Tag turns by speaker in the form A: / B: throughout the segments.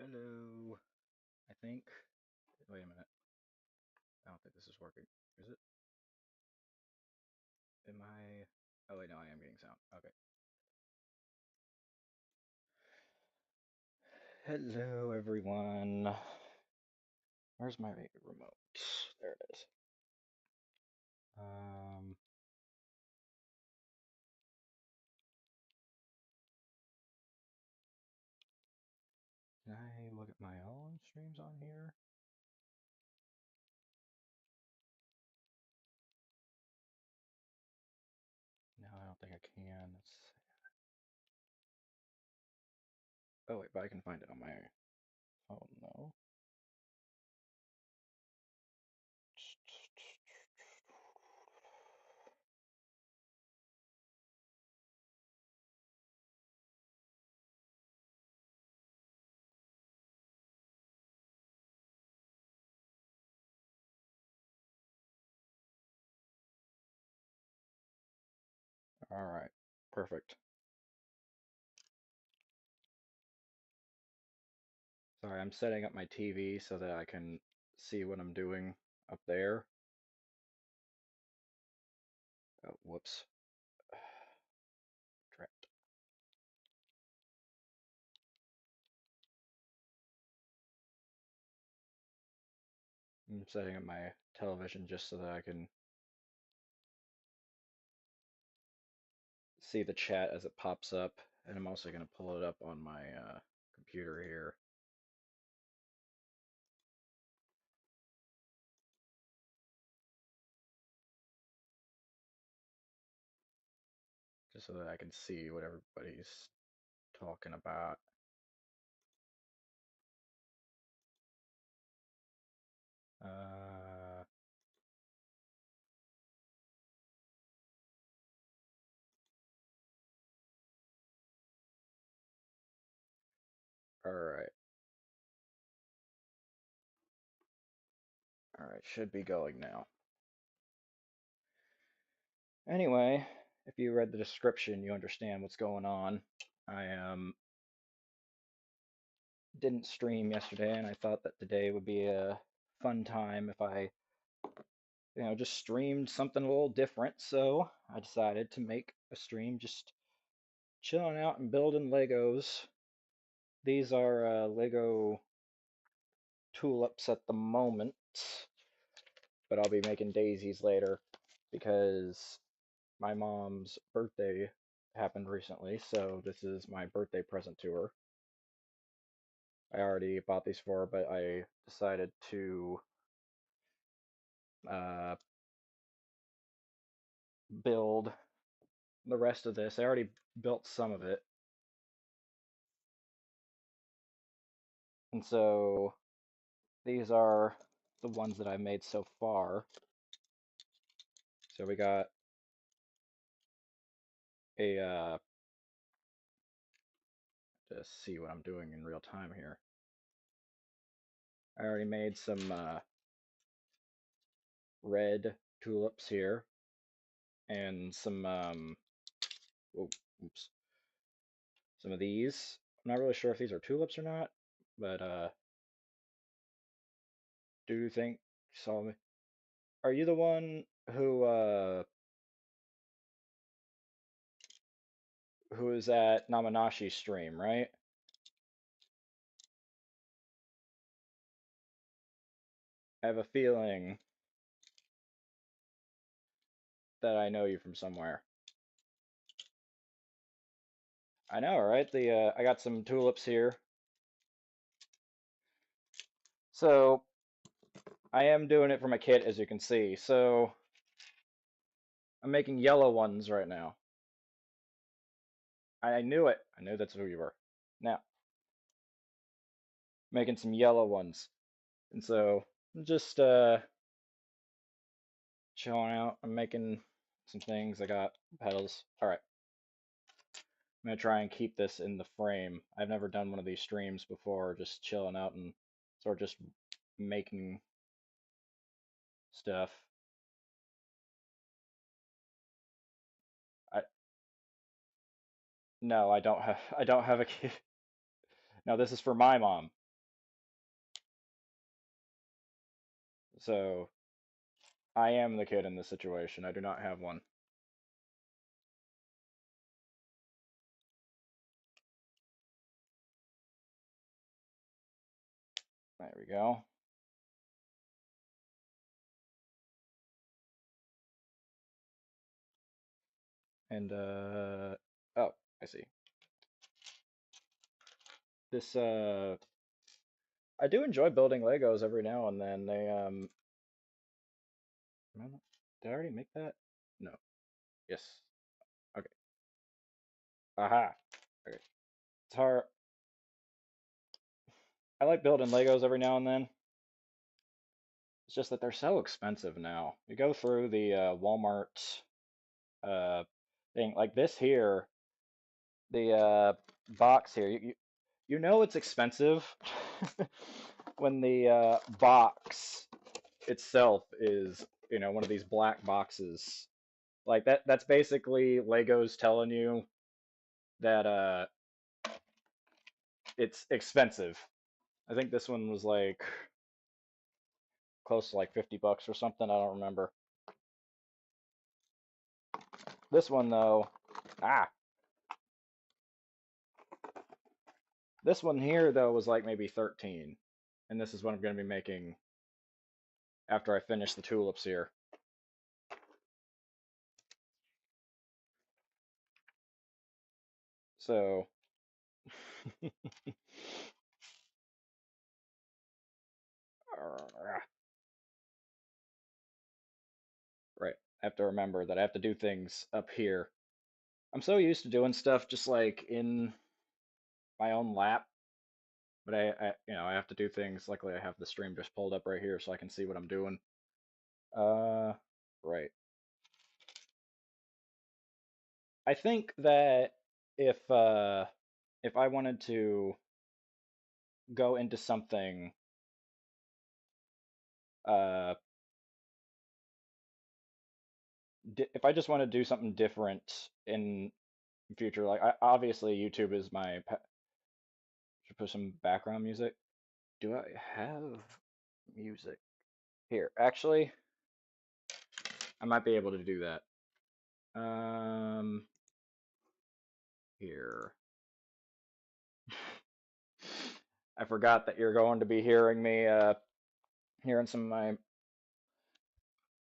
A: Hello. I think. Wait a minute. I don't think this is working. Is it? Am I? Oh wait, no, I am getting sound. Okay. Hello, everyone. Where's my remote? There it is. Um, can I look at my own streams on here? No, I don't think I can. Oh wait, but I can find it on my phone though. All right, perfect. Sorry, I'm setting up my TV so that I can see what I'm doing up there. Oh, whoops. Trapped. I'm setting up my television just so that I can see the chat as it pops up, and I'm also going to pull it up on my computer here. Just so that I can see what everybody's talking about. Uh, all right. All right, should be going now. Anyway, if you read the description, you understand what's going on. I didn't stream yesterday, and I thought that today would be a fun time if I, just streamed something a little different. So I decided to make a stream just chilling out and building Legos. These are Lego tulips at the moment, but I'll be making daisies later because my mom's birthday happened recently, so this is my birthday present to her. I already bought these for her, but I decided to uh, build the rest of this. I already built some of it, and so these are the ones that I made so far. So we got a to see what I'm doing in real time here. I already made some red tulips here and some oh, oops, some of these. I'm not really sure if these are tulips or not, but do you think saw me? Are you the one who is at Namanashi's stream, right? I have a feeling that I know you from somewhere. I know, right? The I got some tulips here. So I am doing it for my kit, as you can see. So I'm making yellow ones right now. I knew it. I knew that's who you were. Now, making some yellow ones. And so I'm just chilling out. I'm making some things. I got petals. All right. I'm gonna try and keep this in the frame. I've never done one of these streams before, just chilling out and sort of just making stuff. I no, I don't have I don't have a kid. No, this is for my mom. So I am the kid in this situation. I do not have one. There we go. And oh, I see. This I do enjoy building Legos every now and then. Did I already make that? No. Yes. Okay. Aha. Okay. It's hard. I like building Legos every now and then. It's just that they're so expensive now. You go through the Walmart uh thing like this here, the box here. You know it's expensive when the box itself is, one of these black boxes. Like that's basically Legos telling you that it's expensive. I think this one was like close to like 50 bucks or something. I don't remember. This one though, ah, this one here though was like maybe 13. And this is what I'm going to be making after I finish the tulips here. So, right. I have to remember that I have to do things up here. I'm so used to doing stuff just like in my own lap, but I have to do things. Luckily, I have the stream just pulled up right here so I can see what I'm doing. Uh, right. I think that if uh if I wanted to go into something uh if I just want to do something different in future, like obviously YouTube is my should put some background music. Do I have music here? Actually, I might be able to do that. Here. I forgot that you're going to be hearing me hearing some of my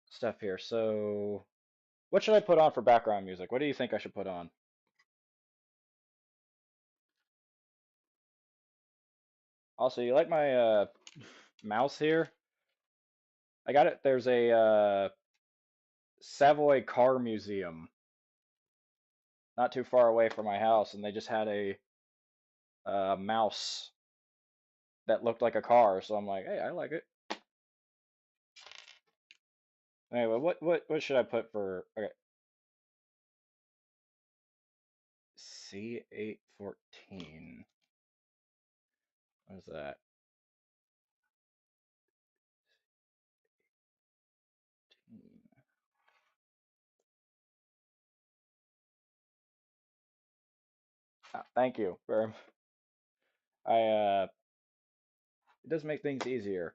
A: stuff here. So, what should I put on for background music? What do you think I should put on? Also, you like my mouse here? I got it. There's a Savoy Car Museum not too far away from my house, and they just had a mouse that looked like a car. So I'm like, hey, I like it. Anyway, what should I put for? Okay, C814. What is that? Thank you. I it does make things easier.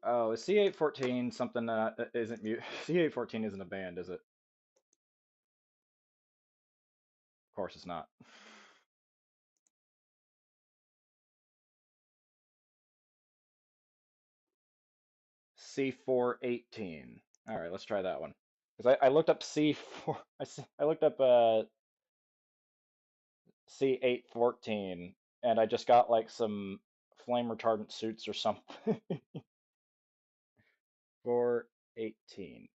A: Oh, is C814 something that isn't C814 isn't a band, is it? Of course it's not. C418. All right, let's try that one. Because I looked up C4. I looked up C814, and I just got like some flame retardant suits or something. 418.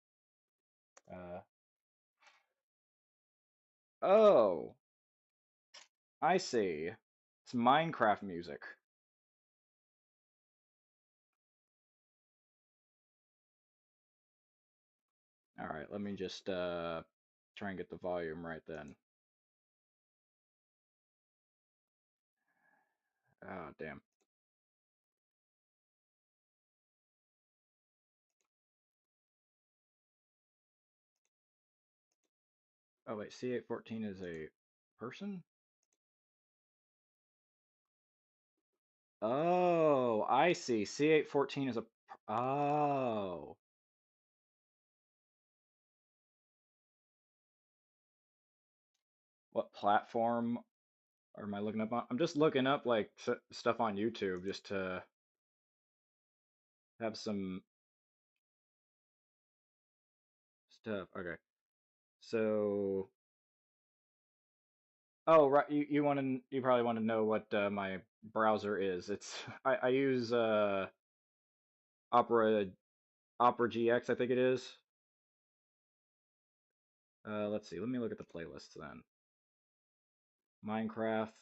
A: Uh, oh, I see. It's Minecraft music. All right, let me just try and get the volume right then. Ah, damn. Oh wait, C814 is a person? Oh, I see. C814 is a Oh. What platform am I looking up on? I'm just looking up like stuff on YouTube just to have some stuff. Okay. So, oh right, you probably want to know what my browser is. It's I use Opera Opera GX, I think it is. Let's see. Let me look at the playlists then. Minecraft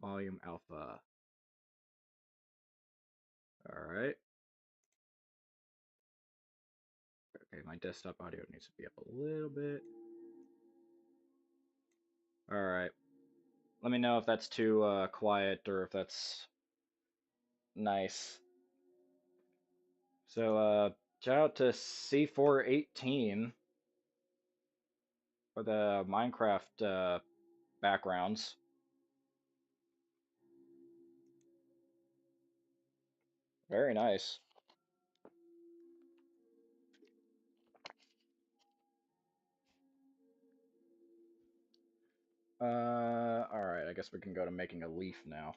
A: Volume Alpha. All right. Okay, my desktop audio needs to be up a little bit. All right. Let me know if that's too quiet or if that's nice. So, shout out to C418 for the Minecraft backgrounds. Very nice. Alright, I guess we can go to making a leaf now.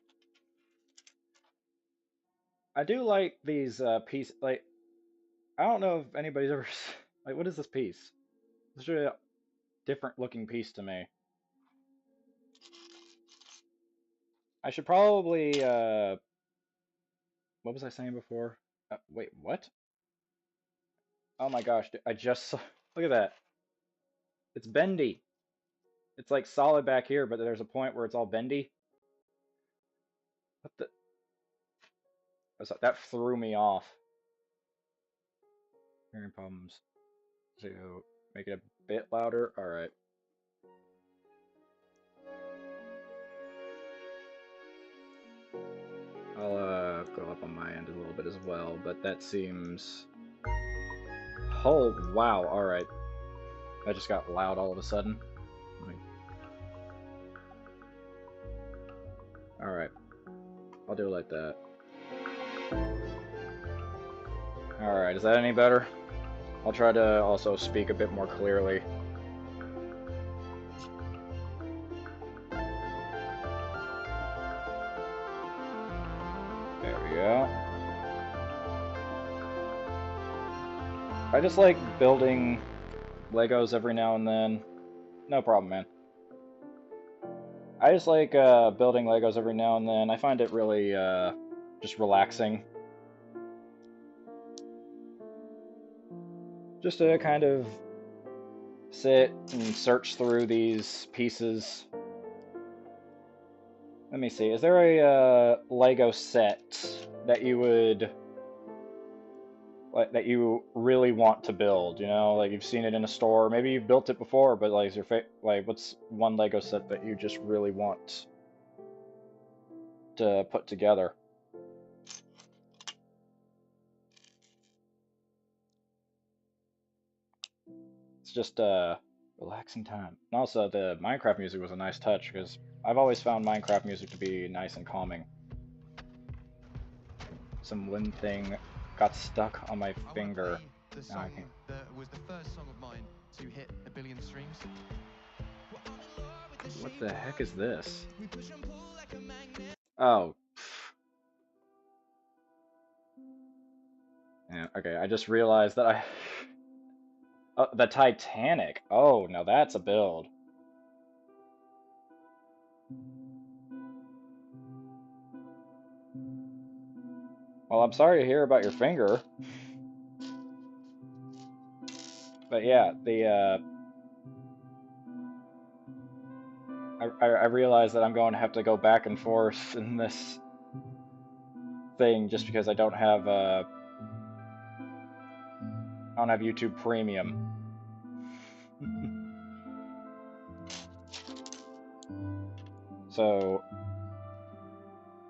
A: I do like these piece like I don't know if anybody's ever like what is this piece? It's really a different looking piece to me. I should probably what was I saying before? Wait, what? Oh my gosh, I just saw, look at that. It's bendy. It's like solid back here, but there's a point where it's all bendy. What the? That threw me off. Hearing problems. So make it a bit louder. All right. I'll go up on my end a little bit as well, but that seems. Oh wow! All right. That just got loud all of a sudden. All right. I'll do it like that. All right. Is that any better? I'll try to also speak a bit more clearly. There we go. I just like building Legos every now and then. No problem, man. I just like building Legos every now and then. I find it really just relaxing. Just to kind of sit and search through these pieces. Let me see. Is there a Lego set that you would like that you really want to build? You know, like you've seen it in a store, maybe you've built it before, but like, is your like what's one Lego set that you just really want to put together? It's just relaxing time. And also, the Minecraft music was a nice touch because I've always found Minecraft music to be nice and calming. Some wind thing got stuck on my finger.
B: The song that was the first song of mine to hit 1 billion streams.
A: What the heck is this? Oh. Yeah, okay, I just realized that I... Oh, the Titanic. Oh, now that's a build. Well, I'm sorry to hear about your finger. But yeah, the I realize that I'm going to have to go back and forth in this thing just because I don't have YouTube Premium. So,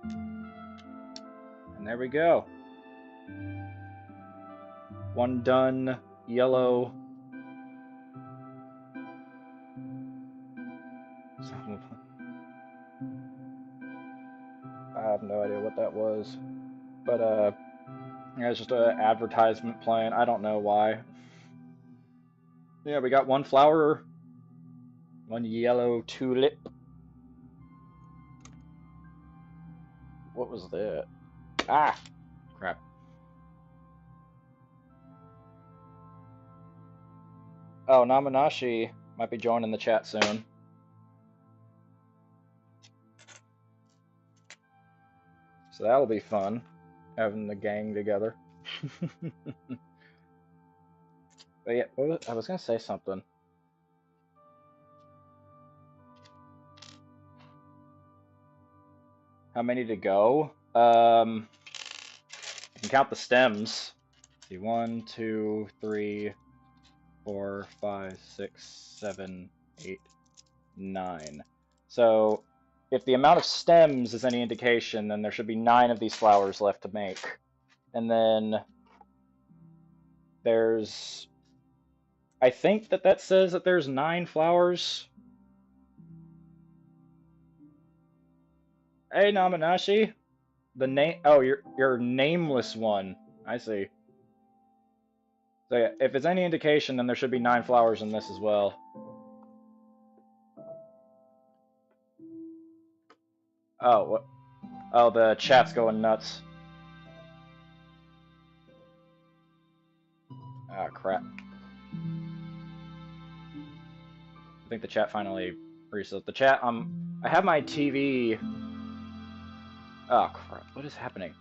A: and there we go. One done yellow. I have no idea what that was, but Yeah, it's just an advertisement playing. I don't know why. Yeah, we got one flower, one yellow tulip. What was that? Ah, crap. Oh, Namanashi might be joining the chat soon. So that'll be fun, having the gang together. But yeah, I was gonna say something. How many to go? You can count the stems. Let's see, 1, 2, 3, 4, 5, 6, 7, 8, 9. So if the amount of stems is any indication, then there should be 9 of these flowers left to make. And then there's, I think that says that there's 9 flowers. Hey, Namanashi. The name, oh, you're nameless one. I see. So yeah, if it's any indication, then there should be 9 flowers in this as well. Oh, what? Oh, the chat's going nuts. Ah, crap. I think the chat finally reset. The chat, I have my TV. Oh, crap. What is happening?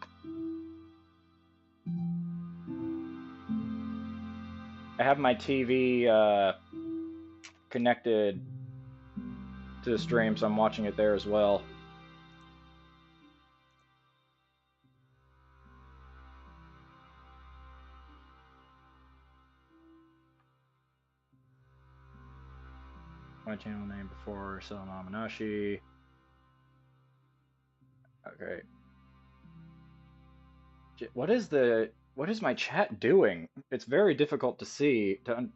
A: I have my TV connected to the stream, so I'm watching it there as well. My channel name before Salamamanashi. Okay. What is my chat doing? It's very difficult to see to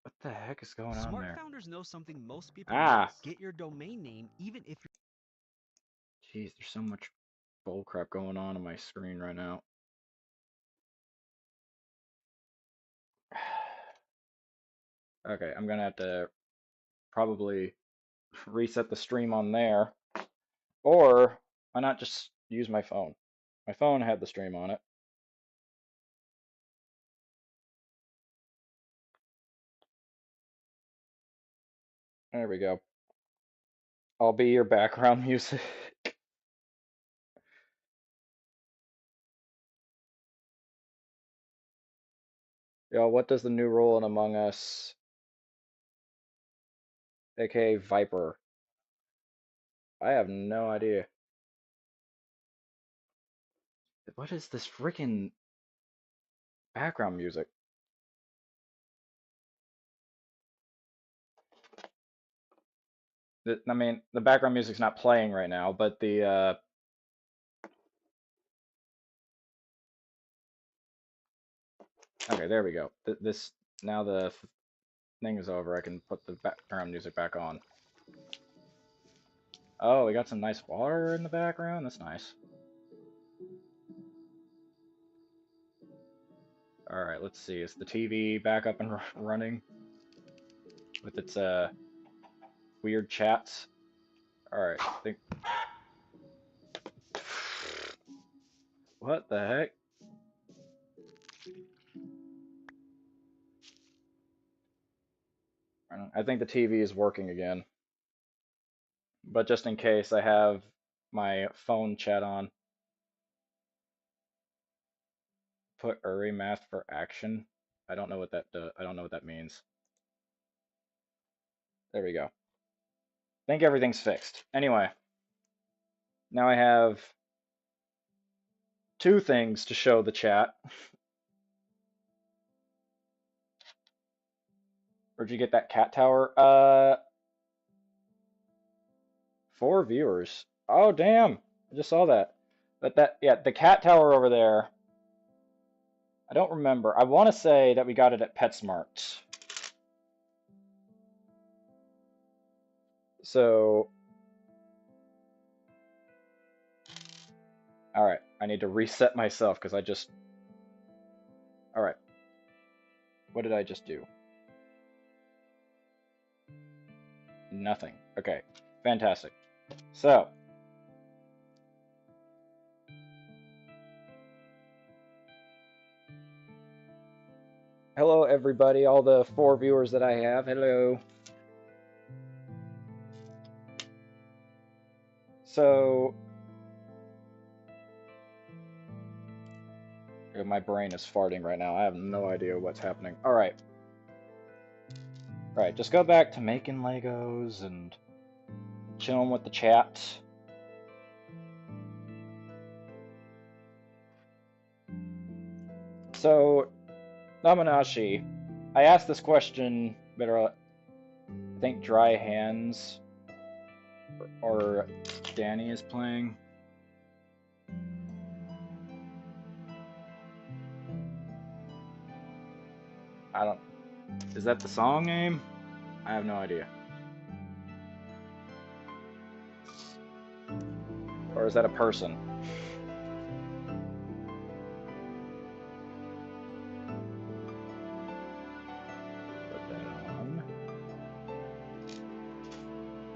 A: what the heck is going on
C: Smart
A: there?
C: founders know something most people
A: Ah,
C: miss. Get your domain name even if
A: jeez, there's so much bullcrap going on my screen right now. Okay, I'm gonna have to probably reset the stream on there. Or why not just use my phone? My phone had the stream on it. There we go. I'll be your background music. Yo, what does the new role in Among Us, aka Viper? I have no idea. What is this freaking background music? I mean, the background music's not playing right now, but the okay, there we go. This now the thing is over. I can put the background music back on. Oh, we got some nice water in the background. That's nice. All right, let's see. Is the TV back up and running with its weird chats? All right, I think. What the heck? I think the TV is working again. But just in case, I have my phone chat on. Put Uri math for action. I don't know what that I don't know what that means. There we go. Think everything's fixed. Anyway, now I have 2 things to show the chat. Where'd you get that cat tower? 4 viewers. Oh damn! I just saw that. But yeah, the cat tower over there. I don't remember. I want to say that we got it at PetSmart. So Alright, I need to reset myself because I just... Alright, what did I just do? Nothing. Okay, fantastic. So, hello everybody, all the 4 viewers that I have, hello. So, my brain is farting right now. I have no idea what's happening. Alright. Alright, just go back to making Legos and chilling with the chat. So, Namanashi, I asked this question, but I think Dry Hands or Danny is playing. I don't... Is that the song name? I have no idea. Or is that a person? Put that on.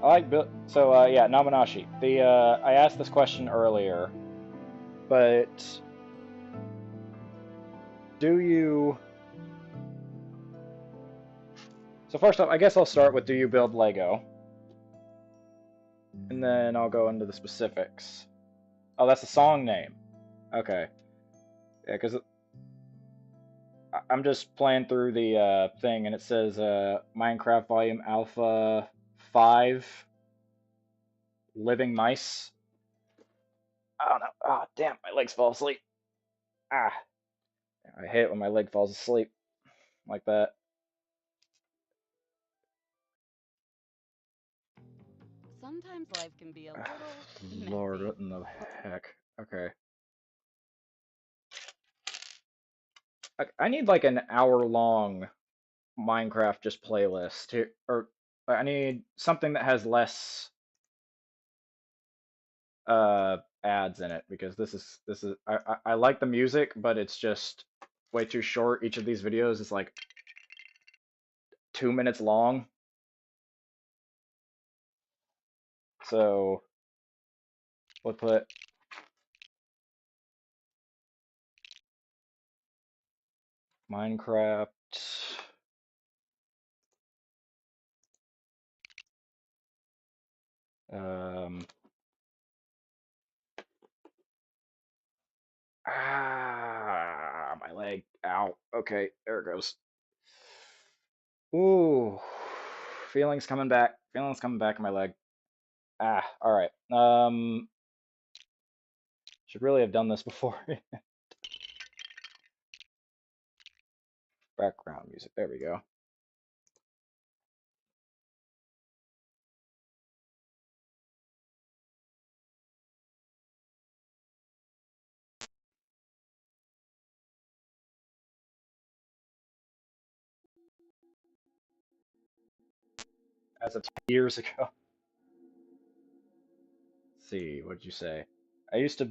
A: I like Bill. So yeah, Namanashi. The I asked this question earlier, but do you? So first off, I guess I'll start with do you build Lego, and then I'll go into the specifics. Oh, that's the song name. Okay. Yeah, because I'm just playing through the thing, and it says Minecraft Volume Alpha 5 Living Mice. I don't know. Ah, oh, damn, my legs fall asleep. Ah, I hate it when my leg falls asleep like that.
D: Sometimes life can be a little
A: Lord,
D: messy.
A: what in the heck? Okay. I need like an hour-long Minecraft just playlist here, or I need something that has less ads in it because this is I like the music, but it's just way too short. Each of these videos is like 2 minutes long. So we'll put Minecraft um my leg. Ow. Okay, there it goes. Ooh, feelings coming back. Feelings coming back in my leg. Ah, all right. Should really have done this before. Background music. There we go. As of 2 years ago. Let's see, what did you say? I used to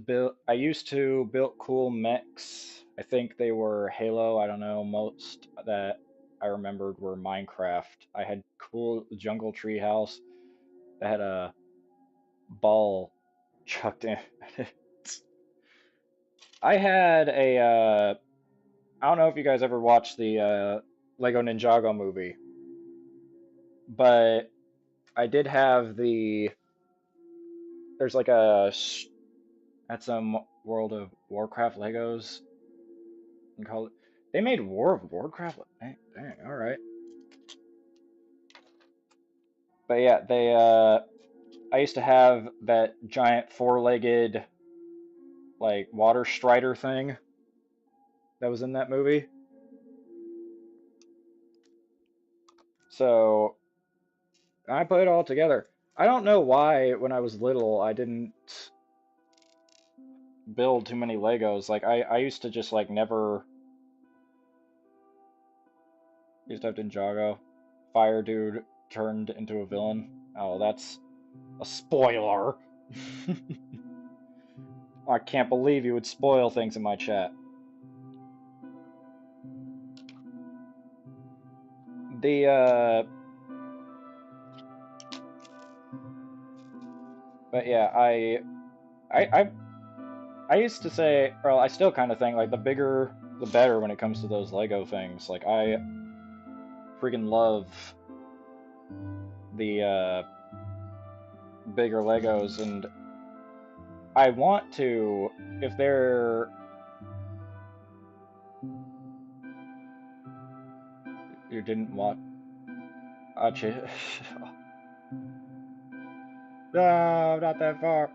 A: build cool mechs. I think they were Halo, I don't know, most that I remembered were Minecraft. I had cool jungle treehouse that had a ball chucked in it. I had a I don't know if you guys ever watched the Lego Ninjago movie, but I did have there's like at some World of Warcraft Legos and call it. They made War of Warcraft. Dang, all right. But yeah, they I used to have that giant four-legged like water strider thing that was in that movie. So I put it all together. I don't know why when I was little I didn't build too many Legos. Like I used to just like never used to have Ninjago. Fire dude turned into a villain. Oh, that's a spoiler. I can't believe you would spoil things in my chat. The but yeah, I I used to say, well, I still kind of think like the bigger the better when it comes to those Lego things. Like I freaking love the bigger Legos, and I want to, if they're, you didn't watch it. No, not that far.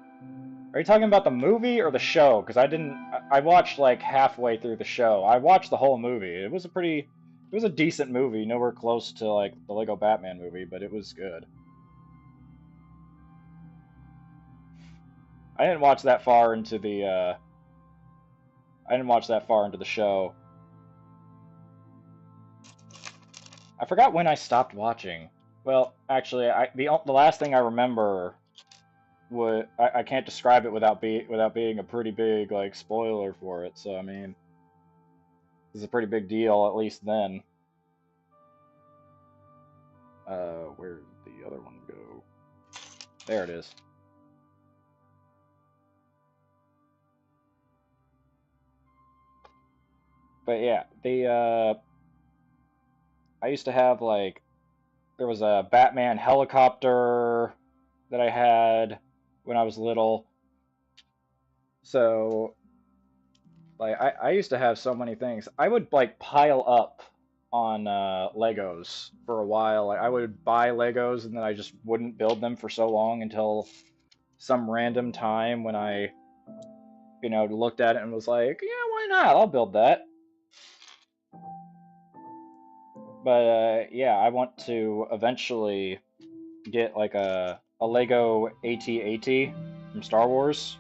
A: Are you talking about the movie or the show? Because I didn't. I watched like halfway through the show. I watched the whole movie. It was a pretty. It was a decent movie. Nowhere close to like the Lego Batman movie, but it was good. I didn't watch that far into the. I didn't watch that far into the show. I forgot when I stopped watching. Well, actually, the last thing I remember would I can't describe it without being a pretty big like spoiler for it. So I mean, it's a pretty big deal at least then. Where did the other one go? There it is. But yeah, I used to have like there was a Batman helicopter that I had when I was little. So like I used to have so many things. I would like pile up on Legos for a while. Like I would buy Legos and then I just wouldn't build them for so long until some random time when I, looked at it and was like, yeah, why not? I'll build that. But yeah, I want to eventually get like a Lego AT-AT from Star Wars.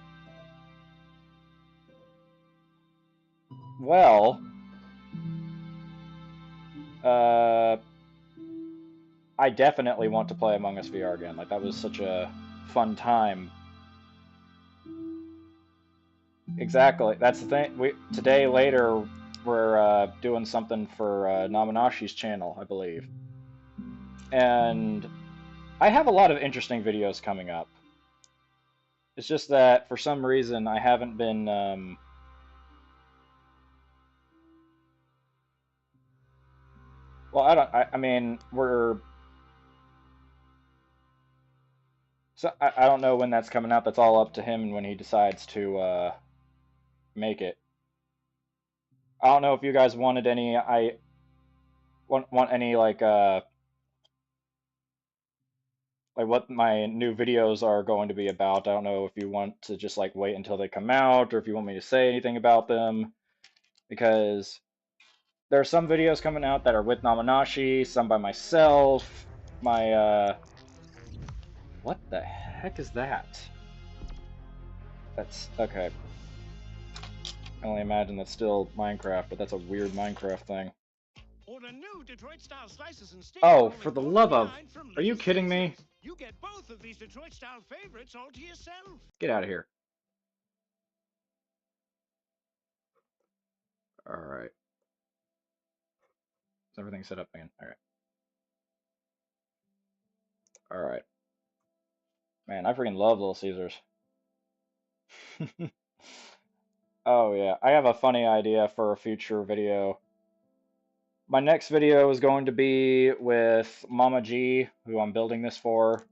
A: Well, uh, I definitely want to play Among Us VR again. Like that was such a fun time. Exactly. That's the thing. Today later we're doing something for Naminashi's channel, I believe. And I have a lot of interesting videos coming up. It's just that for some reason I haven't been well, I mean, so I don't know when that's coming out. That's all up to him and when he decides to make it. I don't know if you guys wanted any. I want any like what my new videos are going to be about. I don't know if you want to just like wait until they come out or if you want me to say anything about them because there are some videos coming out that are with Naminashi, some by myself. What the heck is that? That's okay. I can only imagine that's still Minecraft, but that's a weird Minecraft thing.
E: Order new Detroit-style slices and sticks
A: Oh,
E: for
A: for the
E: only
A: love of...
E: $4.99 from
A: Are you
E: Lee's
A: kidding me?
E: Slices. You get both of these Detroit-style favorites all to yourself.
A: Get out of here. Alright. Is everything set up again? Alright. Alright. Man, I freaking love Little Caesars. Oh yeah, I have a funny idea for a future video. My next video is going to be with MamaG, who I'm building this for.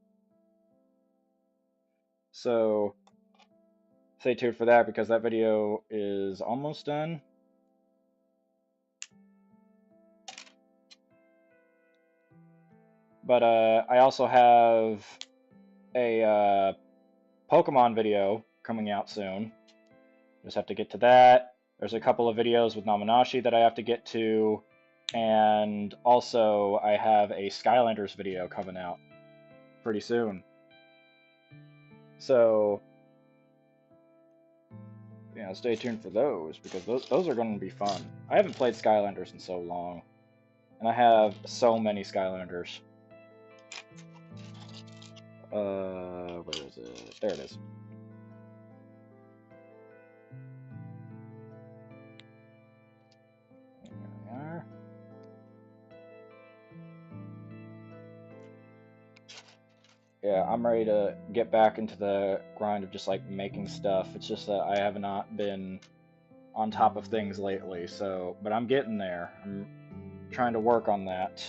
A: So stay tuned for that because that video is almost done. But I also have a Pokemon video coming out soon. Just have to get to that. There's a couple of videos with Naminashi that I have to get to. And also I have a Skylanders video coming out pretty soon. So, stay tuned for those because those are going to be fun. I haven't played Skylanders in so long. And I have so many Skylanders. Where is it? There it is. yeah, I'm ready to get back into the grind of just like making stuff. It's just that I have not been on top of things lately, so but I'm getting there. I'm trying to work on that.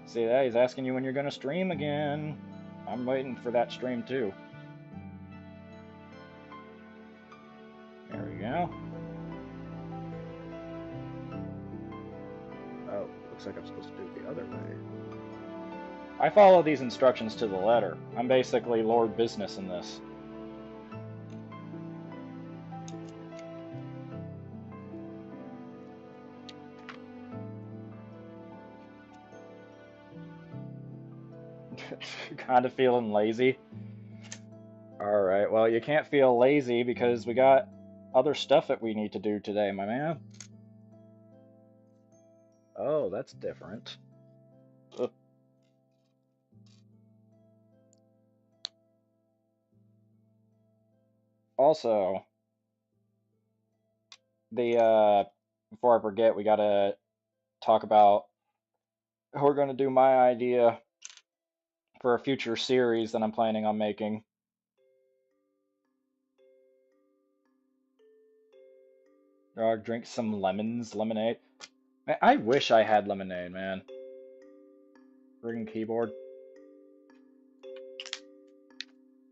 A: See that? He's asking you when you're gonna stream again. I'm waiting for that stream too. There we go. Oh, looks like I'm supposed to do it the other way. I follow these instructions to the letter. I'm basically Lord Business in this. Kind of feeling lazy. Alright, well, you can't feel lazy because we got other stuff that we need to do today, my man. Oh, that's different. Ugh. Also, before I forget, we gotta talk about we're gonna do my idea for a future series that I'm planning on making. Drink some lemonade. Man, I wish I had lemonade, man. Friggin' keyboard.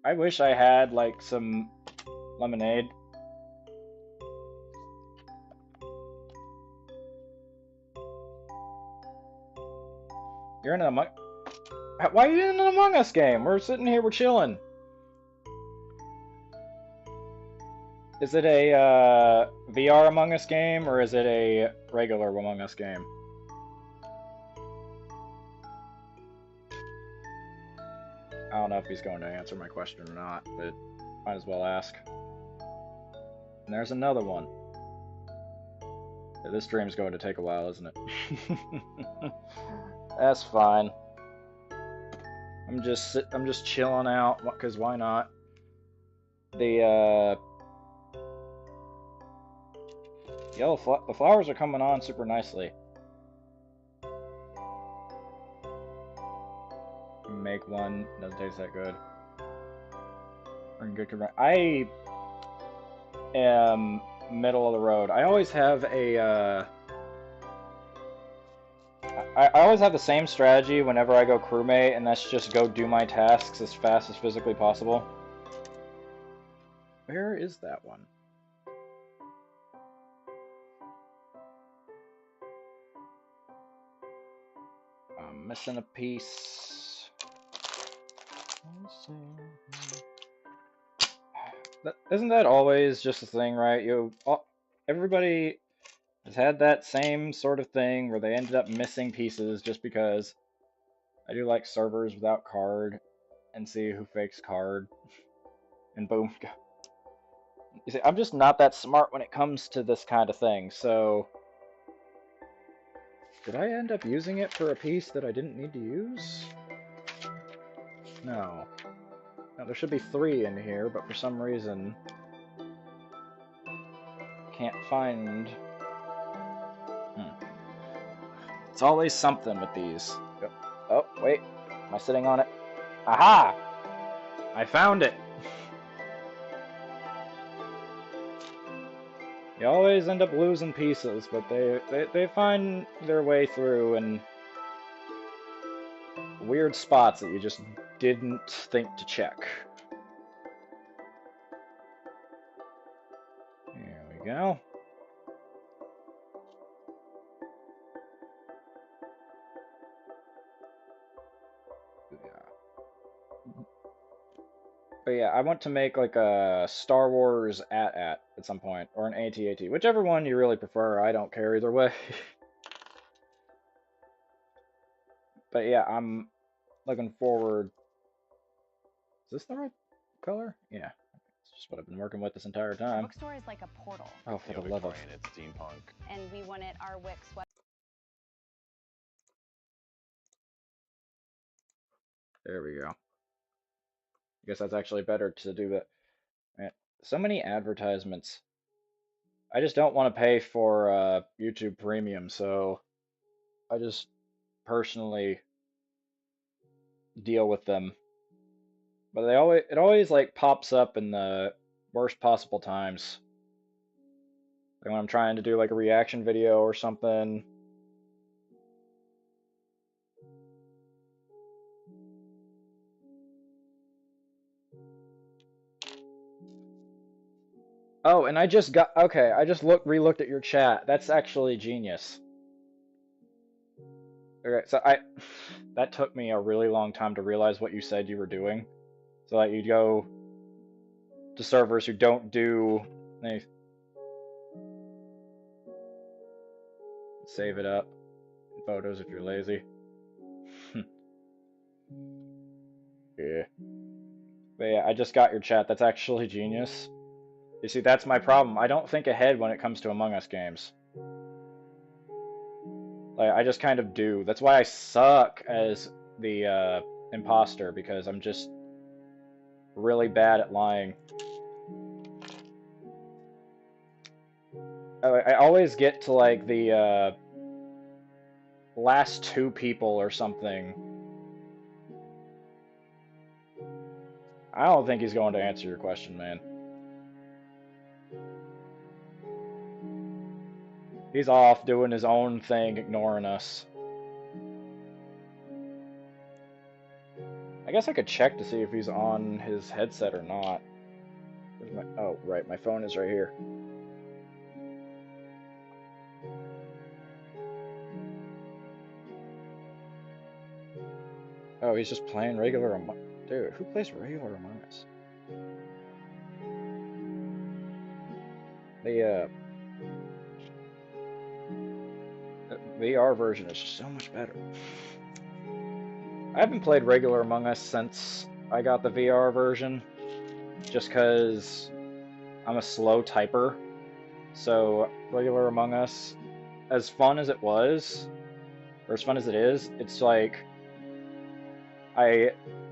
A: I wish I had like some lemonade. You're in an Among. Why are you in an Among Us game? We're sitting here, we're chilling. Is it a VR Among Us game or is it a regular Among Us game? I don't know if he's going to answer my question or not, but might as well ask. And there's another one. Yeah, this stream's going to take a while, isn't it? That's fine. I'm just chilling out, cause why not? The the flowers are coming on super nicely. Make one, doesn't taste that good. I am middle of the road. I always have a I always have the same strategy whenever I go crewmate, and that's just go do my tasks as fast as physically possible. Where is that one? I'm missing a piece. Isn't that always just a thing, right? Everybody has had that same sort of thing where they ended up missing pieces just because I do like servers without card and see who fakes card, and boom. You see, I'm just not that smart when it comes to this kind of thing, so did I end up using it for a piece that I didn't need to use? No. Now, there should be 3 in here, but for some reason can't find. It's always something with these. Oh, wait. Am I sitting on it? Aha! I found it! You always end up losing pieces, but they find their way through in weird spots that you just didn't think to check. There we go. But yeah, I want to make like a Star Wars at some point, or an AT-AT, whichever one you really prefer. I don't care either way. But yeah, I'm looking forward. Is this the right color? Yeah, it's just what I've been working with this entire
F: The
A: time.
F: bookstore is like a portal,
A: Oh, for the love of.
G: It's steampunk.
F: and we wanted our Wix web.
A: There we go. I guess that's actually better to do that. Man, so many advertisements. I just don't want to pay for YouTube Premium, so I just personally deal with them. But it always like pops up in the worst possible times. Like when I'm trying to do like a reaction video or something. Oh, and I just got okay, I just re-looked at your chat. That's actually genius. Okay, so that took me a really long time to realize what you said you were doing. So that you'd go to servers who don't do any, save it up in photos if you're lazy. Yeah. But yeah, I just got your chat. That's actually genius. You see, that's my problem. I don't think ahead when it comes to Among Us games. Like, I just kind of do. That's why I suck as the imposter, because I'm just really bad at lying. I always get to, like, the last two people or something. I don't think he's going to answer your question, man. He's off doing his own thing, ignoring us. I guess I could check to see if he's on his headset or not. Where's my... Oh, right, my phone is right here. Oh, he's just playing regular Among... Dude, who plays regular Among Us? The VR version is just so much better. I haven't played regular Among Us since I got the VR version, just because I'm a slow typer. So regular Among Us, as fun as it was, or as fun as it is, it's like I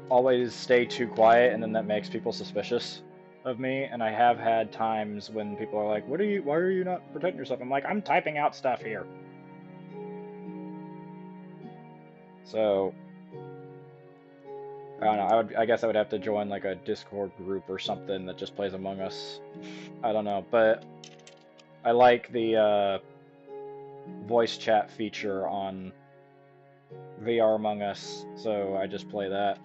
A: always stay too quiet, and then that makes people suspicious of me. And I have had times when people are like, why are you not protecting yourself? I'm like, I'm typing out stuff here. So I don't know. I guess I would have to join like a Discord group or something that just plays Among Us. I don't know, but I like the voice chat feature on VR Among Us, so I just play that.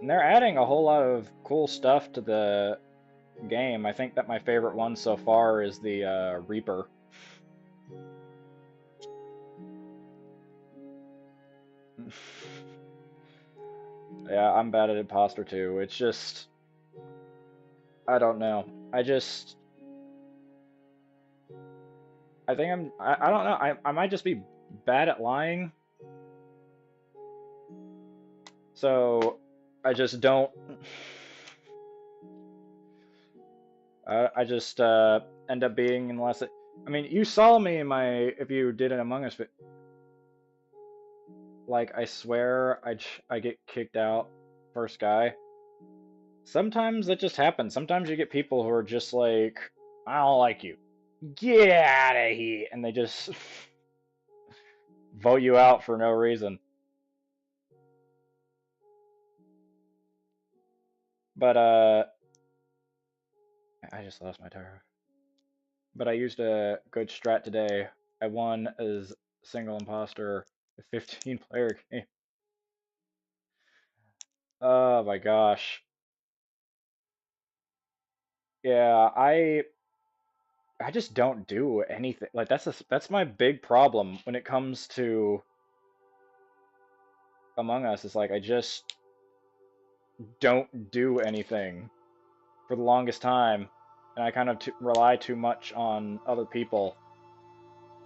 A: And they're adding a whole lot of cool stuff to the game. I think that my favorite one so far is the Reaper. Yeah, I'm bad at imposter too. It's just, I don't know. I think I don't know. I might just be bad at lying. So I just don't. I just end up being unless it. I mean, you saw me in my if you did an Among Us. Like I swear, I get kicked out first guy. Sometimes that just happens. Sometimes you get people who are just like, I don't like you. Get out of here, and they just vote you out for no reason. But I just lost my tire. But I used a good strat today. I won as single imposter, a 15-player game. Oh my gosh. Yeah, I just don't do anything. Like that's my big problem when it comes to Among Us. Is like I just don't do anything for the longest time, and I kind of rely too much on other people.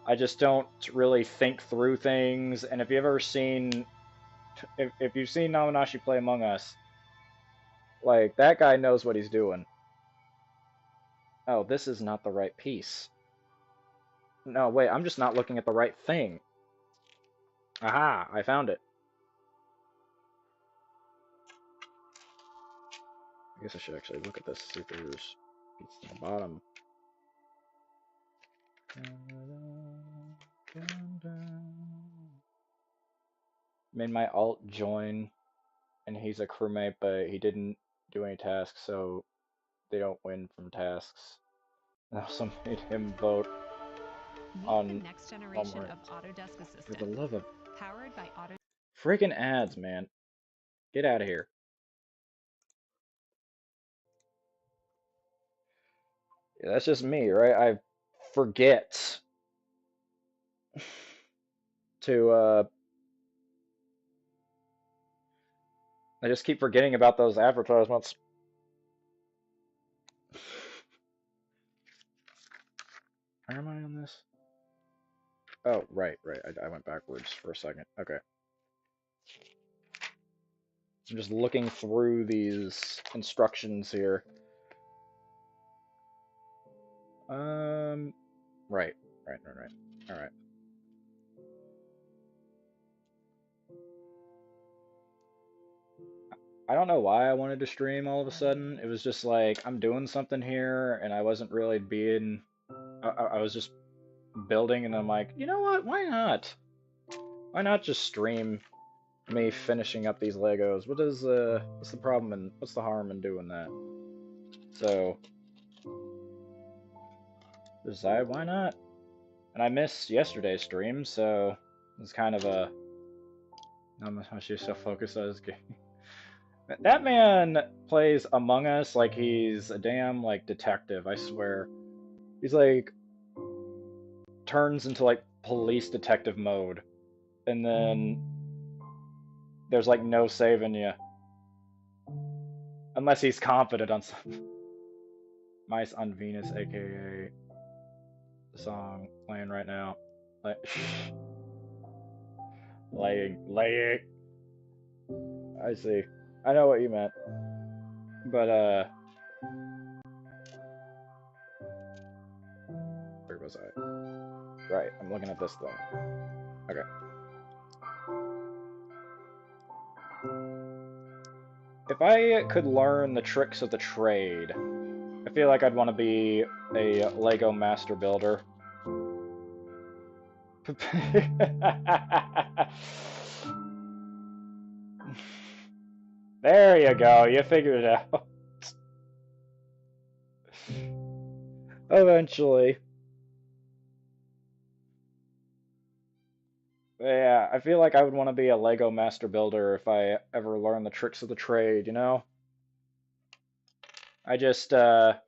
A: I just don't really think through things. And if you've ever seen, if you've seen Namanashi play Among Us, like that guy knows what he's doing. Oh, this is not the right piece. No, wait, I'm just not looking at the right thing. Aha, I found it. I guess I should actually look at this, see if there's pieces on the bottom. Dun, dun. Made my alt join, and he's a crewmate, but he didn't do any tasks, so they don't win from tasks. And I also made him vote
G: Meet
A: on
G: the next generation of
A: Homework.
G: Autodesk
A: For the
G: Assistant,
A: love of
G: powered by Autodesk.
A: freaking ads, man. Get out of here. Yeah, that's just me, right? I forget to I just keep forgetting about those advertisements. Where am I on this? Oh, right. I went backwards for a second. Okay. I'm just looking through these instructions here. Right. All right. I don't know why I wanted to stream all of a sudden. It was just like, I'm doing something here, and I wasn't really being... I was just building, and I'm like, you know what? Why not? Why not just stream me finishing up these Legos? What's the problem and what's the harm in doing that? So, decided why not? And I missed yesterday's stream, so it's kind of a... I'm just so focused on this game. That man plays Among Us like he's a damn, like, detective, I swear. He's like, turns into like police detective mode, and then there's like no saving you. Unless he's confident on something. Mice on Venus, aka the song playing right now. Like, laying. I see. I know what you meant. But, where was I? Right, I'm looking at this thing. Okay. If I could learn the tricks of the trade, I feel like I'd want to be a Lego master builder. There you go, you figured it out. Eventually. Yeah, I feel like I would want to be a Lego master builder if I ever learn the tricks of the trade, you know? I just, I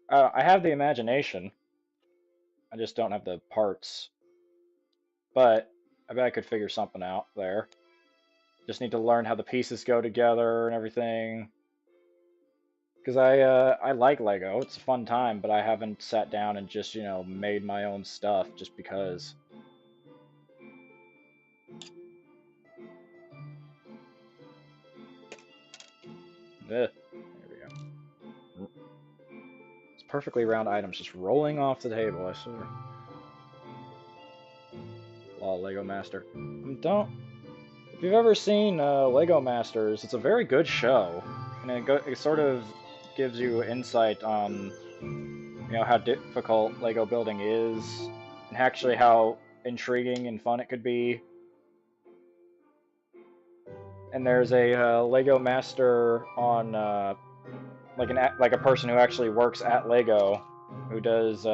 A: have the imagination. I just don't have the parts. But I bet I could figure something out there. Just need to learn how the pieces go together and everything. Because I like Lego. It's a fun time, but I haven't sat down and just, you know, made my own stuff just because. There we go. It's perfectly round items just rolling off the table, I swear. Law Lego Master. Don't. If you've ever seen Lego Masters, it's a very good show, and it sort of gives you insight on, you know, how difficult Lego building is, and actually how intriguing and fun it could be. And there's a Lego Master on like a person who actually works at Lego, who does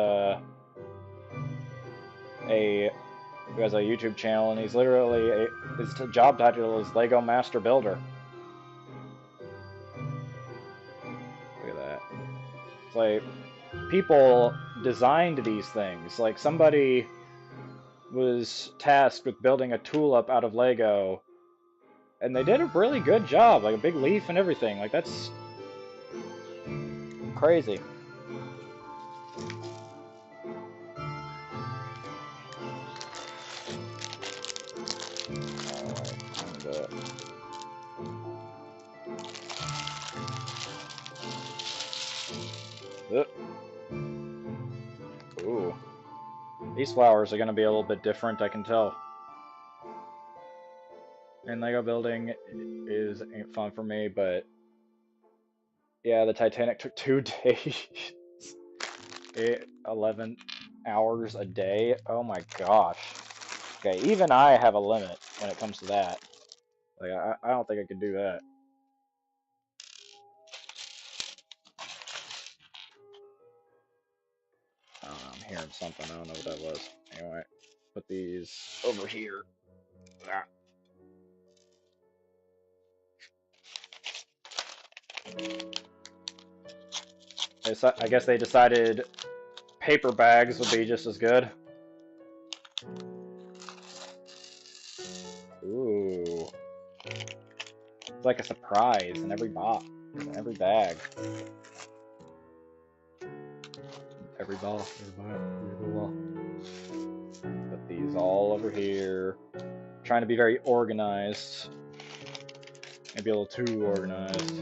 A: who has a YouTube channel, and he's literally his job title is Lego Master Builder. Look at that. It's like people designed these things. Like somebody was tasked with building a tulip out of Lego, and they did a really good job. Like a big leaf and everything. Like that's crazy. Ooh. These flowers are going to be a little bit different, I can tell. And Lego building ain't fun for me, but yeah, the Titanic took 2 days. 11. hours a day. Oh my gosh. Okay, even I have a limit when it comes to that. Like, I don't think I could do that. I don't know, I'm hearing something. I don't know what that was. Anyway, put these over here. Ah. I guess they decided paper bags would be just as good. Ooh. It's like a surprise in every box, in every bag. Every ball, every ball. Put these all over here. Trying to be very organized. Maybe a little too organized.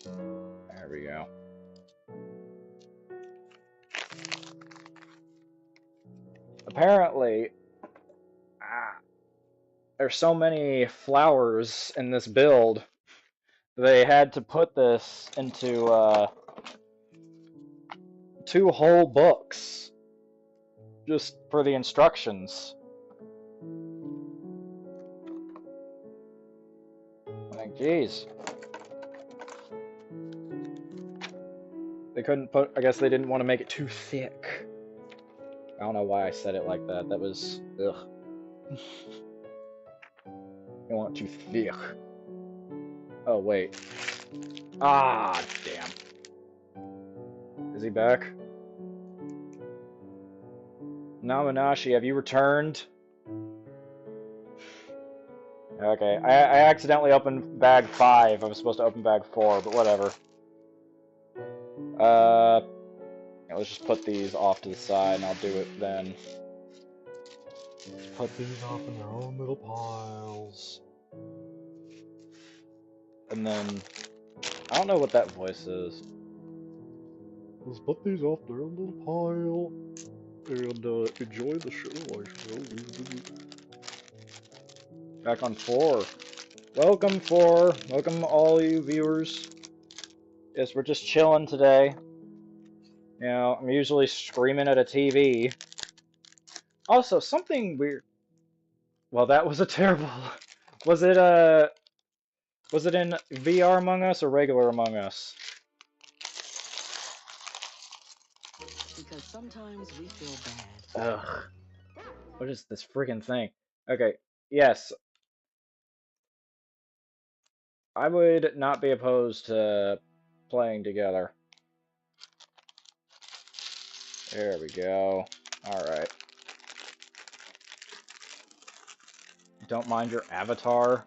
A: There we go. Apparently, there's so many flowers in this build, they had to put this into 2 whole books just for the instructions. Like, geez. They couldn't put, I guess they didn't want to make it too thick. I don't know why I said it like that. That was, ugh. You want it too thick. Oh, wait. Ah, damn. Is he back? Namanashi, have you returned? Okay, I accidentally opened bag 5. I was supposed to open bag 4, but whatever. Yeah, let's just put these off to the side, and I'll do it then. Put these off in their own little piles. And then, I don't know what that voice is. Let's put these off their own little pile, and enjoy the show, I suppose. Back on 4. Welcome 4. Welcome all you viewers. Yes, we're just chilling today. You know, I'm usually screaming at a TV. Also, something weird. Well, that was a terrible. Was it in VR Among Us or regular Among Us?
H: Because sometimes we feel bad.
A: Ugh. What is this friggin' thing? Okay, yes. I would not be opposed to playing together. There we go. Alright. Don't mind your avatar.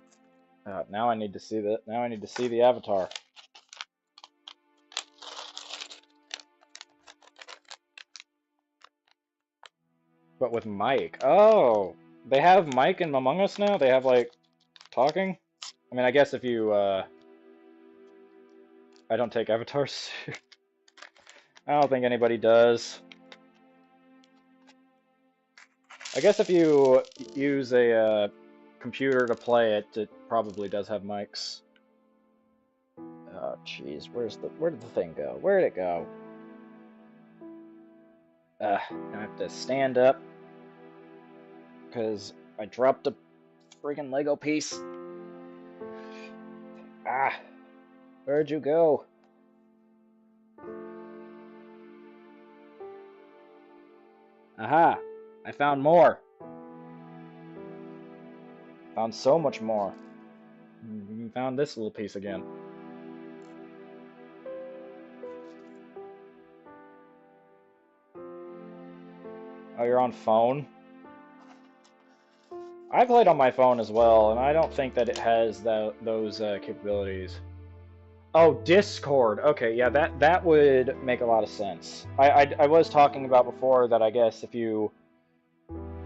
A: Now I need to see that. Now I need to see the avatar. But with Mike. Oh! They have Mike in Among Us now? They have, like, talking? I mean, I guess if you, I don't take avatars. I don't think anybody does. I guess if you use a computer to play it, it probably does have mics. Oh, jeez, where did the thing go? Where did it go? I have to stand up because I dropped a friggin' Lego piece. Ah, where'd you go? Aha, I found more. Found so much more. Found this little piece again. Oh, you're on phone? I played on my phone as well, and I don't think that it has those capabilities. Oh, Discord. Okay, yeah, that would make a lot of sense. I was talking about before that I guess if you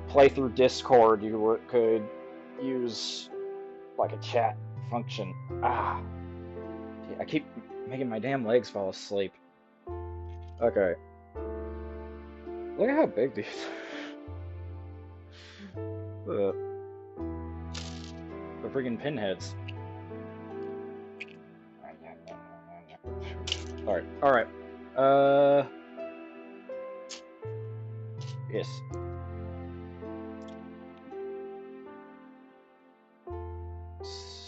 A: play through Discord, you could use like a chat function. Ah, I keep making my damn legs fall asleep. Okay. Look at how big these the freaking pinheads. Alright, alright. Yes.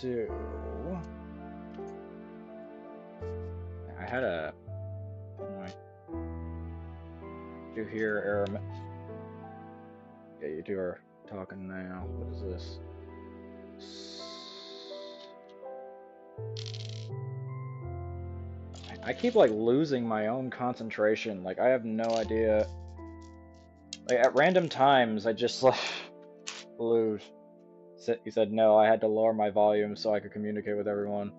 A: So... I had a... You hear error... Yeah, you two are talking now. What is this? I keep like losing my own concentration. Like I have no idea. Like at random times, I just like lose. He said no. I had to lower my volume so I could communicate with everyone.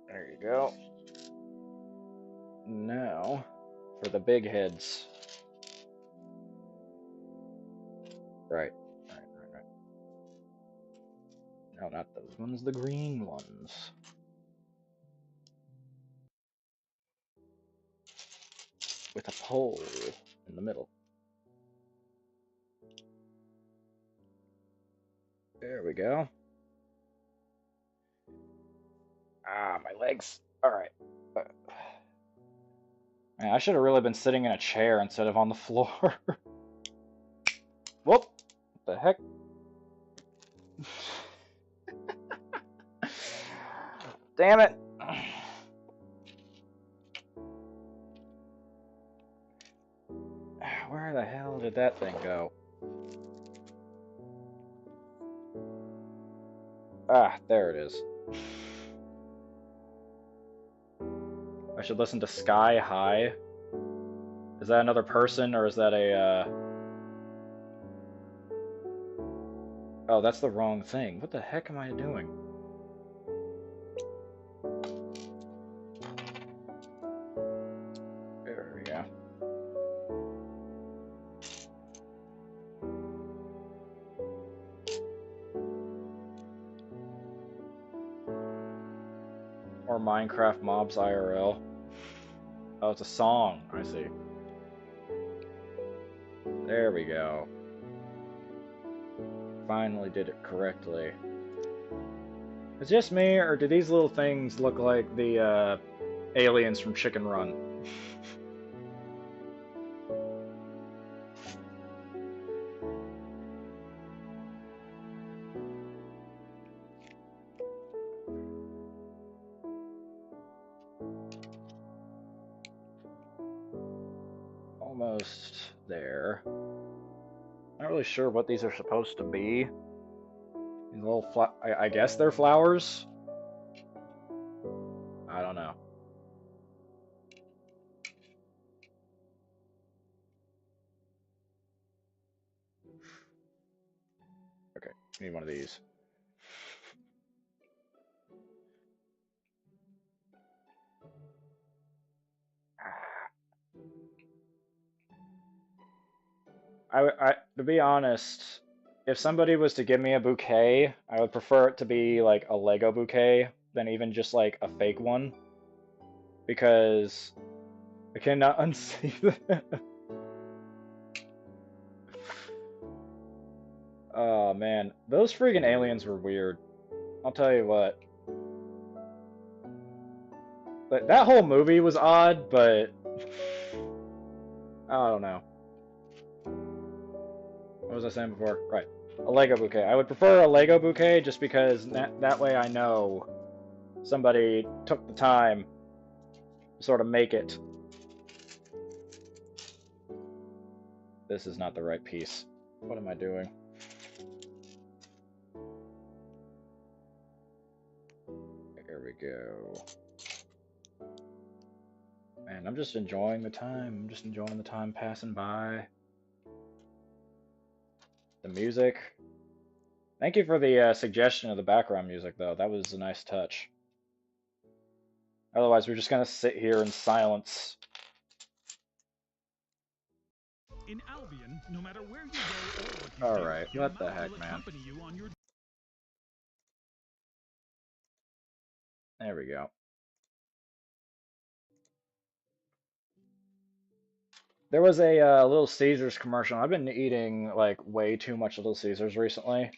A: There you go. Now for the big heads. Right. Right. No, not those ones. The green ones. With a pole in the middle. There we go. Ah, my legs. Alright. Man, I should have really been sitting in a chair instead of on the floor. Whoop! What the heck? Damn it! Where the hell did that thing go? Ah, there it is. I should listen to Sky High. Is that another person, or is that a, Oh, that's the wrong thing. What the heck am I doing? There we go. Or Minecraft Mobs IRL. Oh, it's a song. I see. There we go. Finally did it correctly. Is it just me, or do these little things look like the aliens from Chicken Run? Almost there. Not really sure what these are supposed to be. These little I guess they're flowers? I don't know. Okay, need one of these. To be honest, if somebody was to give me a bouquet, I would prefer it to be like a Lego bouquet than even just like a fake one. Because I cannot unsee that. Oh man, those freaking aliens were weird. I'll tell you what. But that whole movie was odd, but I don't know. What was I saying before? Right. A Lego bouquet. I would prefer a Lego bouquet just because that way I know somebody took the time to sort of make it. This is not the right piece. What am I doing? There we go. Man, I'm just enjoying the time. I'm just enjoying the time passing by. The music. Thank you for the suggestion of the background music, though. That was a nice touch. Otherwise, we're just gonna sit here in silence.
E: In Albion, no matter where you go or what you
A: Alright,
E: do,
A: what the
E: your mouth
A: heck,
E: will
A: man.
E: accompany you on your...
A: There we go. There was a Little Caesars commercial. I've been eating like way too much Little Caesars recently.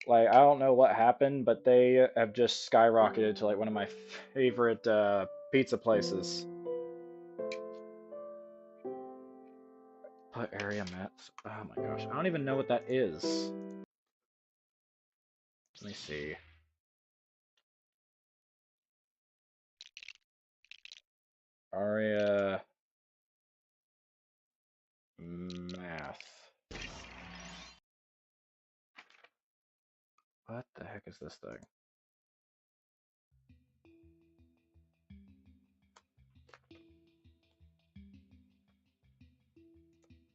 A: Like, I don't know what happened, but they have just skyrocketed to like one of my favorite pizza places. Put area maps. Oh my gosh, I don't even know what that is. Let me see. Aria math. What the heck is this thing?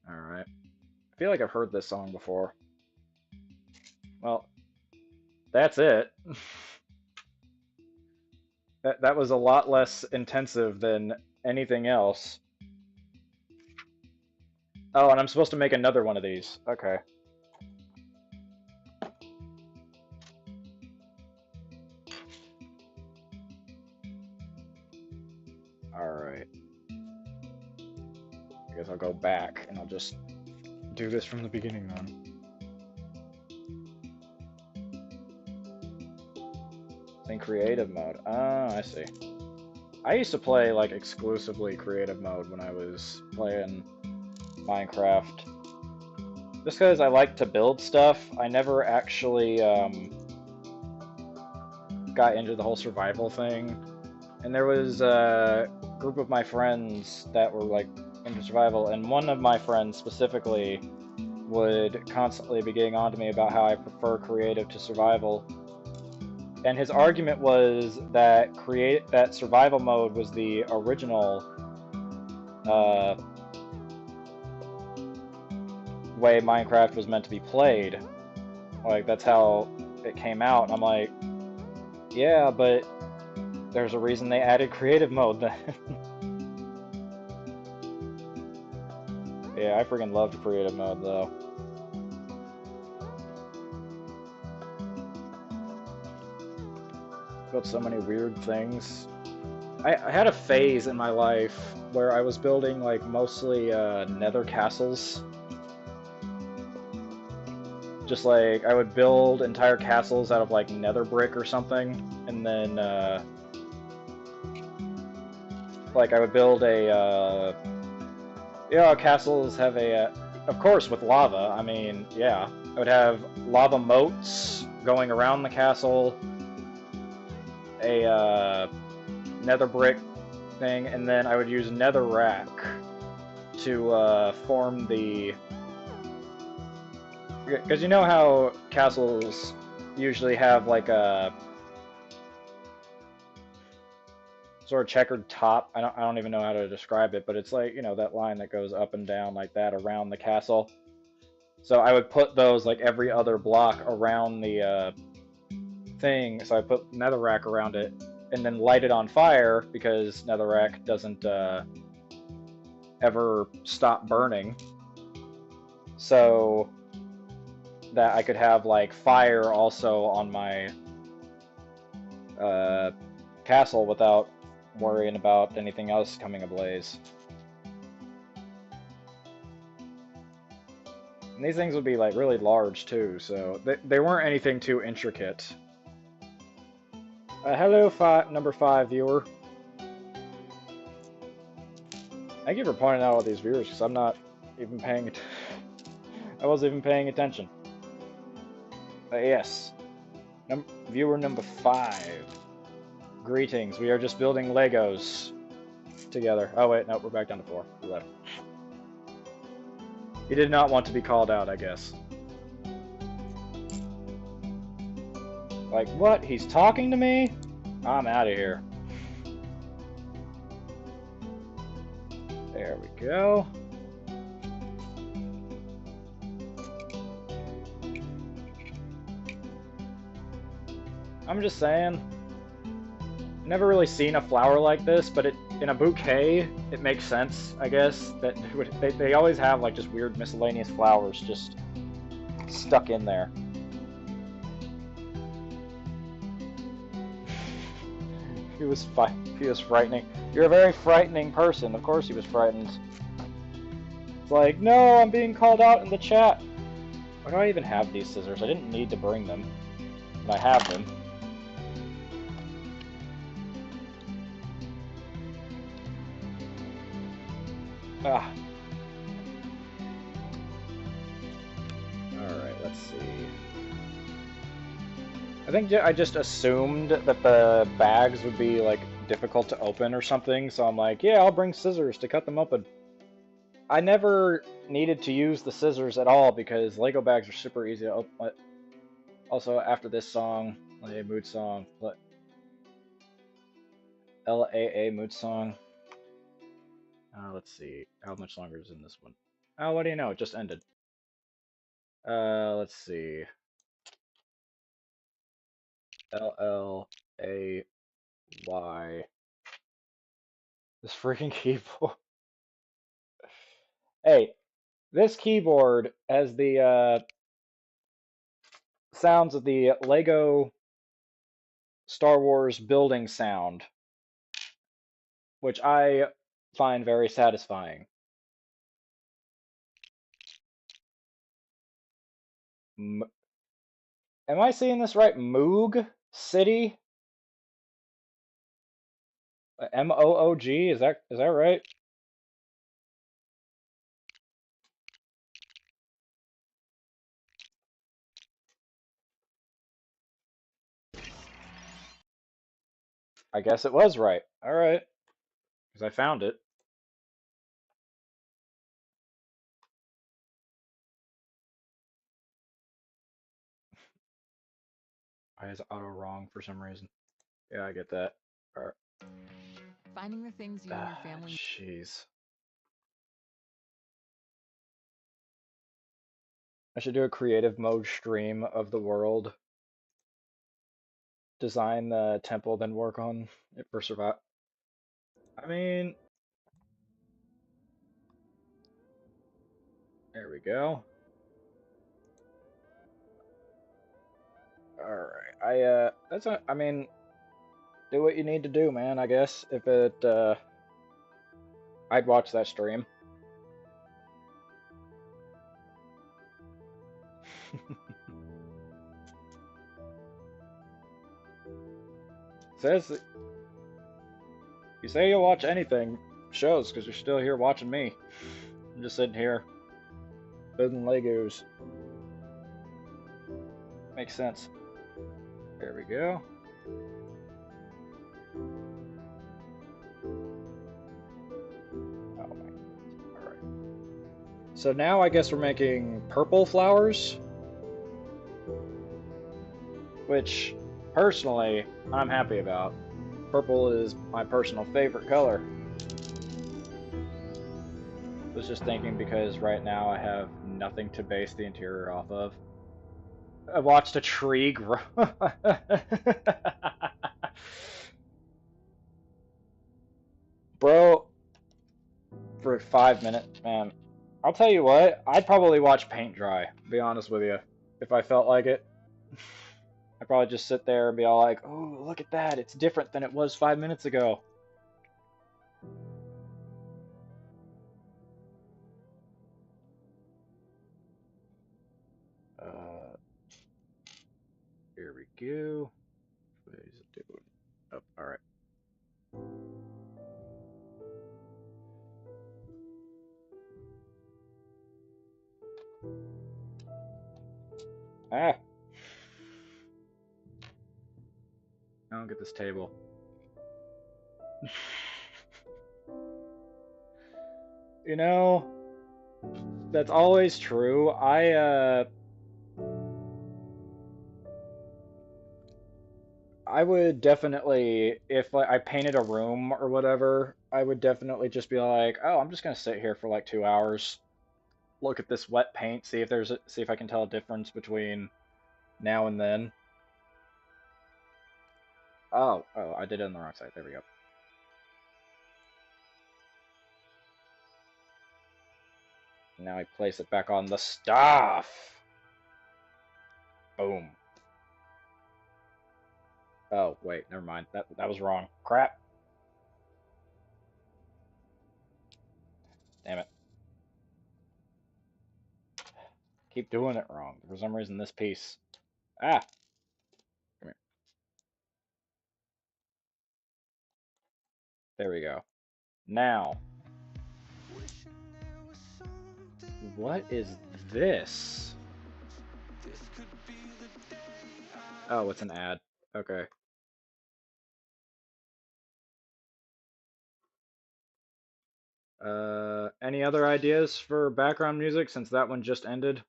A: Alright. I feel like I've heard this song before. Well, that's it. That was a lot less intensive than anything else. Oh, and I'm supposed to make another one of these. Okay. Alright. I guess I'll go back and I'll just do this from the beginning then. In creative mode. Ah, I see. I used to play like exclusively creative mode when I was playing Minecraft. Just because I like to build stuff, I never actually got into the whole survival thing. And there was a group of my friends that were like into survival, and one of my friends specifically would constantly be getting on to me about how I prefer creative to survival. And his argument was that that survival mode was the original way Minecraft was meant to be played. Like, that's how it came out. And I'm like, yeah, but there's a reason they added creative mode then. Yeah, I freaking loved creative mode though. Built so many weird things. I had a phase in my life where I was building like mostly nether castles. Just like I would build entire castles out of like nether brick or something, and then like I would build a castles have a of course with lava. I mean, yeah, I would have lava moats going around the castle, a nether brick thing, and then I would use netherrack to form the... Because you know how castles usually have like a sort of checkered top. I don't even know how to describe it, but it's like, you know, that line that goes up and down like that around the castle. So I would put those like every other block around the thing. So I put netherrack around it and then light it on fire because netherrack doesn't ever stop burning. So that I could have like fire also on my castle without worrying about anything else coming ablaze. And these things would be like really large too, so they weren't anything too intricate. Hello, number 5 viewer. Thank you for pointing out all these viewers, because I'm not even paying attention. I wasn't even paying attention. Yes. Viewer number 5. Greetings. We are just building Legos together. Oh wait, no, we're back down to 4. We left. He did not want to be called out, I guess. Like, what? He's talking to me? I'm out of here. There we go. I'm just saying, never really seen a flower like this, but in a bouquet, it makes sense, I guess, that they always have like just weird miscellaneous flowers just stuck in there. He was frightening. You're a very frightening person. Of course he was frightened. It's like, no, I'm being called out in the chat. Why do I even have these scissors? I didn't need to bring them, but I have them. Ah. Alright, let's see. I think I just assumed that the bags would be, like, difficult to open or something, so I'm like, yeah, I'll bring scissors to cut them open. I never needed to use the scissors at all because Lego bags are super easy to open. Also, after this song, a mood song, LAA mood song. Let's see, how much longer is in this one? Oh, what do you know? It just ended. Let's see. LLAY. This freaking keyboard. Hey, this keyboard has the sounds of the Lego Star Wars building sound, which I find very satisfying. Am I seeing this right? Moog City? MOOG? Is that right? I guess it was right. All right, because I found it. Why is auto wrong for some reason? Yeah, I get that. All right.
I: Finding the things you and your family.
A: Jeez. I should do a creative mode stream of the world. Design the temple, then work on it for survival. I mean, there we go. All right. That's a, I mean, do what you need to do, man, I guess. If it, I'd watch that stream. Says you say you'll watch anything, shows, because you're still here watching me. I'm just sitting here building Legos. Makes sense. There we go. Oh my. Alright. So now I guess we're making purple flowers. Which, personally, I'm happy about. Purple is my personal favorite color. Was just thinking because right now I have nothing to base the interior off of. I watched a tree grow. Bro, for 5 minutes, man. I'll tell you what, I'd probably watch paint dry, to be honest with you, if I felt like it. I'd probably just sit there and be all like, oh, look at that, it's different than it was 5 minutes ago. Here we go. What is it doing? Oh, alright. Ah! I don't get this table. You know, that's always true. I would definitely, if like, I painted a room or whatever, I would definitely just be like, oh, I'm just gonna sit here for like 2 hours, look at this wet paint, see if I can tell a difference between now and then. Oh, I did it on the wrong side. There we go. Now I place it back on the stuff. Boom. Oh, wait, never mind. That was wrong. Crap. Damn it. keep doing it wrong. For some reason, this piece... Ah! Come here. There we go. Now... What is this? Oh, it's an ad. Okay. Any other ideas for background music since that one just ended?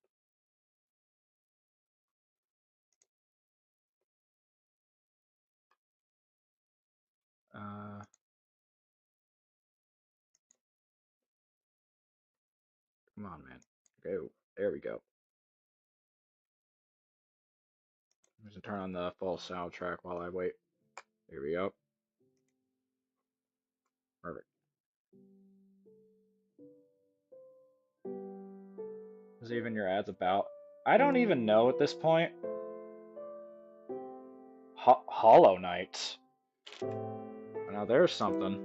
A: Come on, man. Go. There we go. I'm just gonna turn on the full soundtrack while I wait. There we go. Perfect. Is even your ads about? I don't even know at this point. Hollow Knight. Now there's something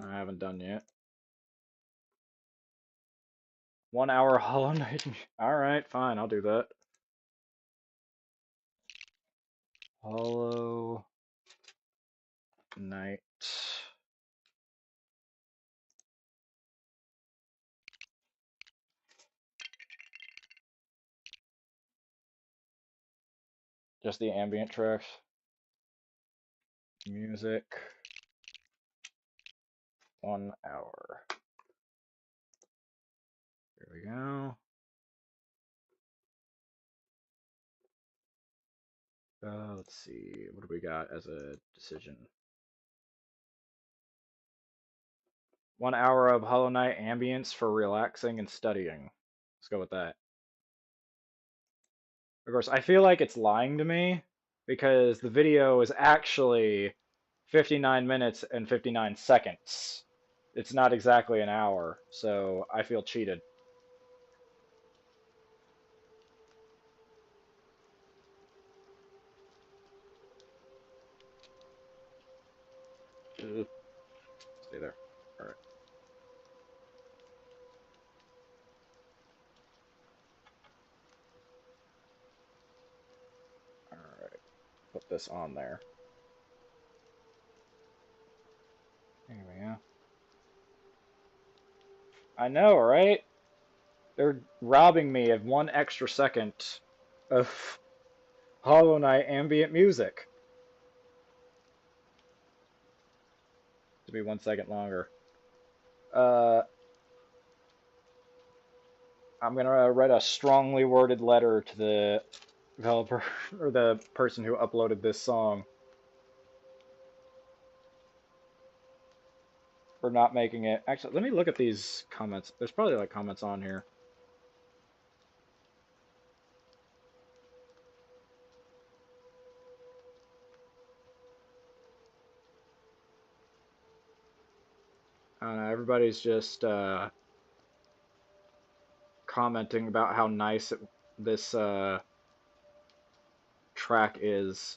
A: I haven't done yet. 1 hour Hollow Knight. Alright, fine, I'll do that. Hollow Knight. Just the ambient tracks. Music. 1 hour. Here we go. Let's see. What do we got as a decision? 1 hour of Hollow Knight ambience for relaxing and studying. Let's go with that. Of course, I feel like it's lying to me because the video is actually 59 minutes and 59 seconds. It's not exactly an hour, so I feel cheated. Ugh. Stay there. All right. All right. Put this on there. There we go. I know, right? They're robbing me of 1 extra second of Hollow Knight ambient music. To be 1 second longer. I'm gonna write a strongly worded letter to the developer or the person who uploaded this song for not making it. Actually, let me look at these comments. There's probably like comments on here. I don't know, everybody's just commenting about how nice this track is.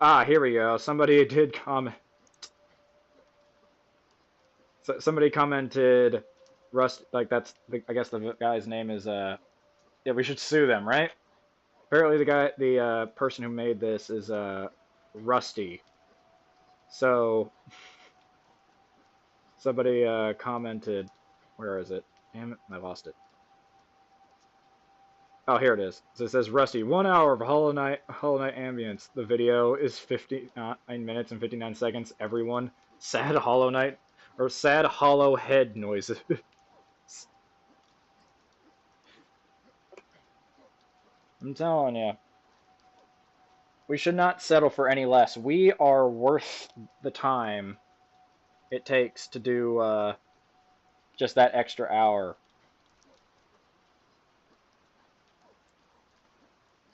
A: Ah, here we go. Somebody did comment. So, somebody commented, Rust. Like that's the, I guess the guy's name is. Yeah, we should sue them, right? Apparently, the person who made this is Rusty. So somebody commented. Where is it? Damn it, I lost it. Oh, here it is. So it says Rusty, 1 hour of Hollow Knight ambience. The video is 59 minutes and 59 seconds. Everyone, sad Hollow Knight or sad hollow head noises. I'm telling you, we should not settle for any less. We are worth the time it takes to do just that extra hour.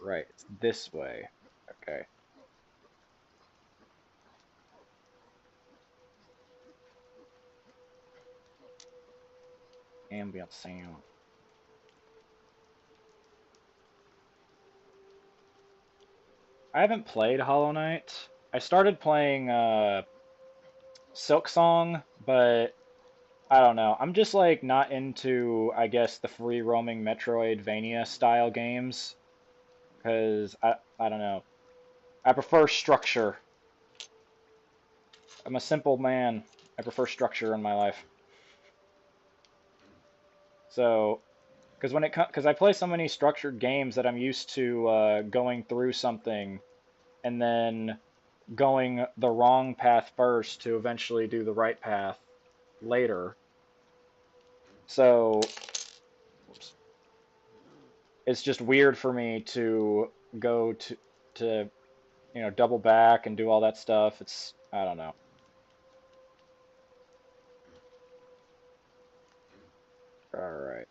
A: Right, it's this way. Okay. Ambient sound. I haven't played Hollow Knight. I started playing Silk Song, but I don't know. I'm just like not into, I guess, the free roaming Metroidvania style games because I don't know. I prefer structure. I'm a simple man. I prefer structure in my life. So, because I play so many structured games that I'm used to going through something and then going the wrong path first to eventually do the right path later. So, whoops, it's just weird for me to go to double back and do all that stuff. It's I don't know. All right.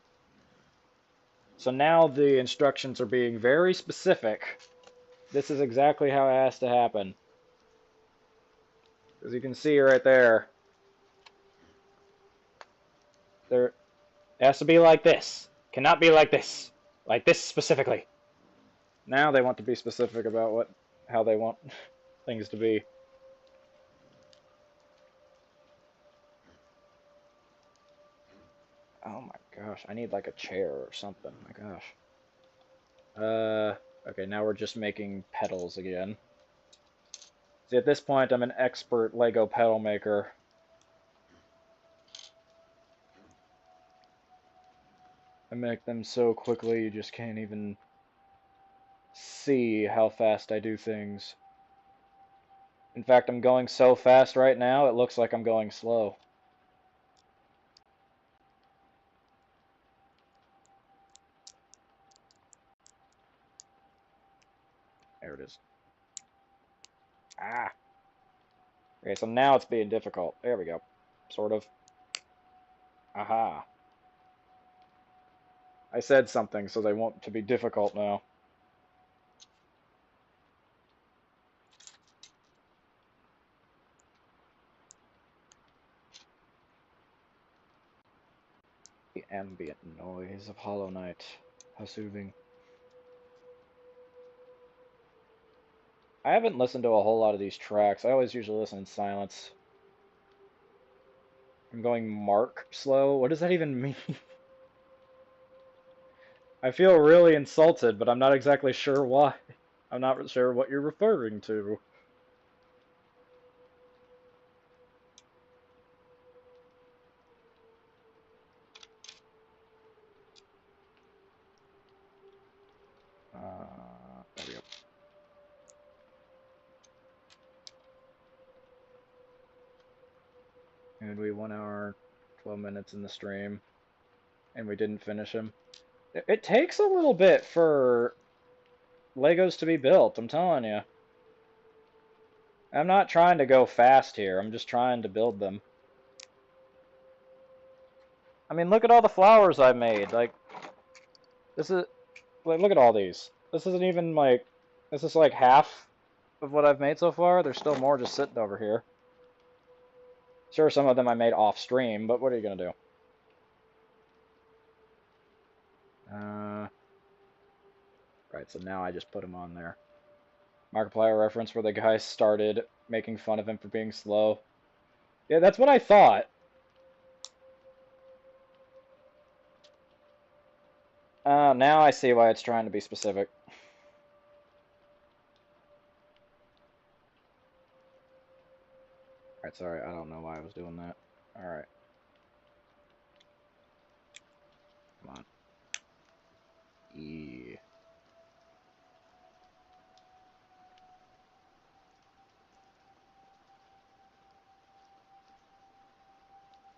A: So now the instructions are being very specific. This is exactly how it has to happen. As you can see right there, it has to be like this. Cannot be like this. Like this specifically. Now they want to be specific about how they want things to be. Oh my gosh, I need like a chair or something. My gosh. Okay, now we're just making pedals again. See, at this point, I'm an expert Lego pedal maker. I make them so quickly, you just can't even see how fast I do things. In fact, I'm going so fast right now, it looks like I'm going slow. There it is. Ah! Okay, so now it's being difficult. There we go. Sort of. Aha. I said something, so they want to be difficult now. The ambient noise of Hollow Knight. How soothing. I haven't listened to a whole lot of these tracks. I always usually listen in silence. I'm going Mark slow? What does that even mean? I feel really insulted, but I'm not exactly sure why. I'm not sure what you're referring to. There we go. And we 1 hour, 12 minutes in the stream, and we didn't finish him. It takes a little bit for Legos to be built, I'm telling you. I'm not trying to go fast here, I'm just trying to build them. I mean, look at all the flowers I made. Like, this is... Like, look at all these. This isn't even, like... This is, like, half of what I've made so far. There's still more just sitting over here. Sure, some of them I made off stream, but what are you gonna do? Right, so now I just put them on there. Markiplier reference where the guy started making fun of him for being slow. Yeah, that's what I thought. Now I see why it's trying to be specific. Alright, sorry, I don't know why I was doing that. Alright. Come on. E.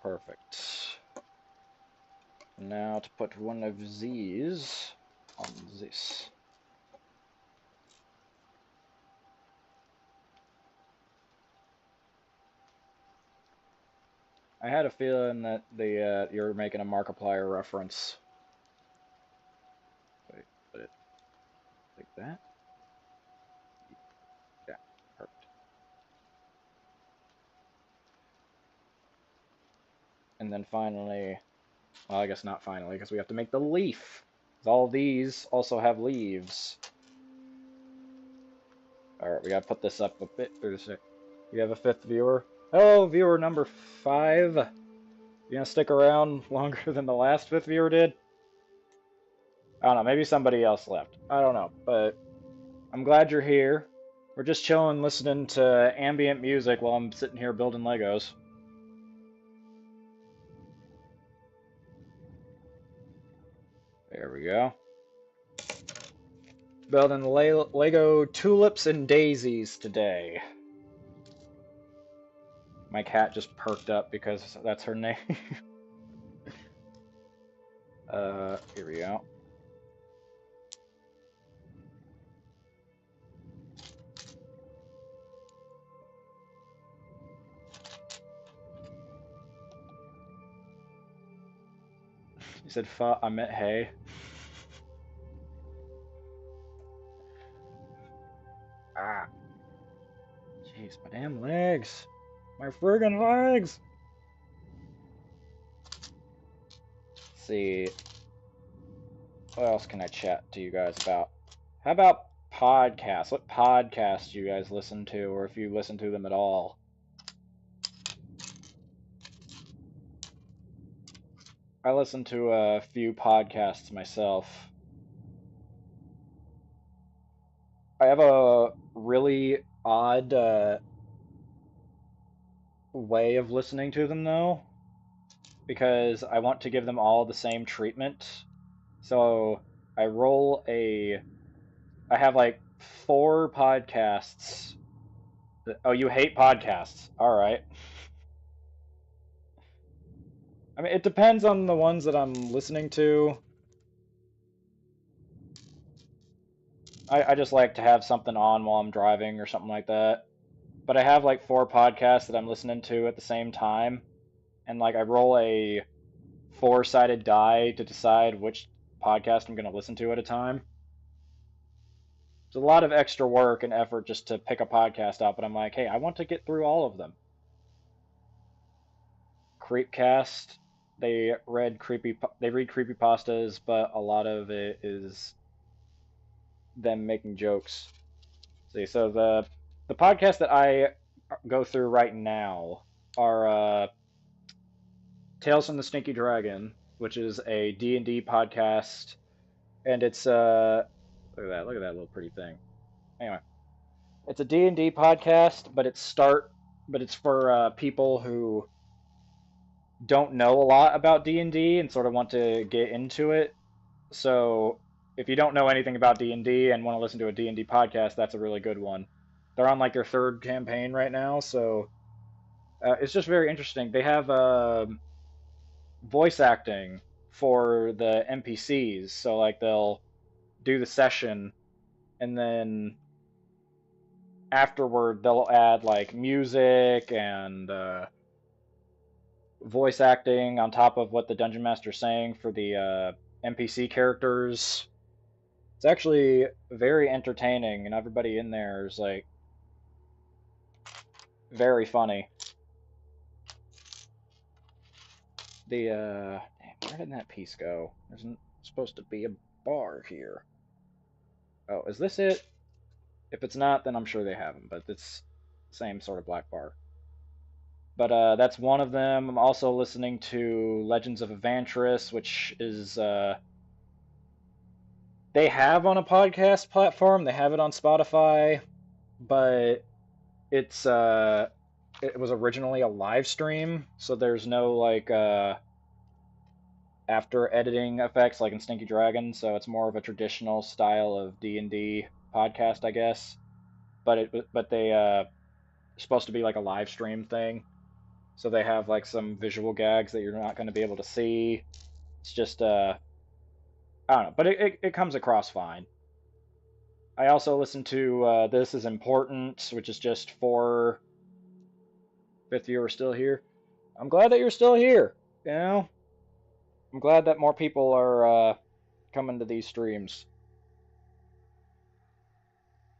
A: Perfect. Now to put one of these on this. I had a feeling that you're making a Markiplier reference. Wait, put it like that. Yeah, perfect. And then finally, well, I guess not finally, because we have to make the leaf. All these also have leaves. Alright, we gotta put this up a bit. You have a fifth viewer? Hello, viewer number 5. You gonna stick around longer than the last 5th viewer did? I don't know, maybe somebody else left. I don't know, but I'm glad you're here. We're just chilling, listening to ambient music while I'm sitting here building Legos. There we go. Building Lego tulips and daisies today. My cat just perked up because that's her name. Here we go. You said "fa," I meant hey. Ah. Jeez, my damn legs. My friggin' legs! Let's see. What else can I chat to you guys about? How about podcasts? What podcasts do you guys listen to, or if you listen to them at all? I listen to a few podcasts myself. I have a really odd way of listening to them, though, because I want to give them all the same treatment. So I I have like 4 podcasts. Oh, you hate podcasts. All right. I mean, it depends on the ones that I'm listening to. I just like to have something on while I'm driving or something like that. But I have like 4 podcasts that I'm listening to at the same time. And like I roll a 4-sided die to decide which podcast I'm going to listen to at a time. It's a lot of extra work and effort just to pick a podcast up, but I'm like, hey, I want to get through all of them. Creepcast, they read creepypastas, but a lot of it is them making jokes. See, so the podcast that I go through right now are Tales from the Stinky Dragon, which is a D&D podcast, and it's look at that little pretty thing. Anyway, it's a D&D podcast, but it's for people who don't know a lot about D&D and sort of want to get into it. So if you don't know anything about D&D and want to listen to a D&D podcast, that's a really good one. They're on like their 3rd campaign right now, so it's just very interesting. They have voice acting for the NPCs, so like they'll do the session and then afterward they'll add like music and voice acting on top of what the dungeon master's saying for the NPC characters. It's actually very entertaining, and everybody in there is like very funny. Damn, where did that piece go? There's supposed to be a bar here. Oh, is this it? If it's not, then I'm sure they have them, but it's the same sort of black bar. But that's one of them. I'm also listening to Legends of Evantris, which is they have on a podcast platform. They have it on Spotify, but it's it was originally a live stream, so there's no like after editing effects like in Stinky Dragon, so it's more of a traditional style of D&D podcast, I guess. But they supposed to be like a live stream thing. So they have like some visual gags that you're not going to be able to see. It's just I don't know, but it comes across fine. I also listen to This Is Important, which is just for 5th viewer still here. I'm glad that you're still here. You know, I'm glad that more people are coming to these streams.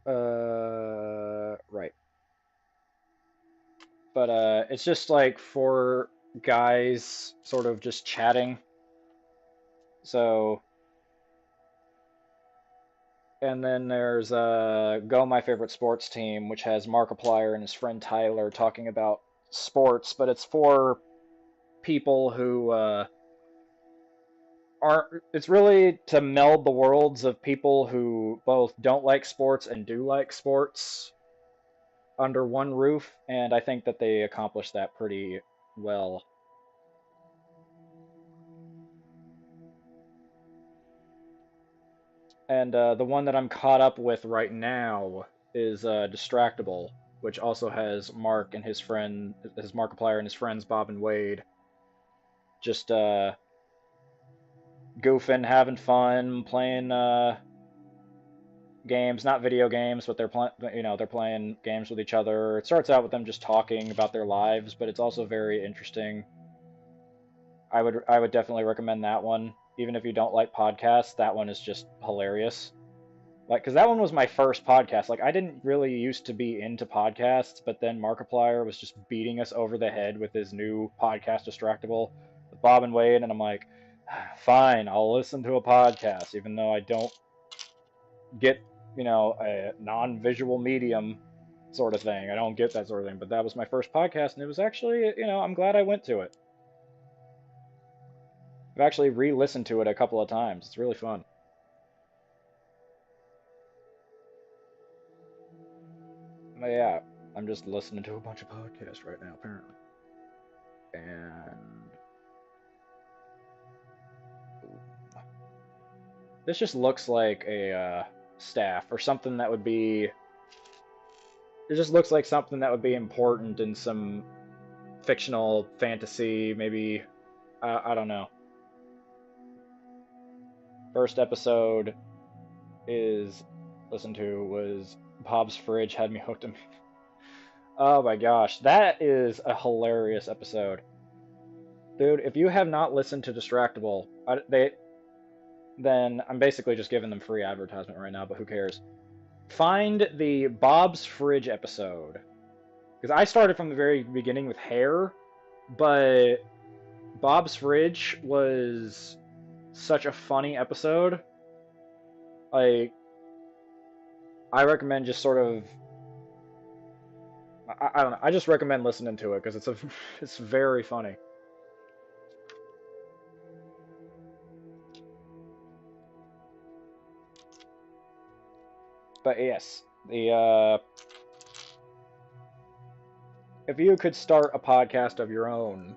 A: Right. But it's just like 4 guys sort of just chatting. So, and then there's Go My Favorite Sports Team, which has Markiplier and his friend Tyler talking about sports, but it's for people who aren't. It's really to meld the worlds of people who both don't like sports and do like sports under one roof, and I think that they accomplished that pretty well. And the one that I'm caught up with right now is Distractable, which also has Mark and his friend, his Markiplier and his friends Bob and Wade, just goofing, having fun, playing games, not video games, but they're playing games with each other. It starts out with them just talking about their lives, but it's also very interesting. I would definitely recommend that one. Even if you don't like podcasts, that one is just hilarious. Like, because that one was my first podcast. Like, I didn't really used to be into podcasts, but then Markiplier was just beating us over the head with his new podcast, Distractable, with Bob and Wade, and I'm like, fine, I'll listen to a podcast, even though I don't get, a non-visual medium sort of thing. I don't get that sort of thing, but that was my first podcast, and it was actually, I'm glad I went to it. I've actually re-listened to it a couple of times. It's really fun. But yeah, I'm just listening to a bunch of podcasts right now, apparently. And this just looks like a staff or something that would be. It just looks like something that would be important in some fictional fantasy, maybe. I don't know. First episode listened to was Bob's Fridge Had Me Hooked. Oh my gosh, that is a hilarious episode. Dude, if you have not listened to Distractable, then I'm basically just giving them free advertisement right now, but who cares? Find the Bob's Fridge episode. Because I started from the very beginning with hair, but Bob's Fridge was such a funny episode. Like, I recommend just sort of. I don't know. I just recommend listening to it because it's very funny. But yes, if you could start a podcast of your own,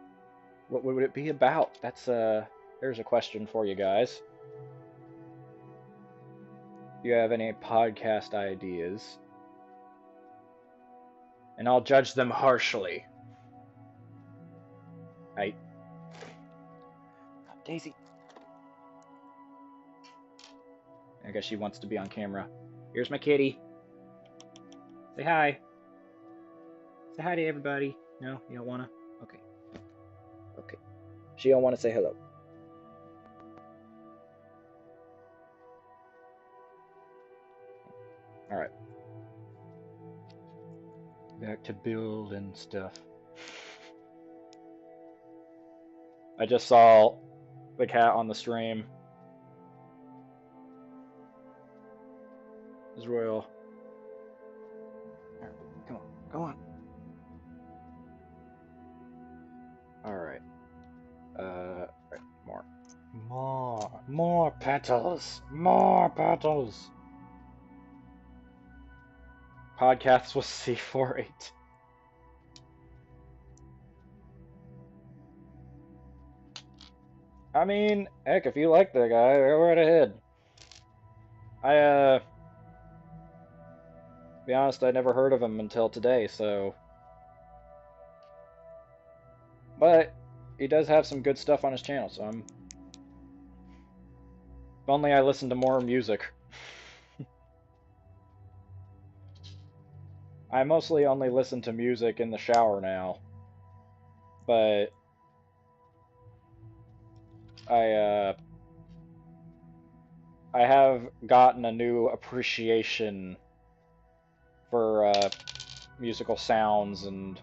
A: what would it be about? There's a question for you guys. Do you have any podcast ideas? And I'll judge them harshly. Daisy. I guess she wants to be on camera. Here's my kitty. Say hi. Say hi to everybody. No, you don't wanna? Okay. Okay. She don't want to say hello. Alright. Back to building stuff. I just saw the cat on the stream. Israel. Come on, go on. Alright. Right, more petals. More petals. Podcasts with C48. I mean, heck, if you like the guy, go right ahead. To be honest, I never heard of him until today, so. But he does have some good stuff on his channel, so if only I listened to more music. I mostly only listen to music in the shower now, but I have gotten a new appreciation for musical sounds and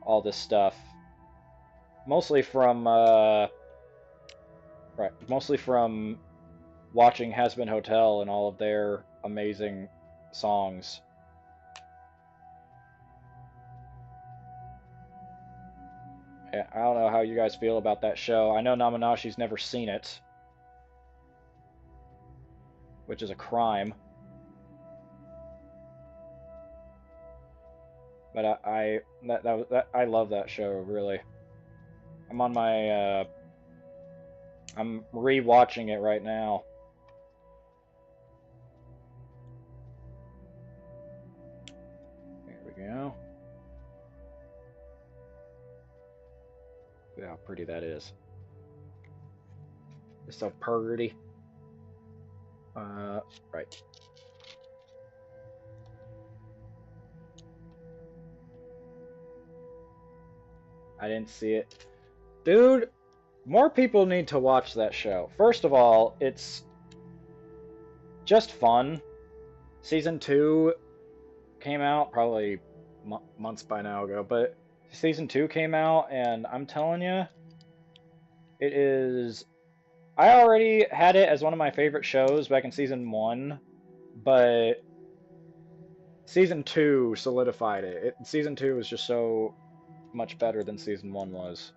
A: all this stuff. Mostly from watching Has Been Hotel and all of their amazing songs. Yeah, I don't know how you guys feel about that show. I know Namanashi's never seen it, which is a crime. But I love that show, really. I'm on my I'm re-watching it right now. There we go. Look how pretty that is. It's so pretty. Right. I didn't see it. Dude, more people need to watch that show. First of all, it's just fun. Season 2 came out probably months by now ago, but Season 2 came out, and I'm telling you, it is... I already had it as one of my favorite shows back in Season 1, but Season 2 solidified it. Season 2 was just so much better than Season 1 was.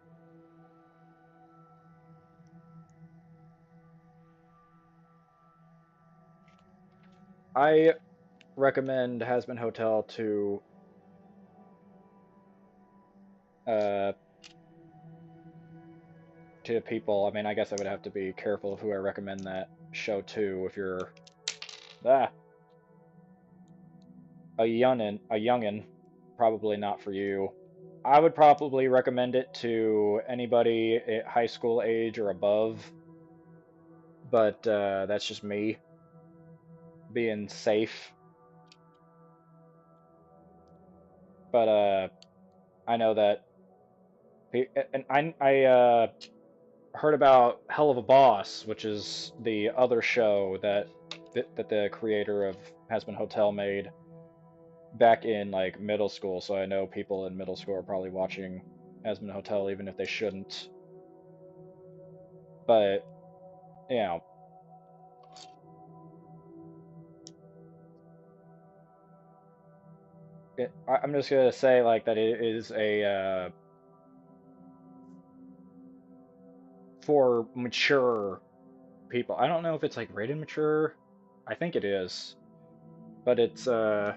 A: I recommend Hazbin Hotel uh, to people. I mean, I guess I would have to be careful of who I recommend that show to. If you're a youngin, probably not for you. I would probably recommend it to anybody at high school age or above, but that's just me being safe. But I know that, and I heard about Hell of a Boss, which is the other show that the creator of Hazbin Hotel made back in like middle school. So I know people in middle school are probably watching Hazbin Hotel even if they shouldn't. But you know, I'm just gonna say like that it is a for mature people. I don't know if it's like rated mature. I think it is, but it's I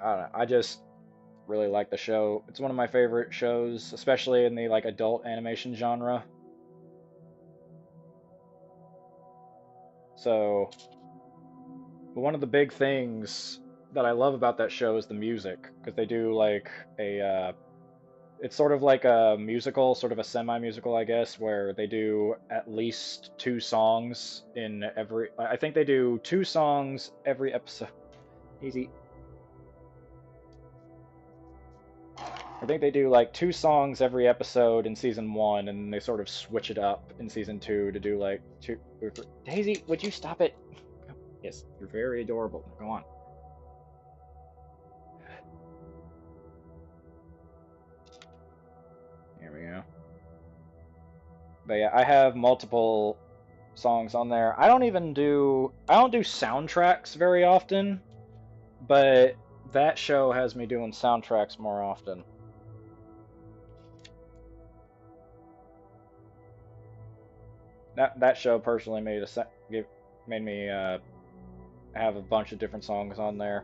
A: don't know. I just really like the show. It's one of my favorite shows, especially in the like adult animation genre. So, but one of the big things that I love about that show is the music, because they do like it's sort of like a musical, sort of a semi-musical, I guess, where they do at least 2 songs in every. I think they do 2 songs every episode. Easy. I think they do like 2 songs every episode in season 1, and they sort of switch it up in season 2 to do like 2. Daisy, would you stop it? Yes, you're very adorable. Go on. Here we go. But yeah, I have multiple songs on there. I don't do soundtracks very often, but that show has me doing soundtracks more often. That show personally made me have a bunch of different songs on there.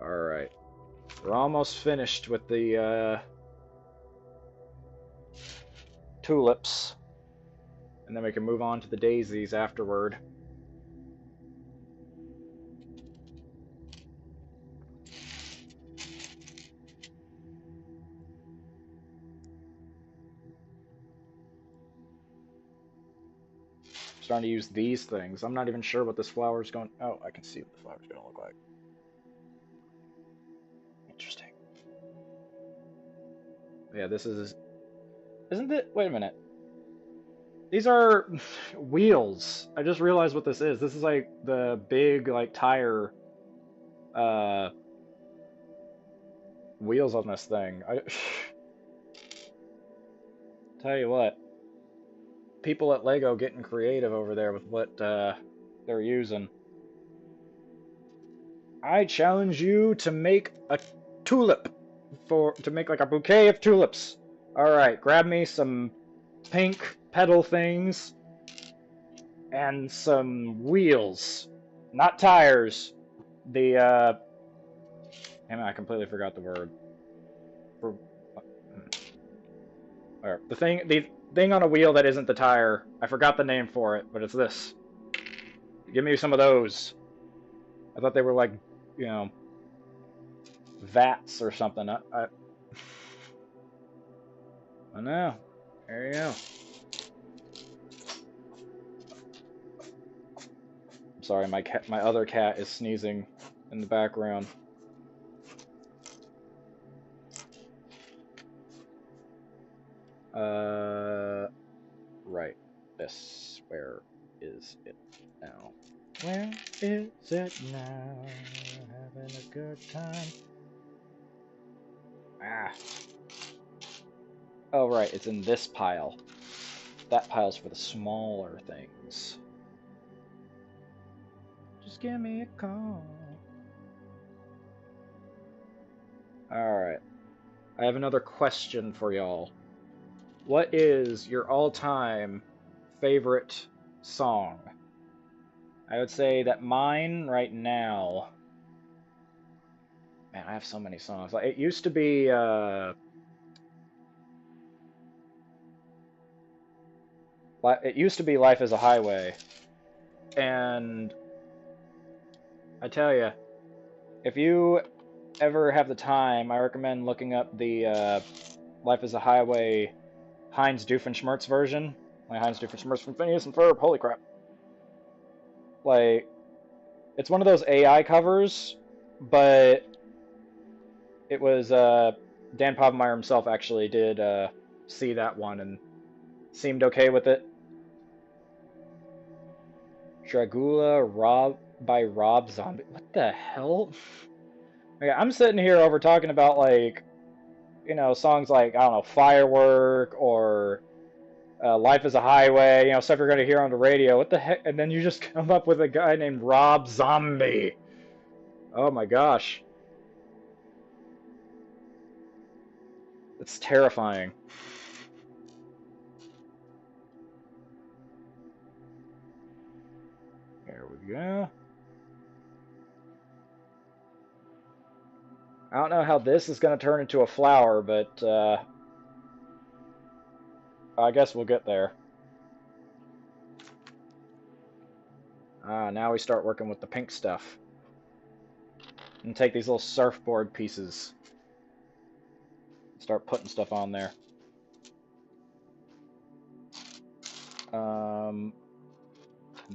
A: All right, we're almost finished with the tulips, and then we can move on to the daisies afterward. Starting to use these things. I'm not even sure what this flower is going. Oh, I can see what the flower is going to look like. Interesting. Yeah, this is. Isn't it? Wait a minute. These are wheels. I just realized what this is. This is like the big like tire wheels on this thing. I tell you what. People at Lego getting creative over there with what they're using. I challenge you to make a tulip to make like a bouquet of tulips. All right, grab me some pink petal things and some wheels, not tires. The damn it, I completely forgot the word. For, or the thing on a wheel that isn't the tire. I forgot the name for it, but it's this. Give me some of those. I thought they were like, you know, vats or something. I know. There you go. I'm sorry, my other cat is sneezing in the background. Right. This. Where is it now? Where is it now? Having a good time. Ah. Oh, right. It's in this pile. That pile's for the smaller things. Just give me a call. Alright. I have another question for y'all. What is your all-time favorite song? I would say that mine right now... Man, I have so many songs. Like, it used to be, it used to be Life is a Highway. And I tell you, if you ever have the time, I recommend looking up the Life is a Highway Heinz Doofenshmirtz version. Like Heinz Doofenshmirtz from Phineas and Ferb. Holy crap. Like, it's one of those AI covers, but it was, Dan Povenmire himself actually did see that one and seemed okay with it. Dragula by Rob Zombie. What the hell? Okay, I'm sitting here over talking about, like, you know, songs like, I don't know, Firework or Life is a Highway, you know, stuff you're going to hear on the radio. What the heck? And then you just come up with a guy named Rob Zombie. Oh my gosh. It's terrifying. There we go. I don't know how this is going to turn into a flower, but I guess we'll get there. Now we start working with the pink stuff. And take these little surfboard pieces. Start putting stuff on there.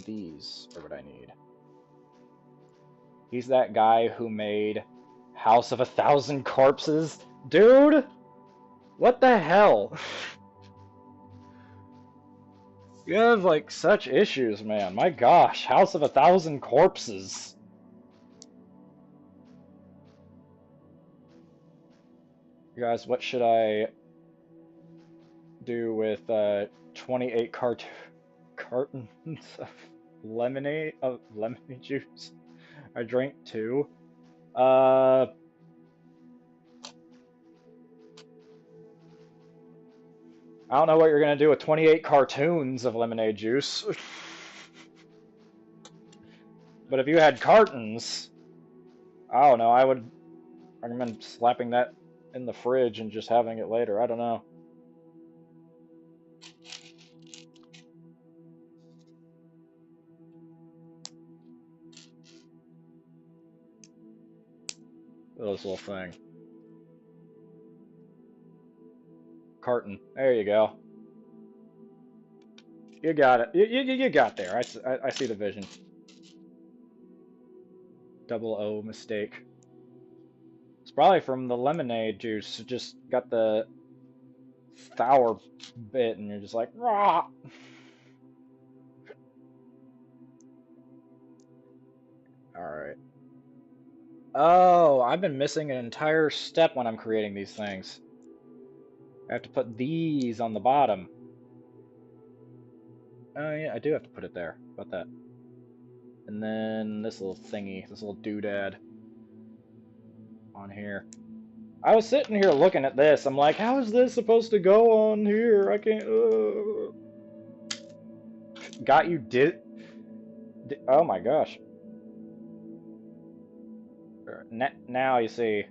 A: These are what I need. He's that guy who made House of a Thousand Corpses. Dude! What the hell? You have, like, such issues, man. My gosh, House of a Thousand Corpses. You guys, what should I do with 28 cartons of lemonade juice? I drank 2. I don't know what you're gonna do with 28 cartoons of lemonade juice. But if you had cartons, I don't know, I would recommend slapping that in the fridge and just having it later. I don't know. This little thing. Carton. There you go. You got it. You got there. I see the vision. Double O mistake. It's probably from the lemonade juice. It just got the sour bit, and you're just like, rah! Alright. Oh, I've been missing an entire step when I'm creating these things. I have to put these on the bottom. Oh yeah, I do have to put it there. How about that? And then this little thingy, this little doodad. on here. I was sitting here looking at this. I'm like, how is this supposed to go on here? I can't. Got you oh my gosh. Now you see,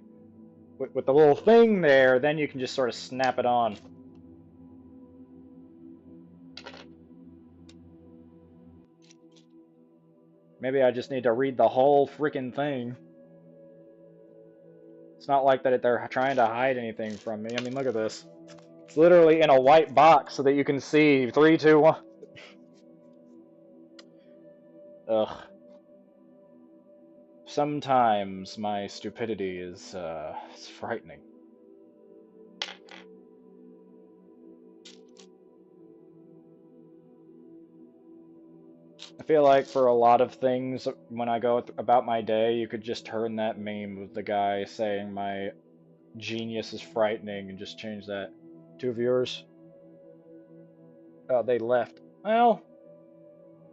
A: with the little thing there, then you can just sort of snap it on. Maybe I just need to read the whole freaking thing. It's not like that they're trying to hide anything from me. I mean, look at this. It's literally in a white box so that you can see 3, 2, 1. Ugh. Sometimes my stupidity is it's frightening. I feel like for a lot of things, when I go about my day, you could just turn that meme with the guy saying my genius is frightening and just change that. 2 viewers. Oh, they left. Well,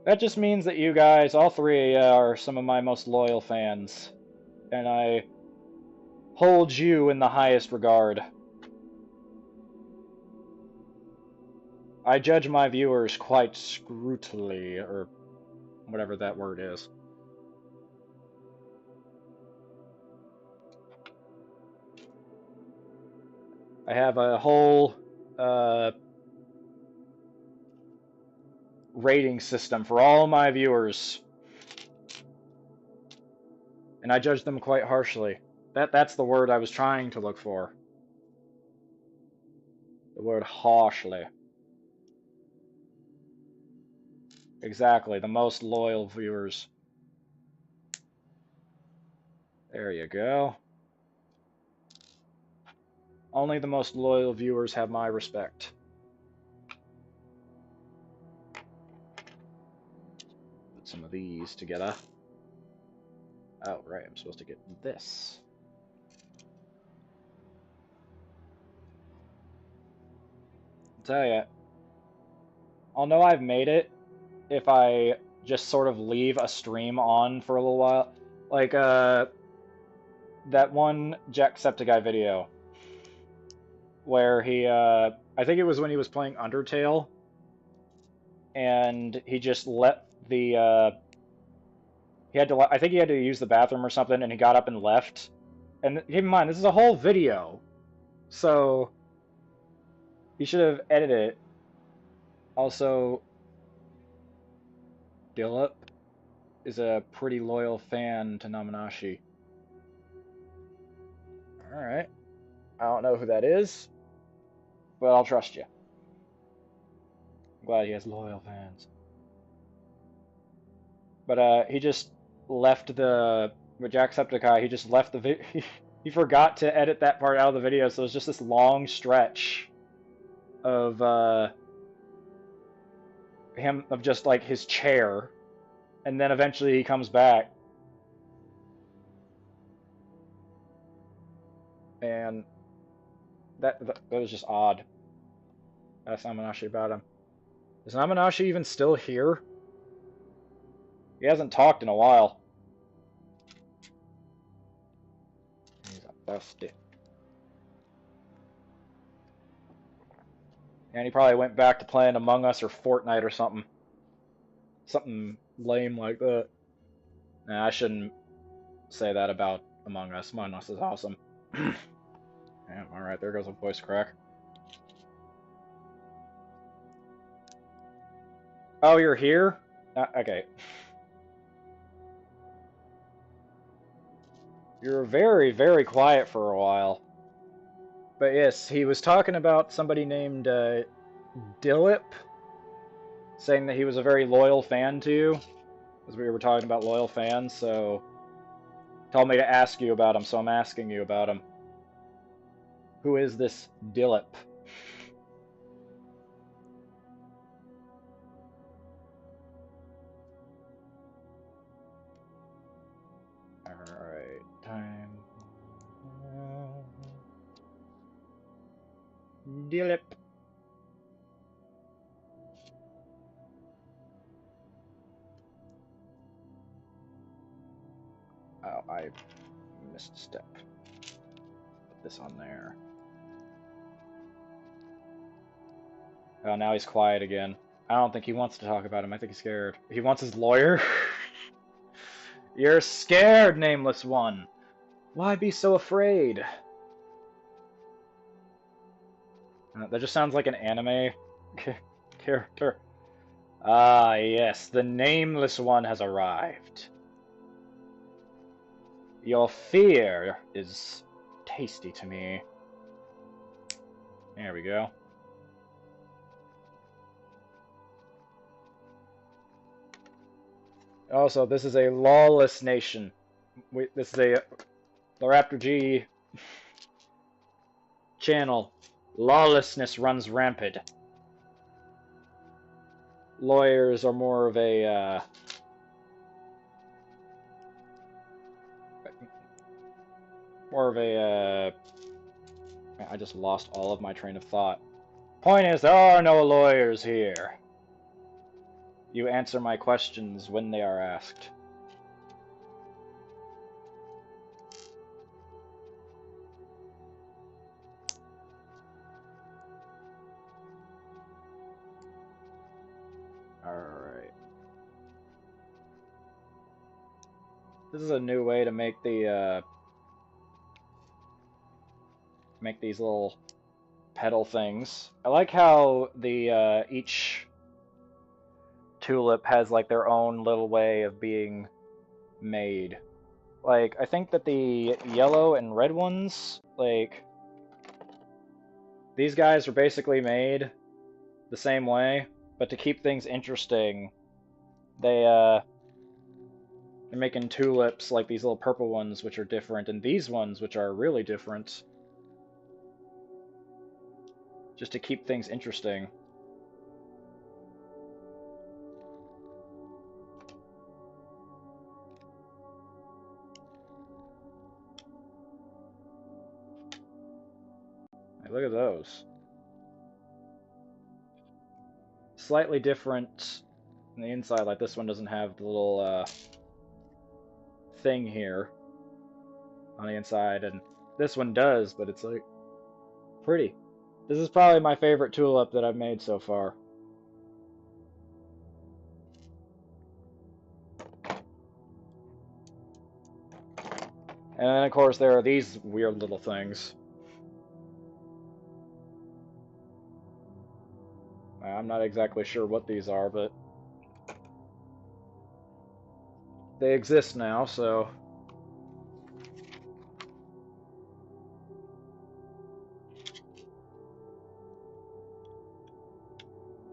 A: that just means that you guys, all 3, are some of my most loyal fans. And I hold you in the highest regard. I judge my viewers quite scrutiny, or whatever that word is. I have a whole rating system for all my viewers, and I judge them quite harshly. That's the word I was trying to look for. The word harshly. Exactly, the most loyal viewers. There you go. Only the most loyal viewers have my respect. Put some of these together. Oh, right, I'm supposed to get this. I'll tell ya, I'll know I've made it if I just sort of leave a stream on for a little while. Like, that one Jacksepticeye video where he, I think it was when he was playing Undertale, and he just let the, I think he had to use the bathroom or something, and he got up and left. And keep in mind, this is a whole video, so he should have edited it. Also, Dilip is a pretty loyal fan to Namanashi. Alright. I don't know who that is, but I'll trust you. I'm glad he has loyal fans. But he just left with Jacksepticeye, he just left the video. He forgot to edit that part out of the video, so it's just this long stretch of just like his chair, and then eventually he comes back, and that was just odd. Ask Namanashi about him. Is Namanashi even still here? He hasn't talked in a while. He's a busty. And he probably went back to playing Among Us or Fortnite or something. Something lame like that. Nah, I shouldn't say that about Among Us. Among Us is awesome. Damn, alright, there goes a voice crack. Oh, you're here? Okay. You were very, very quiet for a while. But yes, he was talking about somebody named Dilip, saying that he was a very loyal fan to you, as we were talking about loyal fans, so told me to ask you about him, so I'm asking you about him. Who is this Dilip? Alright, time. Dilip. Oh, I Missed a step. Put this on there. Oh, now he's quiet again. I don't think he wants to talk about him. I think he's scared. He wants his lawyer? You're scared, nameless one. Why be so afraid? That just sounds like an anime character. Ah, yes, the nameless one has arrived. Your fear is tasty to me. There we go. Also, this is a lawless nation. This is a the Raptor G channel. Lawlessness runs rampant. Lawyers are more of a I just lost all of my train of thought. Point is, there are no lawyers here. You answer my questions when they are asked. Alright. This is a new way to make the, make these little petal things. I like how the, each tulip has, like, their own little way of being made. Like, I think that the yellow and red ones, like, these guys are basically made the same way, but to keep things interesting, they're making tulips like these little purple ones, which are different, and these ones, which are really different. Just to keep things interesting. Hey, look at those. Slightly different on the inside, like this one doesn't have the little thing here on the inside, and this one does, but it's like pretty. This is probably my favorite tulip that I've made so far. And then of course there are these weird little things. I'm not exactly sure what these are, but they exist now, so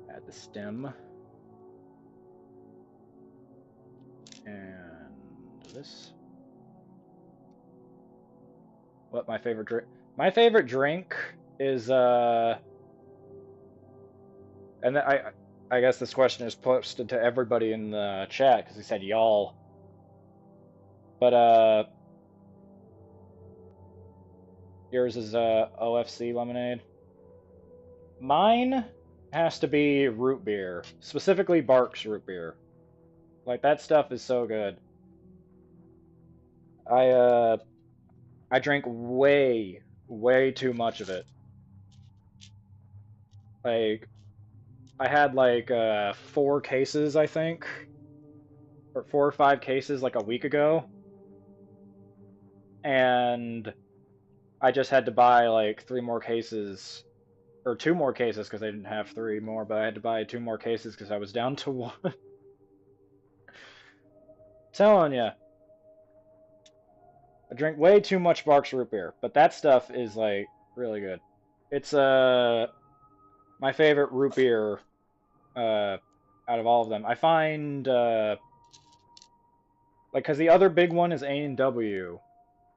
A: add the stem. And this. What my favorite drink? My favorite drink is and I guess this question is posted to everybody in the chat because he said y'all. But yours is OFC lemonade. Mine has to be root beer, specifically Barks root beer. Like that stuff is so good. I drink way too much of it. Like I had like 4 cases, I think, or 4 or 5 cases like a week ago, and I just had to buy like 3 more cases, or 2 more cases because I didn't have 3 more, but I had to buy 2 more cases because I was down to 1. Telling ya, I drink way too much Barks root beer, but that stuff is like really good. It's my favorite root beer out of all of them. I find like because the other big one is A&W,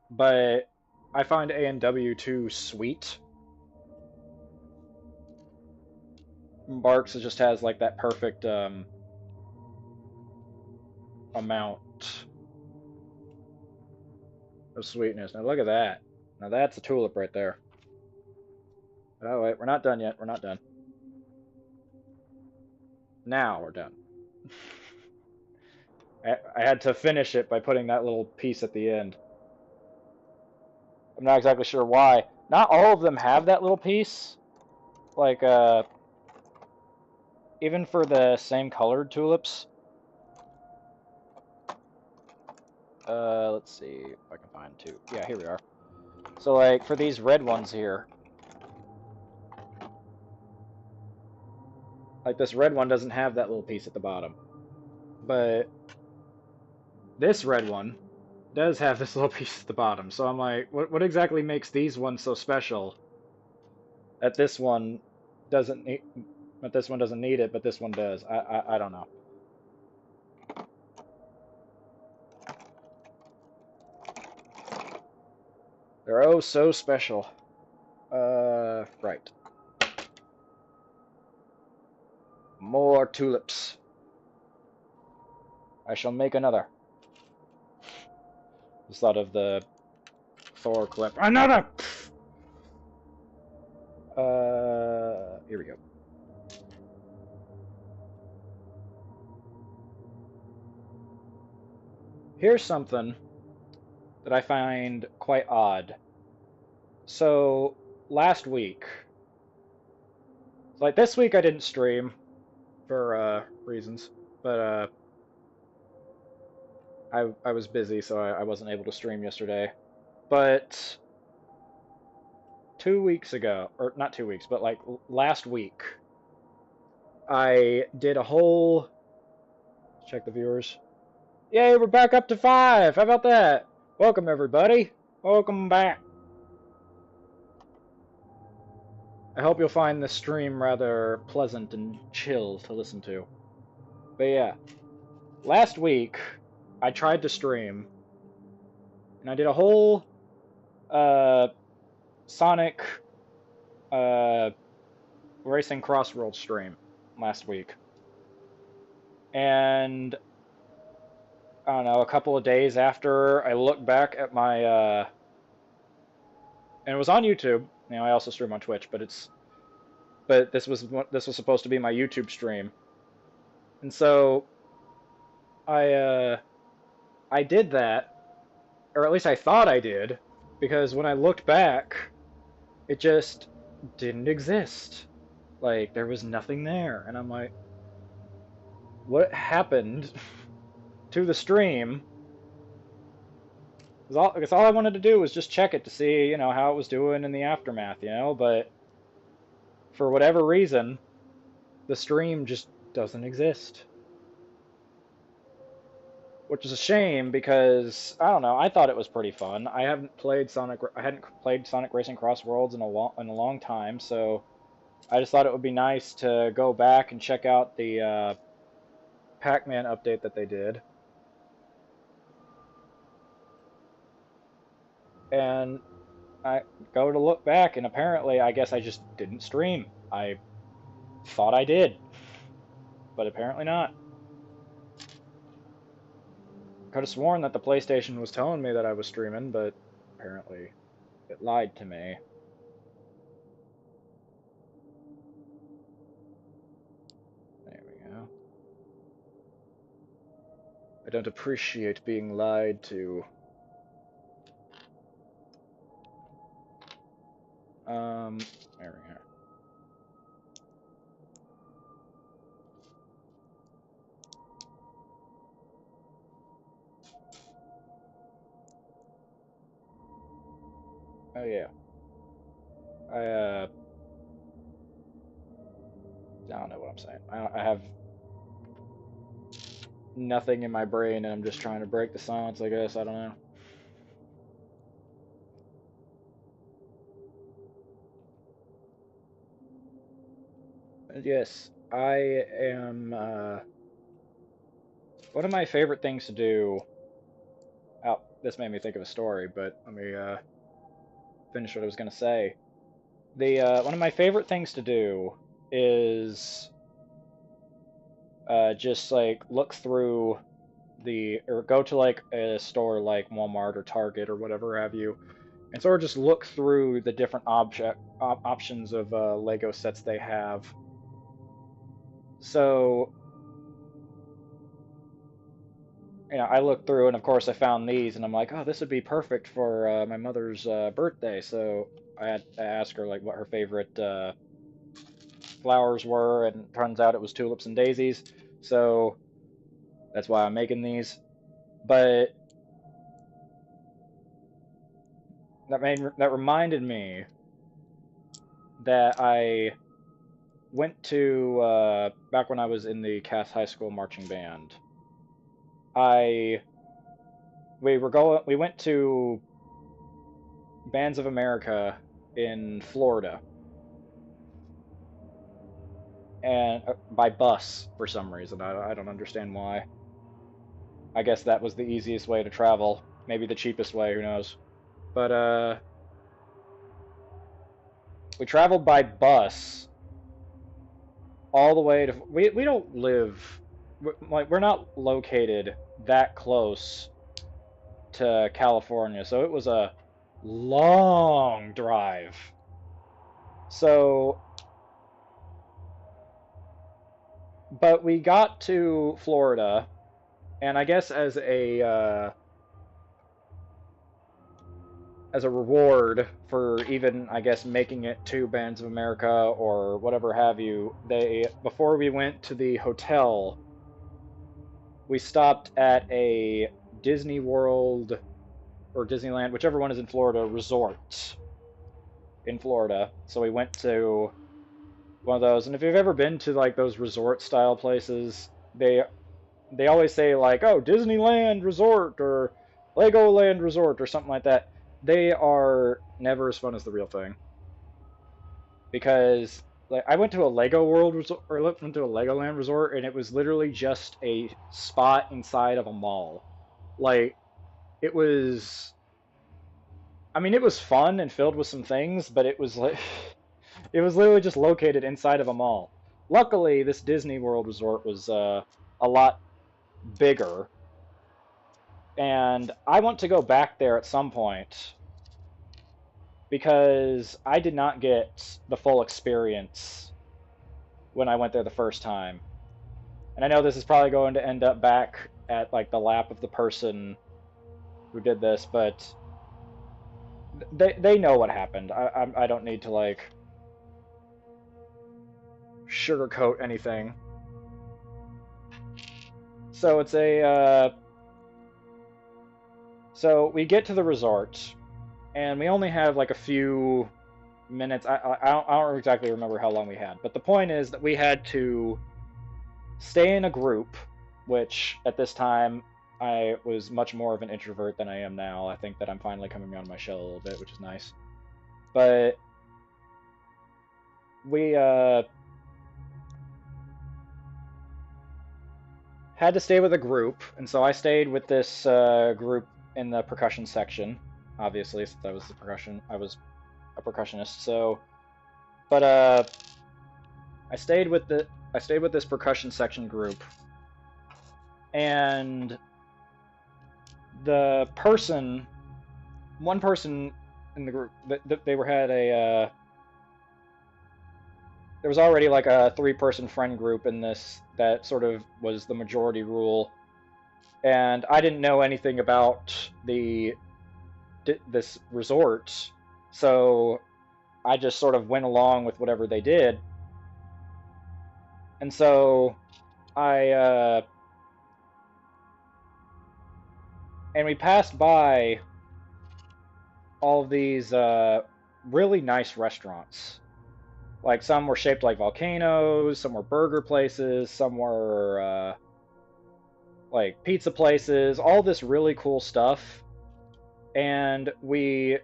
A: but I find A&W too sweet. Barks just has like that perfect amount of sweetness. Now look at that. Now that's a tulip right there. Oh wait, we're not done yet. We're not done. Now we're done. I had to finish it by putting that little piece at the end. I'm not exactly sure why. Not all of them have that little piece. Like, even for the same colored tulips. Let's see if I can find two. Yeah, here we are. So, like, for these red ones here, like, this red one doesn't have that little piece at the bottom. But this red one does have this little piece at the bottom. So I'm like, what exactly makes these ones so special that this one doesn't need, but this one doesn't need it, but this one does? I don't know. They're oh so special. Right. More tulips. I shall make another. Just thought of the Thor clip. Another! Here we go. Here's something that I find quite odd. So, last week, like this week I didn't stream for reasons, but I was busy, so I wasn't able to stream yesterday. But 2 weeks ago, or not 2 weeks, but like last week, I did a whole, check the viewers. Yay, we're back up to 5. How about that? Welcome everybody. Welcome back. I hope you'll find this stream rather pleasant and chill to listen to. But yeah, last week I tried to stream, and I did a whole Sonic Racing Crossworld stream last week. And I don't know, a couple of days after I looked back at my and it was on YouTube. You know, I also stream on Twitch, but this was supposed to be my YouTube stream. And so I did that, or at least I thought I did, because when I looked back, it just didn't exist. Like, there was nothing there. And I'm like, what happened to the stream? Because all I wanted to do was just check it to see, you know, how it was doing in the aftermath, you know? But for whatever reason, the stream just doesn't exist. Which is a shame because, I don't know, I thought it was pretty fun. I hadn't played Sonic Racing Cross Worlds in a long time, so I just thought it would be nice to go back and check out the Pac-Man update that they did. And I go to look back, and apparently, I guess I just didn't stream. I thought I did, but apparently not. Could have sworn that the PlayStation was telling me that I was streaming, but apparently it lied to me. There we go. I don't appreciate being lied to. There we go. Oh yeah. I don't know what I'm saying. I have nothing in my brain, and I'm just trying to break the silence, I guess. I don't know. But yes, I am, one of my favorite things to do... Oh, this made me think of a story, but let me, finish what I was going to say. One of my favorite things to do is just like look through or go to like a store like Walmart or Target or whatever have you, and sort of just look through the different options of Lego sets they have. So I looked through, and of course I found these, and I'm like, oh, this would be perfect for my mother's birthday. So I had to ask her like what her favorite flowers were, and turns out it was tulips and daisies. So that's why I'm making these. But that reminded me that I went to back when I was in the Cass High School marching band. We went to Bands of America in Florida, and by bus for some reason. I don't understand why. I guess that was the easiest way to travel, maybe the cheapest way, who knows. But we traveled by bus all the way to we don't live like we're not located that close to California, so it was a long drive. So but we got to Florida, and I guess as a reward for even, I guess, making it to Bands of America or whatever have you, before we went to the hotel, we stopped at a Disney World or Disneyland, whichever one is in Florida, resort in Florida. So we went to one of those, and if you've ever been to like those resort style places, they always say like, oh, Disneyland Resort or Legoland Resort or something like that. They are never as fun as the real thing. Because like I went to a Lego World Resort or went to a Legoland Resort, and it was literally just a spot inside of a mall. Like it was I mean it was fun and filled with some things, but it was like it was literally just located inside of a mall. Luckily, this Disney World Resort was a lot bigger, and I want to go back there at some point because I did not get the full experience when I went there the first time. And I know this is probably going to end up back at like the lap of the person who did this, but they know what happened. I don't need to like sugarcoat anything. So it's so we get to the resort, and we only have like a few minutes. I don't exactly remember how long we had, but the point is that we had to stay in a group, which at this time I was much more of an introvert than I am now. I think that I'm finally coming around my shell a little bit, which is nice. But we had to stay with a group, and so I stayed with this group in the percussion section, obviously, since I was I was a percussionist. So, but I stayed with this percussion section group, and one person in the group, they had a there was already like a 3-person friend group in this that sort of was the majority rule, and I didn't know anything about this resort, so I just sort of went along with whatever they did. And so and we passed by all of these really nice restaurants. Like some were shaped like volcanoes, some were burger places, some were like pizza places, all this really cool stuff. And we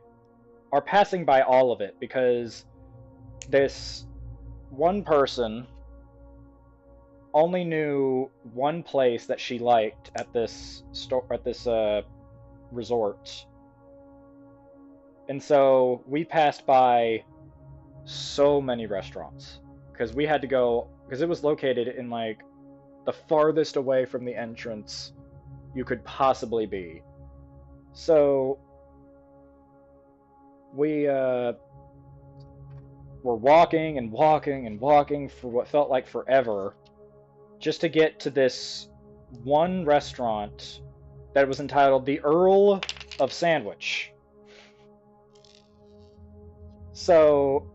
A: are passing by all of it because this one person only knew one place that she liked at this resort. And so we passed by so many restaurants because we had to go, because it was located in like the farthest away from the entrance you could possibly be. So we were walking and walking and walking for what felt like forever just to get to this one restaurant that was entitled The Earl of Sandwich. So,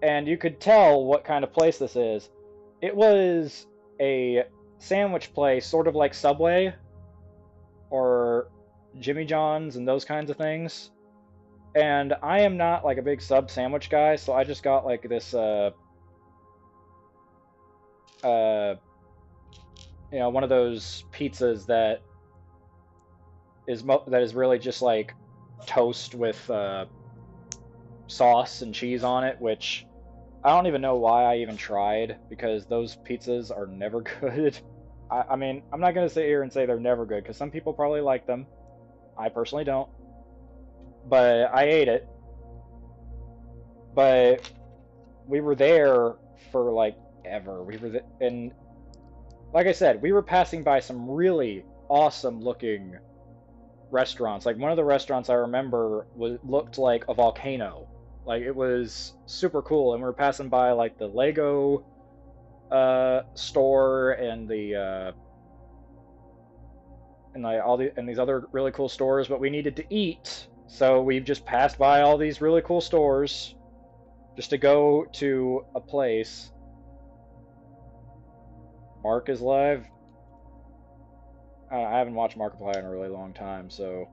A: and you could tell what kind of place this is. It was a sandwich place, sort of like Subway or Jimmy John's and those kinds of things. And I am not like a big sub sandwich guy, so I just got like this you know, one of those pizzas that is really just like toast with sauce and cheese on it, which I don't even know why I even tried, because those pizzas are never good. I mean, I'm not gonna sit here and say they're never good, because some people probably like them. I personally don't. But I ate it. But we were there for like ever. We were and like I said, we were passing by some really awesome looking restaurants. Like one of the restaurants I remember looked like a volcano. Like it was super cool, and we were passing by like the Lego store and the and like and these other really cool stores, but we needed to eat, so we just passed by all these really cool stores just to go to a place. Mark is live. I haven't watched Markiplier in a really long time, so,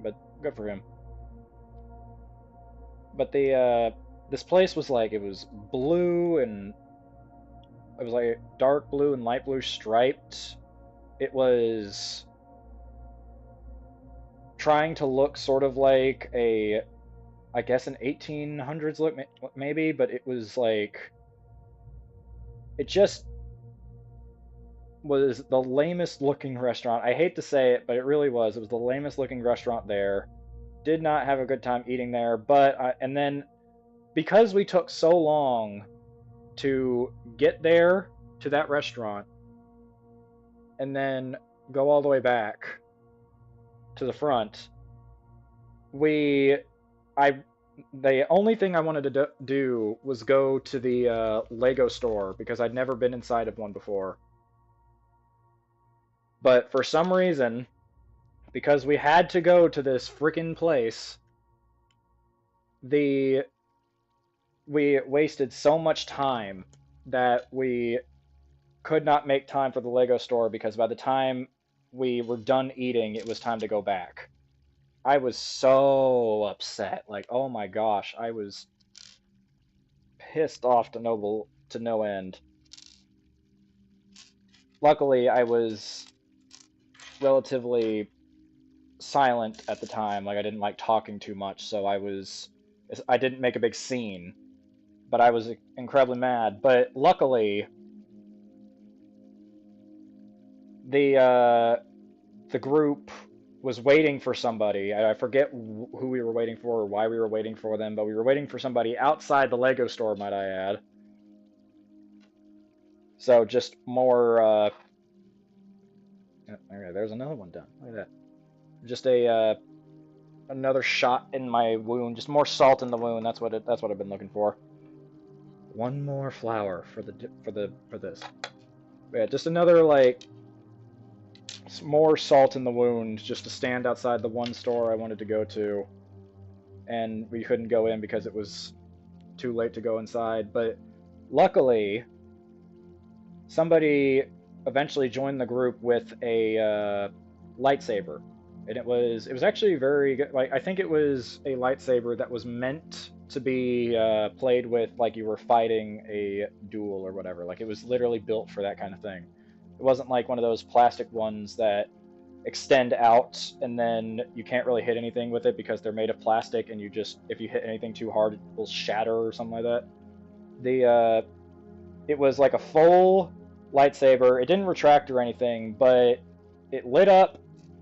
A: but good for him. But the this place was like, it was blue, and it was like dark blue and light blue striped. It was trying to look sort of like a, I guess, an 1800s look maybe, but it was like, it just was the lamest looking restaurant. I hate to say it, but it really was. It was the lamest looking restaurant there. Did not have a good time eating there, but and then because we took so long to get there to that restaurant and then go all the way back to the front, the only thing I wanted to do was go to the Lego store, because I'd never been inside of one before. But for some reason, because we had to go to this freaking place, we wasted so much time that we could not make time for the Lego store, because by the time we were done eating, it was time to go back. I was so upset. Like, oh my gosh, I was pissed off to no end. Luckily, I was relatively silent at the time. Like, I didn't like talking too much, so I didn't make a big scene. But I was incredibly mad. But luckily, the group was waiting for somebody. I forget who we were waiting for or why we were waiting for them, but we were waiting for somebody outside the Lego store, might I add. So just more, okay, there's another one done. Look at that. Just another shot in my wound. Just more salt in the wound. That's what I've been looking for. One more flower for this. Yeah, just another, like, more salt in the wound, just to stand outside the one store I wanted to go to, and we couldn't go in because it was too late to go inside. But luckily, somebody eventually joined the group with a lightsaber, and it was actually very good. Like, I think it was a lightsaber that was meant to be played with like you were fighting a duel or whatever. Like, it was literally built for that kind of thing. It wasn't like one of those plastic ones that extend out and then you can't really hit anything with it because they're made of plastic, and if you hit anything too hard, it will shatter or something like that. It was like a full lightsaber. It didn't retract or anything, but it lit up,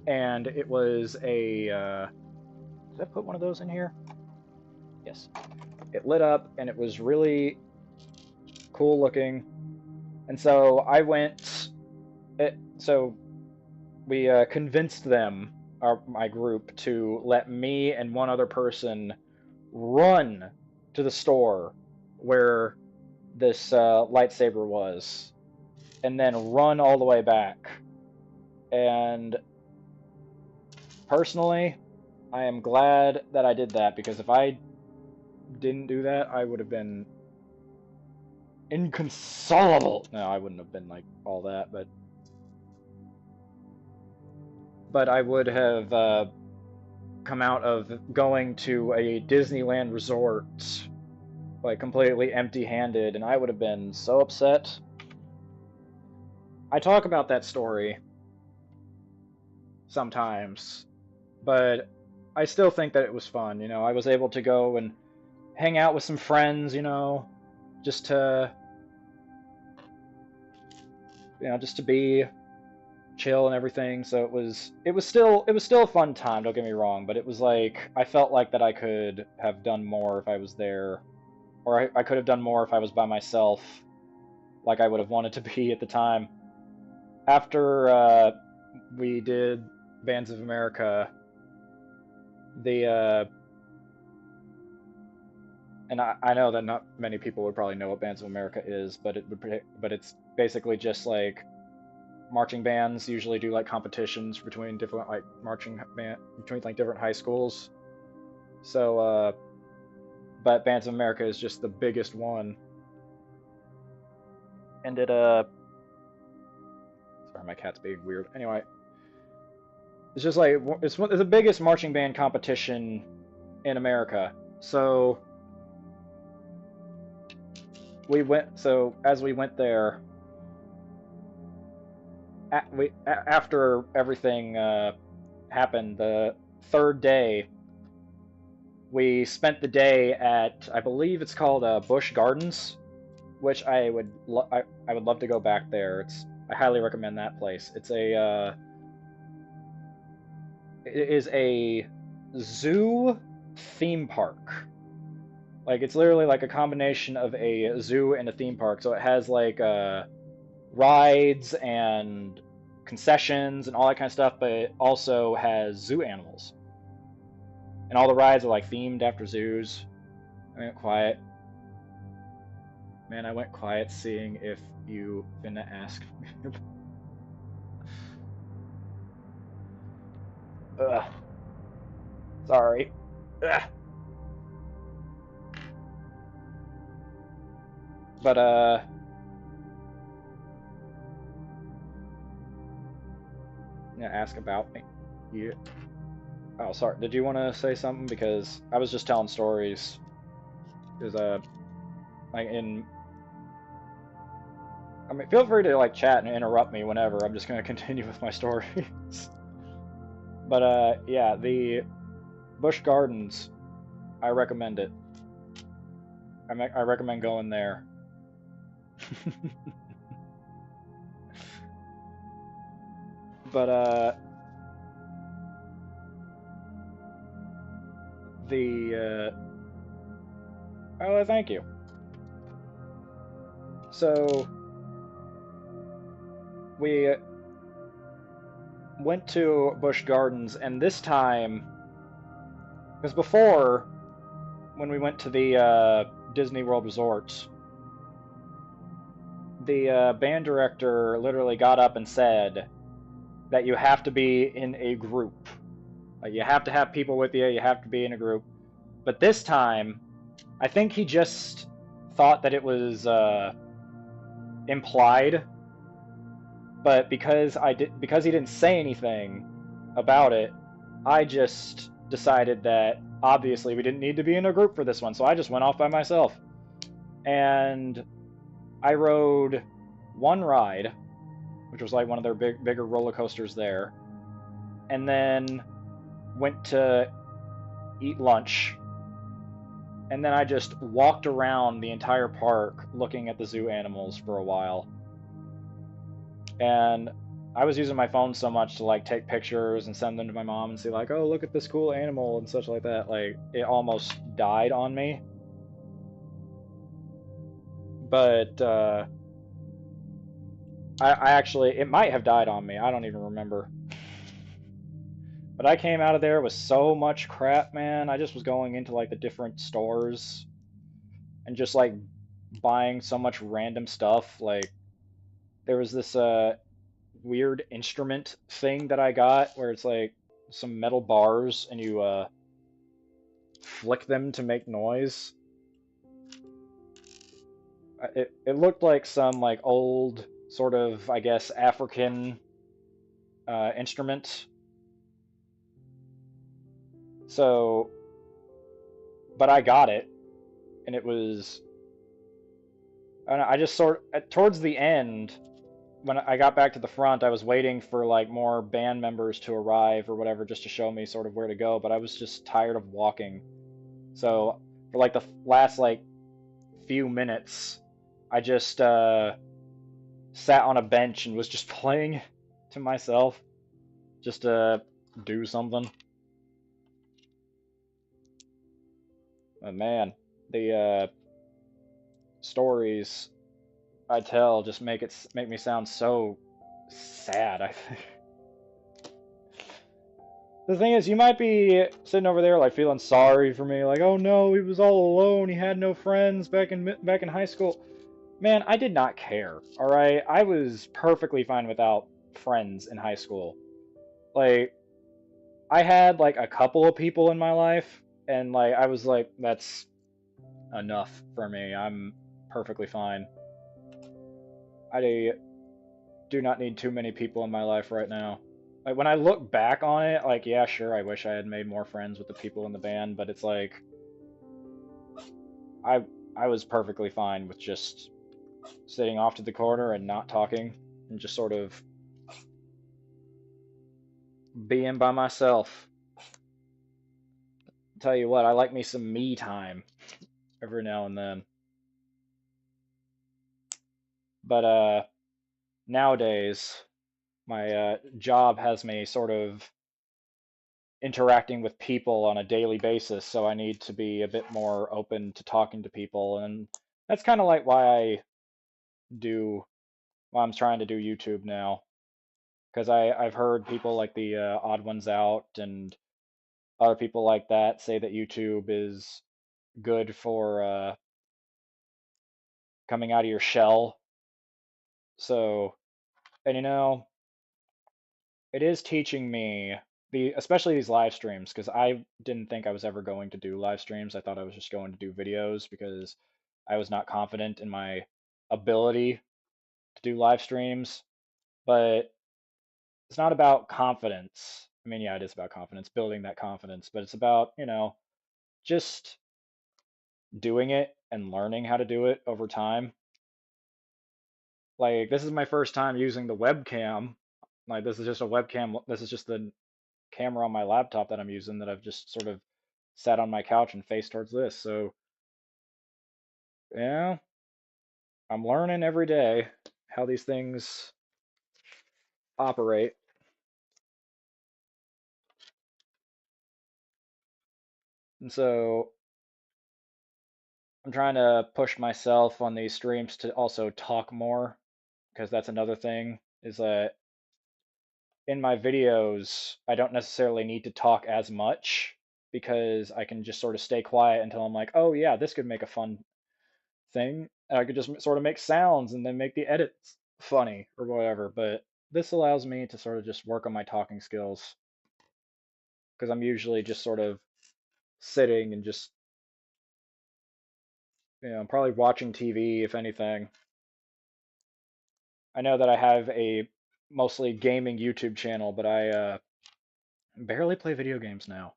A: and it was a... did I put one of those in here? Yes. It lit up, and it was really cool looking. And so I went... So we convinced them, my group, to let me and one other person run to the store where this lightsaber was, and then run all the way back. And personally, I am glad that I did that, because if I didn't do that, I would have been inconsolable. No, I wouldn't have been like all that, but I would have come out of going to a Disneyland resort like completely empty-handed, and I would have been so upset. I talk about that story sometimes, but I still think that it was fun. You know, I was able to go and hang out with some friends, you know, just to, you know, just to be chill and everything. So it was still a fun time, don't get me wrong, but it was like I felt like that I could have done more if I was there, or I could have done more if I was by myself, like I would have wanted to be at the time. After we did Bands of America, the and I know that not many people would probably know what Bands of America is, but it's basically just like marching bands usually do like competitions between different like between like different high schools. So but Bands of America is just the biggest one. And it sorry, my cat's being weird. Anyway, it's just like it's the biggest marching band competition in America. So as we went there, after everything happened, the third day, we spent the day at, I believe it's called Busch Gardens, which I would love to go back there. I highly recommend that place. It is a zoo theme park. Like, it's literally like a combination of a zoo and a theme park. So it has like rides and concessions and all that kind of stuff, but it also has zoo animals. And all the rides are like themed after zoos. I went quiet. Man, I went quiet seeing if you finna ask me. Ugh. Sorry. Ugh. But yeah, ask about me. You. Oh, sorry. Did you want to say something? Because I was just telling stories. Because like I mean, feel free to like chat and interrupt me whenever. I'm just gonna continue with my stories. But yeah, the Busch Gardens, I recommend it. I recommend going there. But oh, thank you. So we went to Busch Gardens, and this time, because before, when we went to the Disney World Resort, the band director literally got up and said that you have to be in a group. Like, you have to have people with you, you have to be in a group. But this time, I think he just thought that it was implied, but because he didn't say anything about it, I just decided that obviously we didn't need to be in a group for this one, so I just went off by myself. And I rode one ride, which was like one of their bigger roller coasters there, and then went to eat lunch, and then I just walked around the entire park looking at the zoo animals for a while. And I was using my phone so much to like take pictures and send them to my mom and say like, oh, look at this cool animal and such like that. Like, it almost died on me. But I actually, it might have died on me. I don't even remember. But I came out of there with so much crap, man. I just was going into like the different stores and just like buying so much random stuff. Like, there was this weird instrument thing that I got where it's like some metal bars and you flick them to make noise. It looked like some like old sort of, I guess, African instrument. So, but I got it, and it was. I just towards the end, when I got back to the front, I was waiting for like more band members to arrive or whatever, just to show me sort of where to go. But I was just tired of walking, so for like the last like few minutes, I just sat on a bench and was just playing to myself, just to do something. But man, the stories I tell just make me sound so sad, I think. The thing is, you might be sitting over there like feeling sorry for me, like, oh no, he was all alone, he had no friends back in high school. Man, I did not care. All right, I was perfectly fine without friends in high school. Like, I had like a couple of people in my life, and like I was like, that's enough for me. I'm perfectly fine. I do not need too many people in my life right now. Like when I look back on it, like yeah, sure, I wish I had made more friends with the people in the band, but it's like I I was perfectly fine with just sitting off to the corner and not talking and just sort of being by myself. Tell you what, I like me some me time every now and then. But nowadays my job has me sort of interacting with people on a daily basis, so I need to be a bit more open to talking to people, and that's kind of like do why I'm trying to do YouTube now, because I've heard people like the Odd Ones Out and other people like that say that YouTube is good for coming out of your shell. So, and it is teaching me especially these live streams, because I didn't think I was ever going to do live streams. I thought I was just going to do videos because I was not confident in my ability to do live streams. But it's not about confidence. I mean, yeah, it is about confidence, building that confidence, but it's about, just doing it and learning how to do it over time. Like, this is my first time using the webcam. Like, this is just a webcam. This is just the camera on my laptop that I'm using, that I've just sort of sat on my couch and faced towards this. So, yeah, I'm learning every day how these things operate. And so I'm trying to push myself on these streams to also talk more, because that's another thing, is that in my videos, I don't necessarily need to talk as much, because I can just sort of stay quiet until I'm like, oh yeah, this could make a fun thing. I could just sort of make sounds and then make the edits funny or whatever. But this allows me to sort of just work on my talking skills, because I'm usually just sort of sitting and just, probably watching TV, if anything. I know that I have a mostly gaming YouTube channel, but I barely play video games now.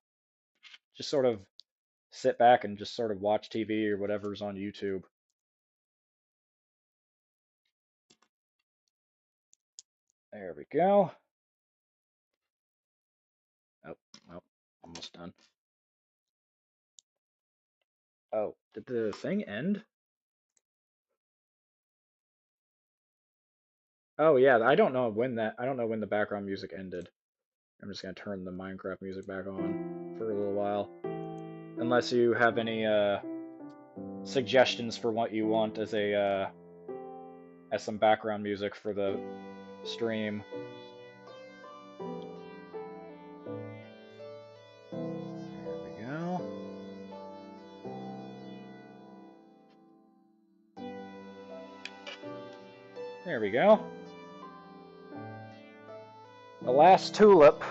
A: Just sort of sit back and just sort of watch TV or whatever's on YouTube. There we go. Oh, well, almost done. Oh, did the thing end? Oh yeah, I don't know when the background music ended. I'm just gonna turn the Minecraft music back on for a little while. Unless you have any suggestions for what you want as some background music for the stream. There we go. There we go. The last tulip.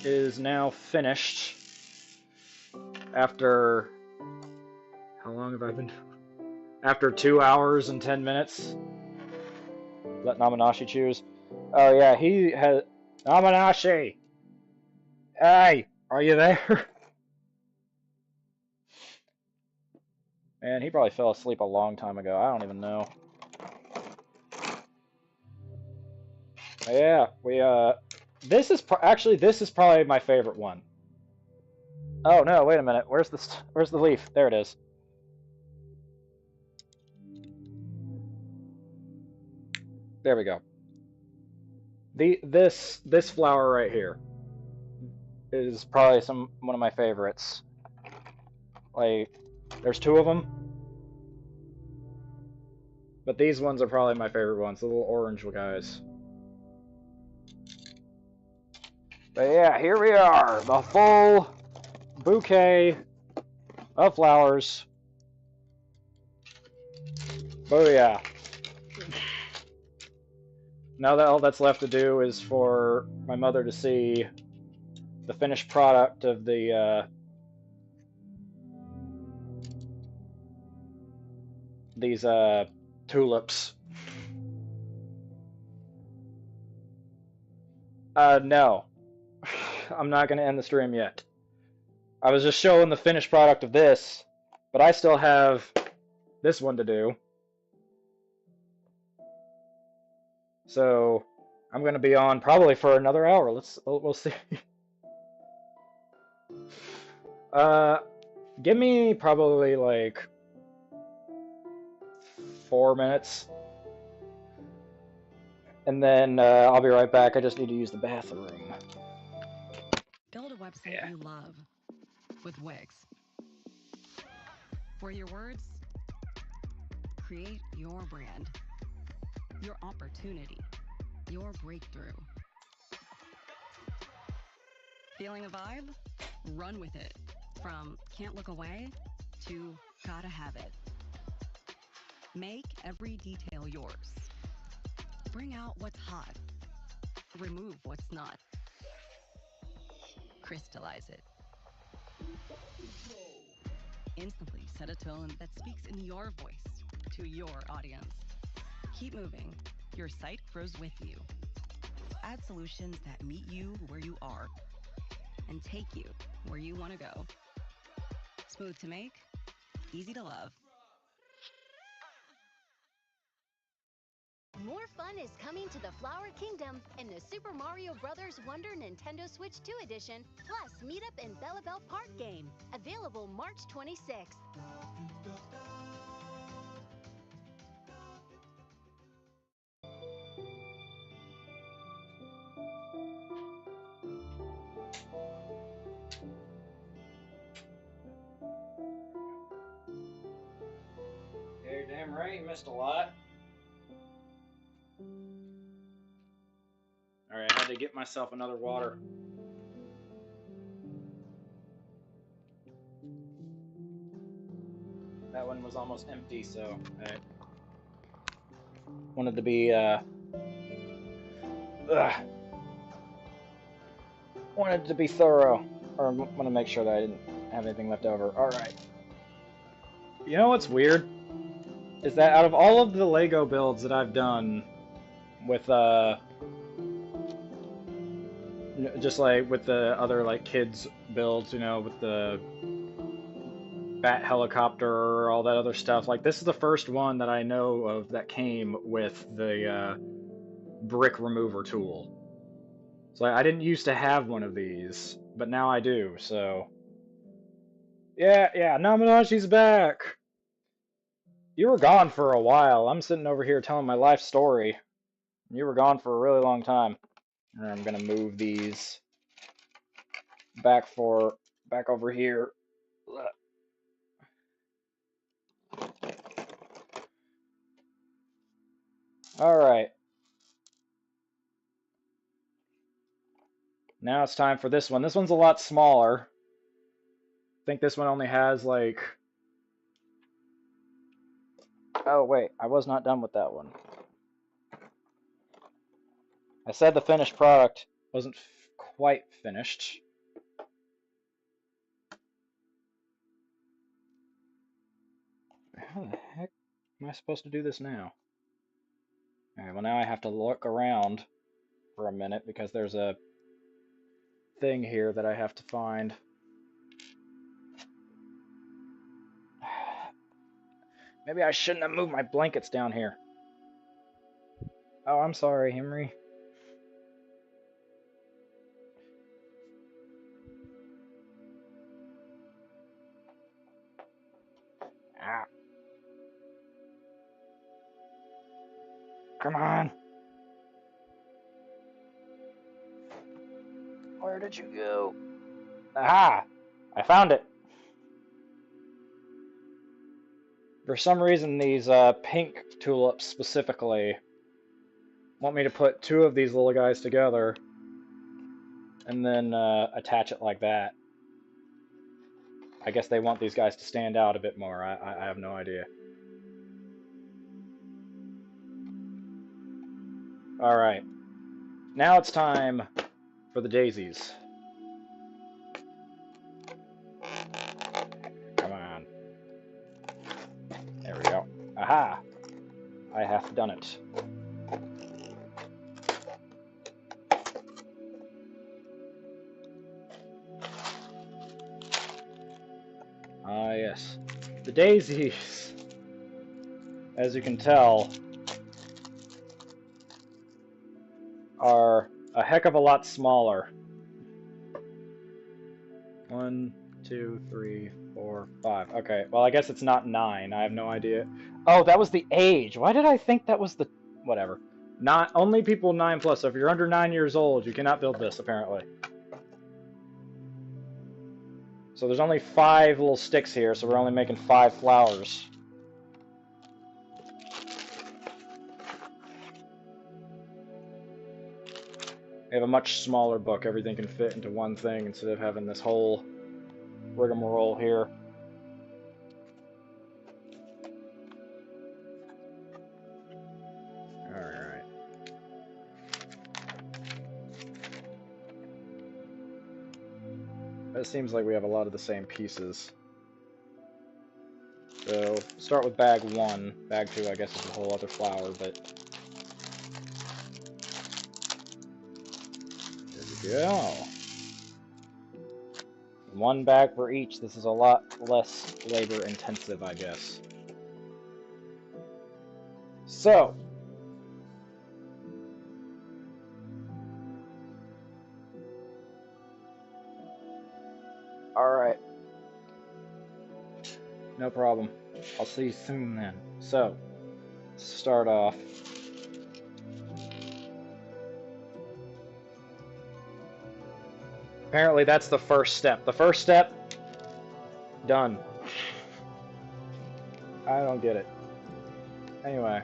A: is now finished after, how long have I been? After 2 hours and 10 minutes. Let Namanashi choose. Oh yeah, he has, Namanashi! Hey, are you there? Man, he probably fell asleep a long time ago. I don't even know. Yeah, this is actually, this is probably my favorite one. Oh no, wait a minute. Where's the leaf? There it is. There we go. This flower right here is probably one of my favorites. Like, there's 2 of them, but these ones are probably my favorite ones, the little orange guys. But yeah, here we are, the full bouquet of flowers. Booyah. Now that all that's left to do is for my mother to see the finished product of these tulips. No. I'm not going to end the stream yet. I was just showing the finished product of this, but I still have this one to do. So I'm going to be on probably for another hour. We'll see. Give me probably like 4 minutes. And then I'll be right back. I just need to use the bathroom.
H: Build a website you love with Wix. For your words, create your brand, your opportunity, your breakthrough. Feeling a vibe? Run with it. From can't look away to gotta have it. Make every detail yours. Bring out what's hot. Remove what's not. Crystallize it. Instantly set a tone that speaks in your voice to your audience. Keep moving. Your site grows with you. Add solutions that meet you where you are and take you where you want to go. Smooth to make, easy to love.
J: More fun is coming to the Flower Kingdom in the Super Mario Bros. Wonder Nintendo Switch 2 Edition, plus Meetup in Belleville Park game. Available March 26th.
A: Yeah, you're damn right, you missed a lot. Alright, I had to get myself another water. That one was almost empty, so I wanted to be, wanted to be thorough. Or want to make sure that I didn't have anything left over. Alright. You know what's weird? Is that out of all of the Lego builds that I've done with, just like with the other like kids builds, you know, with the bat helicopter, all that other stuff, like this is the first one that I know of that came with the brick remover tool. So I didn't used to have one of these, but now I do, so yeah, Namanashi's back. You were gone for a while. I'm sitting over here telling my life story. You were gone for a really long time. And I'm gonna move these back over here. Alright. Now it's time for this one. This one's a lot smaller. I think this one only has like... Oh wait, I was not done with that one. I said the finished product wasn't quite finished. How the heck am I supposed to do this now? Alright, well now I have to look around for a minute because there's a thing here that I have to find. Maybe I shouldn't have moved my blankets down here. Oh, I'm sorry, Henry. Ah. Come on. Where did you go? Aha! I found it. For some reason, these pink tulips specifically want me to put two of these little guys together and then attach it like that. I guess they want these guys to stand out a bit more. I have no idea. Alright. Now it's time for the daisies. Come on. There we go. Aha! I have done it. Ah, yes. The daisies, as you can tell, are a heck of a lot smaller. 1, 2, 3, 4, 5. Okay, well, I guess it's not 9. I have no idea. Oh, that was the age. Why did I think that was the... Whatever. Not only people 9 plus. So if you're under 9 years old, you cannot build this, apparently. So there's only 5 little sticks here, so we're only making 5 flowers. We have a much smaller book. Everything can fit into one thing instead of having this whole rigmarole here. Alright. It seems like we have a lot of the same pieces. So, start with bag 1. Bag 2, I guess, is a whole other flower, but... There we go. 1 bag for each. This is a lot less labor intensive, I guess. So... Alright. No problem. I'll see you soon then. So, start off. Apparently that's the first step. The first step, done. I don't get it. Anyway,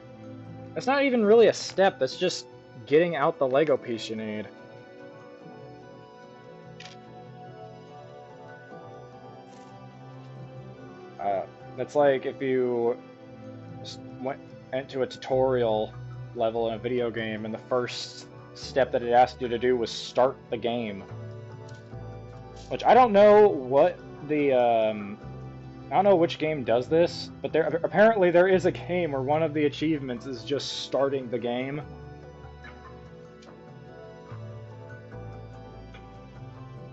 A: it's not even really a step, that's just getting out the Lego piece you need. That's like if you went into a tutorial level in a video game and the first step that it asked you to do was start the game. Which I don't know what the, I don't know which game does this, but apparently there is a game where one of the achievements is just starting the game.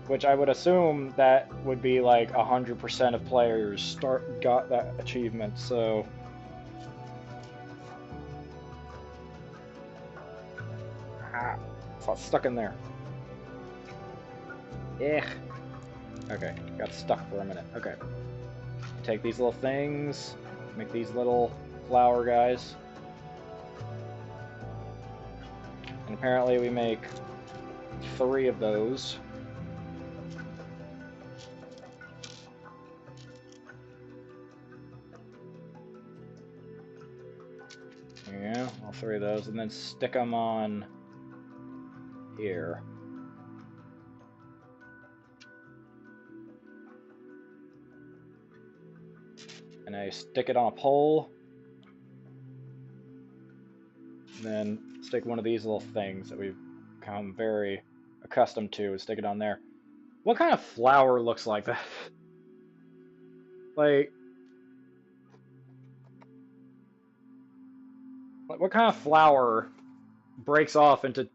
A: Which I would assume that would be like 100% of players got that achievement, so... Ah, got stuck in there. Yeah. Okay, got stuck for a minute. Okay. Take these little things, make these little flower guys. And apparently we make 3 of those. Yeah, all 3 of those, and then stick them on here. And I stick it on a pole, and then stick one of these little things that we've become very accustomed to and stick it on there. What kind of flower looks like that? Like, what kind of flower breaks off into,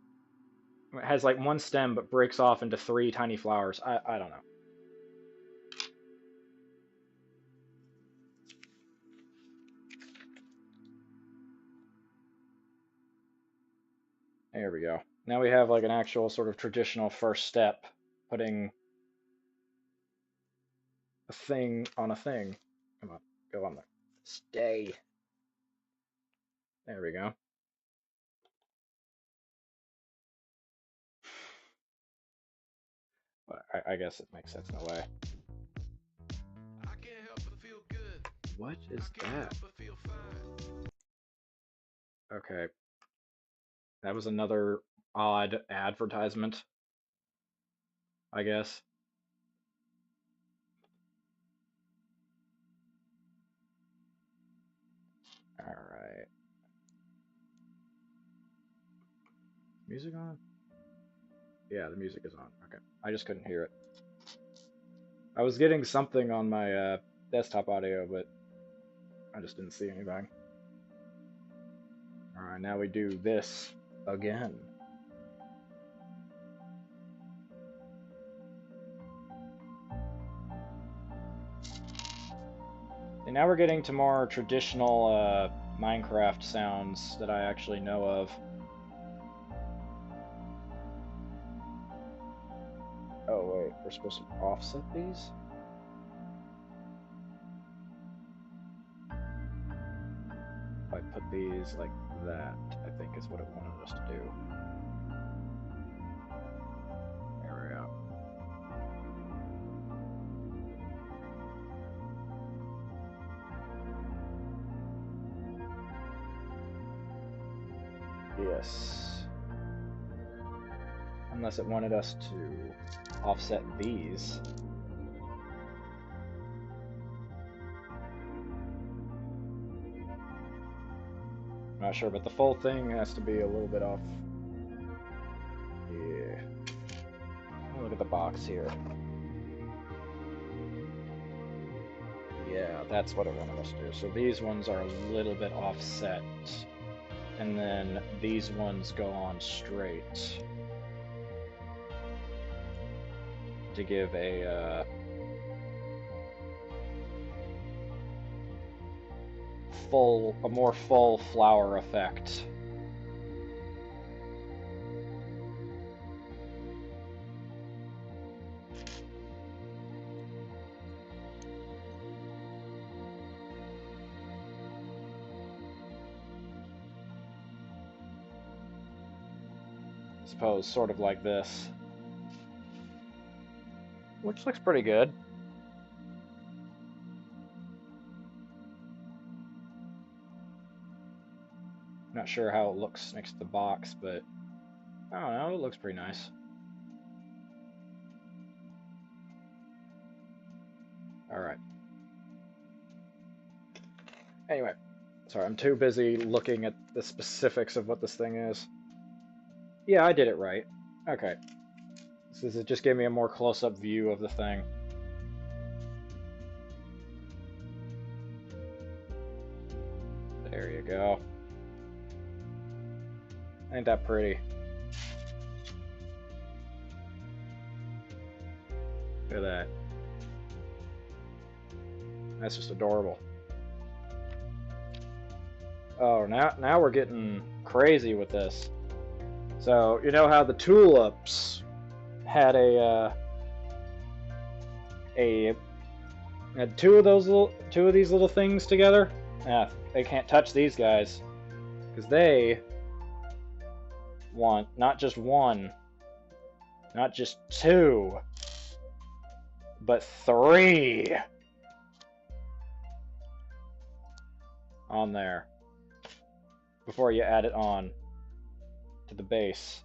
A: has like one stem but breaks off into 3 tiny flowers? I don't know. There we go. Now we have like an actual sort of traditional first step, putting a thing on a thing. Come on, go on there. Stay. There we go. But I guess it makes sense in a way. What is that? Okay. That was another odd advertisement, I guess. Alright. Music on? Yeah, the music is on. Okay. I just couldn't hear it. I was getting something on my desktop audio, but I just didn't see anything. Alright, now we do this again. And now we're getting to more traditional Minecraft sounds that I actually know of. Oh wait, we're supposed to offset these? If I put these like that, I think is what it wanted us to do. There we go. Yes. Unless it wanted us to offset these. I'm not sure, but the full thing has to be a little bit off. Yeah. Look at the box here. Yeah, that's what it wanted us to do. So these ones are a little bit offset. And then these ones go on straight. To give a more full flower effect. I suppose sort of like this. Which looks pretty good. Not sure how it looks next to the box, but I don't know, it looks pretty nice. Alright. Anyway, sorry, I'm too busy looking at the specifics of what this thing is. Yeah, I did it right. Okay. This is just gave me a more close-up view of the thing. There you go. Ain't that pretty? Look at that. That's just adorable. Oh, now we're getting crazy with this. So, you know how the tulips had had two of these little things together? Yeah, they can't touch these guys because they want not just one, not just two, but 3 on there before you add it on to the base.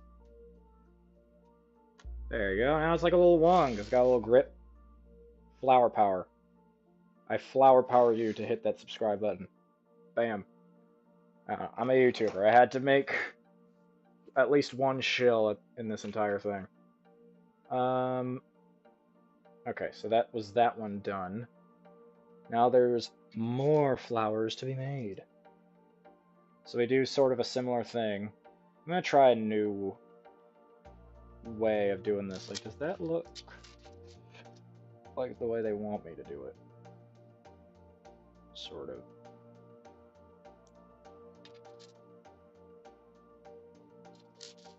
A: There you go. Now it's like a little wand. It's got a little grip. Flower power. I flower power you to hit that subscribe button. Bam. I'm a YouTuber. I had to make at least one shill in this entire thing. Okay, so that was that one done. Now there's more flowers to be made. So we do sort of a similar thing. I'm gonna try a new way of doing this. Like, does that look like the way they want me to do it? Sort of.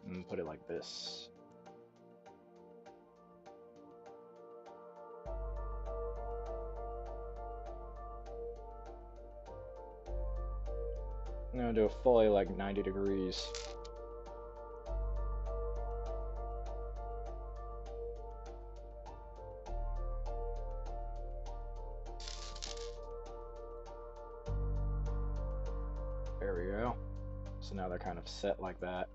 A: And put it like this. I'm gonna do it fully like 90 degrees. There we go. So now they're kind of set like that.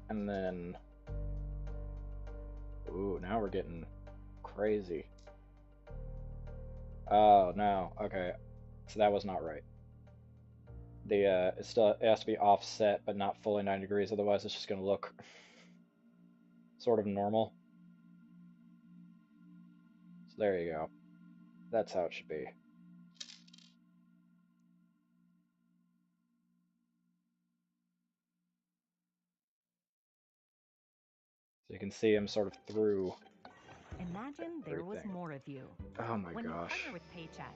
A: And then, ooh, now we're getting crazy. Oh, no, okay. So that was not right. The, it has to be offset, but not fully 90 degrees, otherwise it's just gonna look sort of normal. So there you go. That's how it should be. So you can see him sort of through.
K: Imagine there was
A: everything.
K: more of you.
A: Oh my
K: When
A: gosh.
K: you partner with Paychex.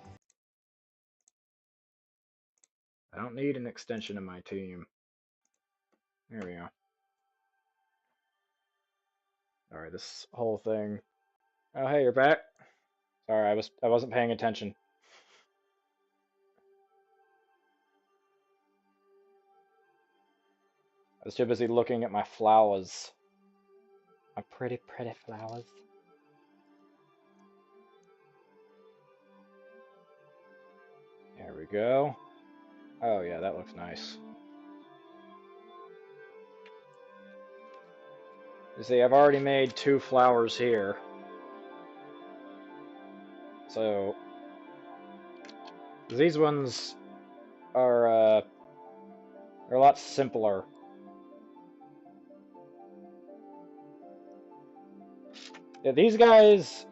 A: I don't need an extension of my team. There we go. Alright, this whole thing. Oh hey, you're back. Sorry, I wasn't paying attention. I was too busy looking at my flowers. My pretty, pretty flowers. There we go. Oh yeah, that looks nice. You see, I've already made 2 flowers here. So these ones are they're a lot simpler. Yeah, these guys.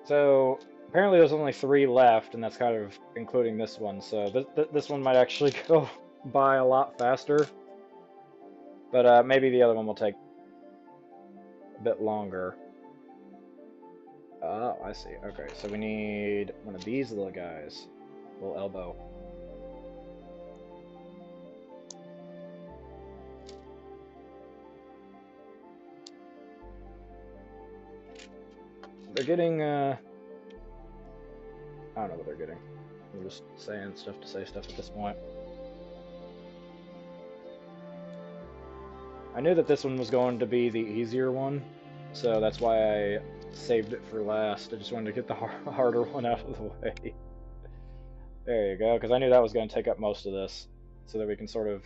A: So apparently there's only 3 left, and that's kind of including this one. So this one might actually go by a lot faster. But maybe the other one will take a bit longer. Oh, I see. Okay, so we need one of these little guys. Little elbow. They're getting, I don't know what they're getting. I'm just saying stuff to say stuff at this point. I knew that this one was going to be the easier one, so that's why I saved it for last. I just wanted to get the harder one out of the way. There you go, because I knew that was going to take up most of this, so that we can sort of,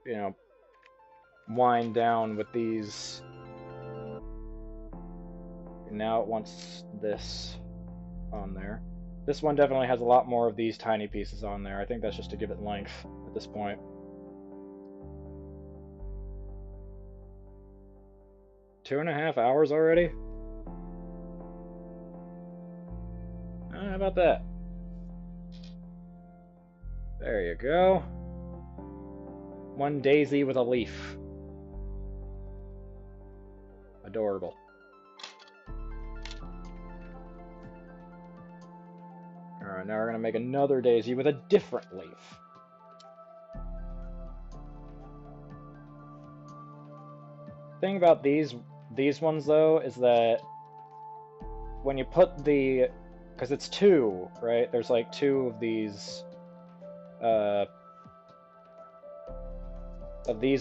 A: you know, wind down with these. Now it wants this on there. This one definitely has a lot more of these tiny pieces on there. I think that's just to give it length at this point. Two and a half hours already? How about that? There you go. One daisy with a leaf. Adorable. Alright, now we're going to make another daisy with a different leaf. Thing about these ones though is that when you put the, because it's 2, right? There's like 2 of these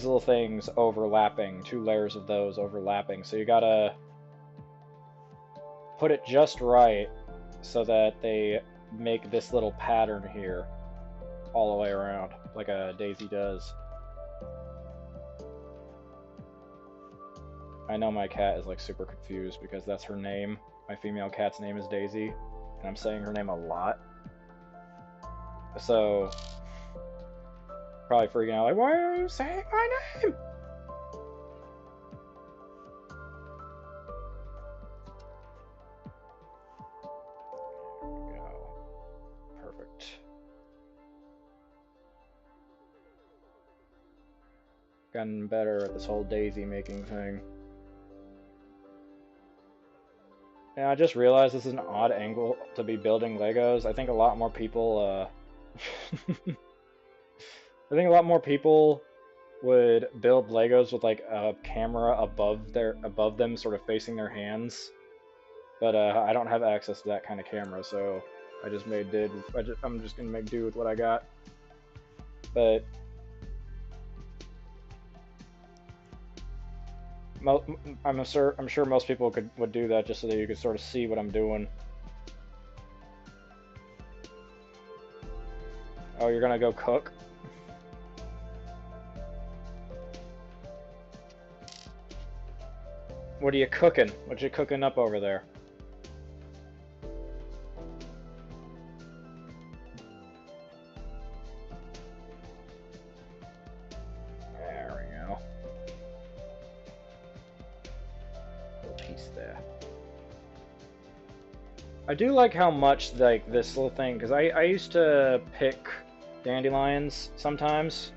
A: little things overlapping, 2 layers of those overlapping. So you gotta put it just right so that they make this little pattern here all the way around, like a daisy does. I know my cat is like super confused because that's her name. My female cat's name is Daisy, and I'm saying her name a lot. So, probably freaking out like, why are you saying my name? There we go. Perfect. Gotten better at this whole daisy making thing. And I just realized this is an odd angle to be building Legos. I think a lot more people, I think a lot more people would build Legos with like a camera above them, sort of facing their hands. But I don't have access to that kind of camera, so I just made did. I'm just gonna make do with what I got. But I'm sure most people would do that just so that you could sort of see what I'm doing. Oh, you're gonna go cook? What are you cooking? What you cooking up over there? There we go. Little piece there. I do like how much like this little thing, because I used to pick dandelions sometimes,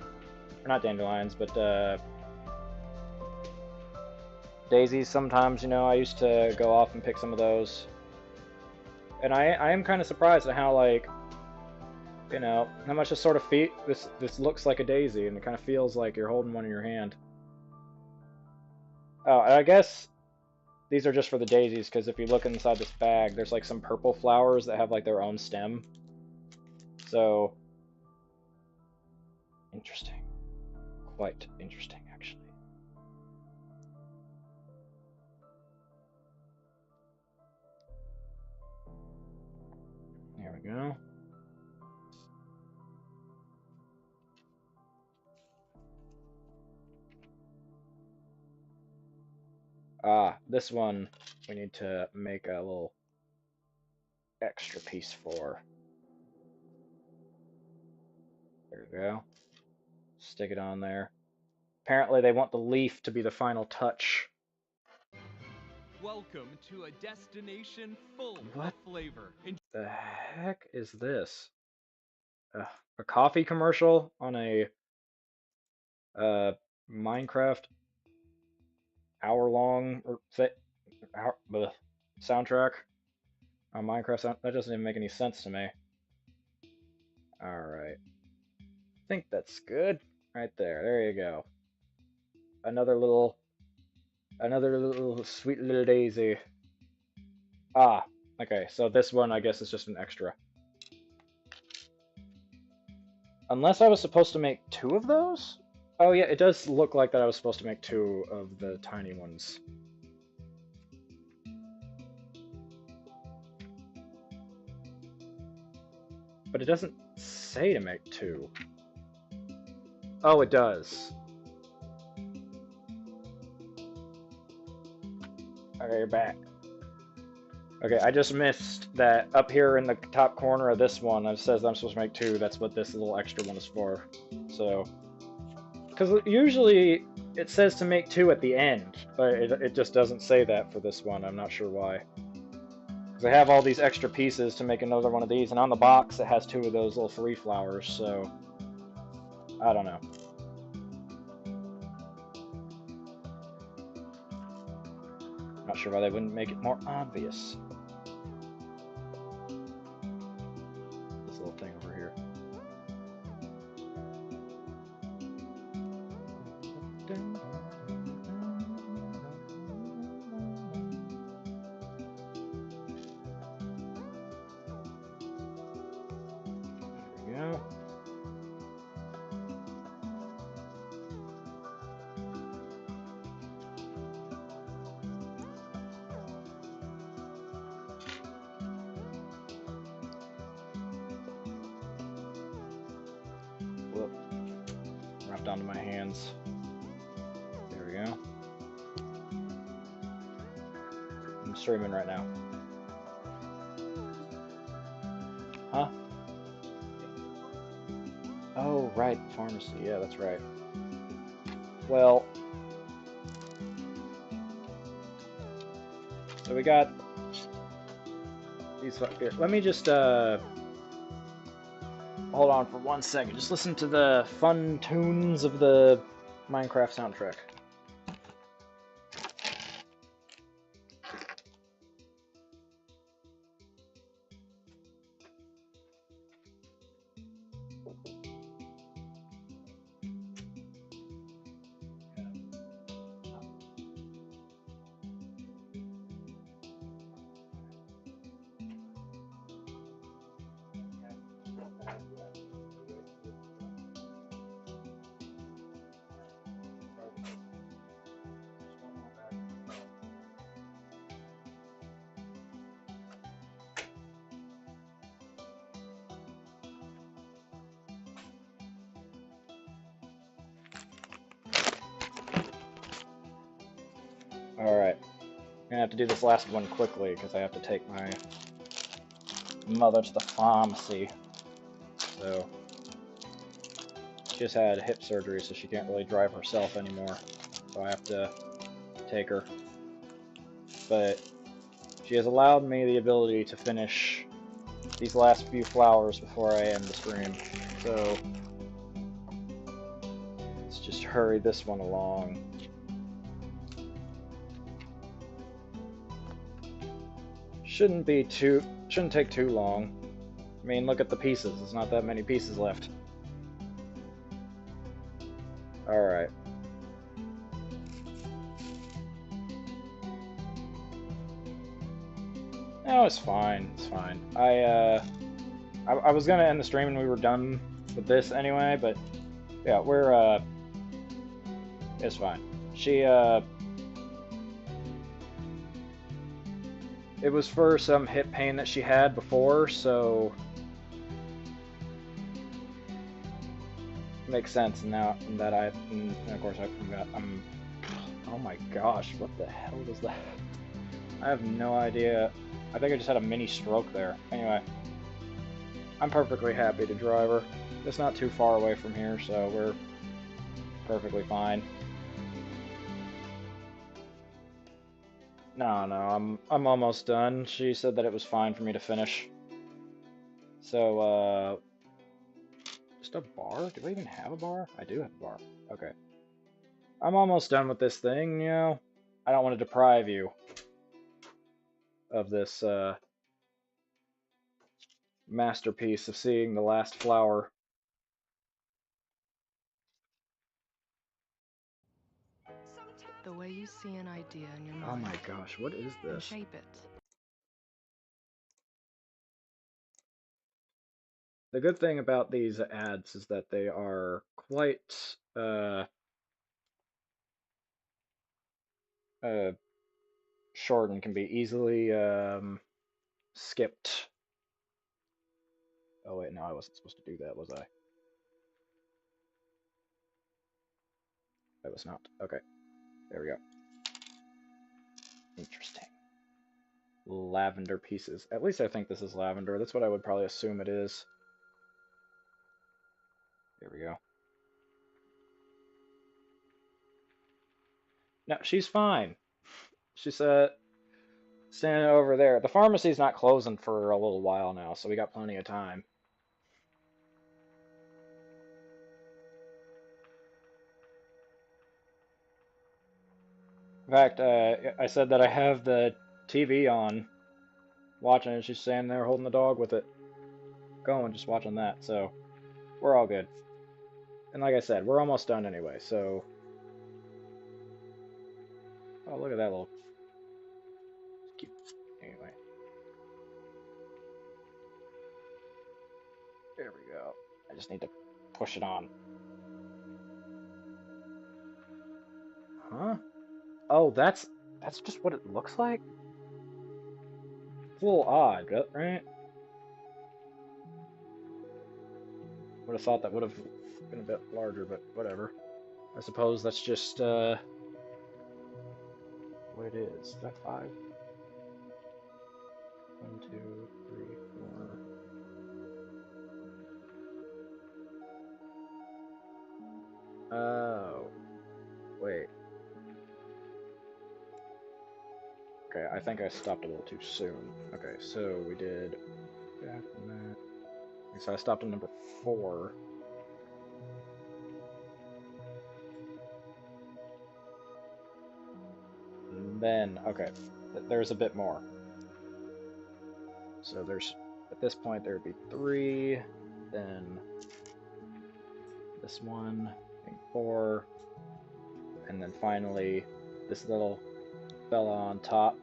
A: or not dandelions, but daisies sometimes. You know, I used to go off and pick some of those, and I am kind of surprised at how, like, you know, how much this sort of this looks like a daisy, and it kind of feels like you're holding one in your hand. Oh, I guess these are just for the daisies, because if you look inside this bag, there's like some purple flowers that have like their own stem. So, interesting. Quite interesting, actually. There we go. Ah, this one we need to make a little extra piece for. There we go. Stick it on there. Apparently they want the leaf to be the final touch.
C: Welcome to a destination full
A: What
C: of flavor.
A: the heck is this? A coffee commercial on a Minecraft hour-long soundtrack on Minecraft. That doesn't even make any sense to me. All right, I think that's good. Right there. There you go. Another little sweet little daisy. Ah, okay. So this one, I guess, is just an extra. Unless I was supposed to make 2 of those? Oh yeah, it does look like that I was supposed to make 2 of the tiny ones. But it doesn't say to make 2. Oh, it does. Okay, you're back. Okay, I just missed that up here in the top corner of this one, it says I'm supposed to make 2. That's what this little extra one is for. So, because usually it says to make 2 at the end, but it just doesn't say that for this one. I'm not sure why. Because I have all these extra pieces to make another one of these, and on the box it has 2 of those little 3 flowers, so I don't know. Not sure why they wouldn't make it more obvious. This little thing over here. There we go. Whoop. Wrapped onto my hands. There we go. I'm streaming right now. Huh? right, pharmacy. Yeah, that's right. Well, so we got these. Here, let me just hold on for 1 second. Just listen to the fun tunes of the Minecraft soundtrack. Alright. I'm gonna have to do this last one quickly because I have to take my mother to the pharmacy. So, she just had hip surgery, so she can't really drive herself anymore. So I have to take her. But she has allowed me the ability to finish these last few flowers before I end the stream. So, let's just hurry this one along. Shouldn't take too long. I mean, look at the pieces. There's not that many pieces left. Alright. No, it's fine. It's fine. I was gonna end the stream and we were done with this anyway, but yeah, we're it's fine. She it was for some hip pain that she had before, so makes sense now that and of course I'm oh my gosh, what the hell was that? I have no idea. I think I just had a mini stroke there. Anyway, I'm perfectly happy to drive her. It's not too far away from here, so we're perfectly fine. No, I'm almost done. She said that it was fine for me to finish. So, just a bar? Do I even have a bar? I do have a bar. Okay. I'm almost done with this thing, you know? I don't want to deprive you of this, masterpiece of seeing the last flower.
H: The way you see an idea in your
A: Oh
H: mind.
A: my gosh, what is
H: And
A: this?
H: shape it.
A: The good thing about these ads is that they are quite, short and can be easily, skipped. Oh wait, no, I wasn't supposed to do that, was I? I was not. Okay, there we go. Interesting. Lavender pieces. At least I think this is lavender. That's what I would probably assume it is. There we go. No, she's fine. She's standing over there. The pharmacy's not closing for a little while now, so we got plenty of time. In fact, I said that I have the TV on, watching it. She's standing there holding the dog with it going, just watching that. So we're all good. And like I said, we're almost done anyway. So, oh, look at that little cute. Anyway, there we go. I just need to push it on. Huh? Oh, that's just what it looks like? It's a little odd, right? Would have thought that would have been a bit larger, but whatever. I suppose that's just, what it is. Is that 5? 1, 2, 3, 4. Oh, wait. Okay, I think I stopped a little too soon. Okay, so we did back from that. So I stopped at number 4. And then, okay, there's a bit more. So there's, at this point, there would be 3, then this one, I think 4, and then finally this little fella on top.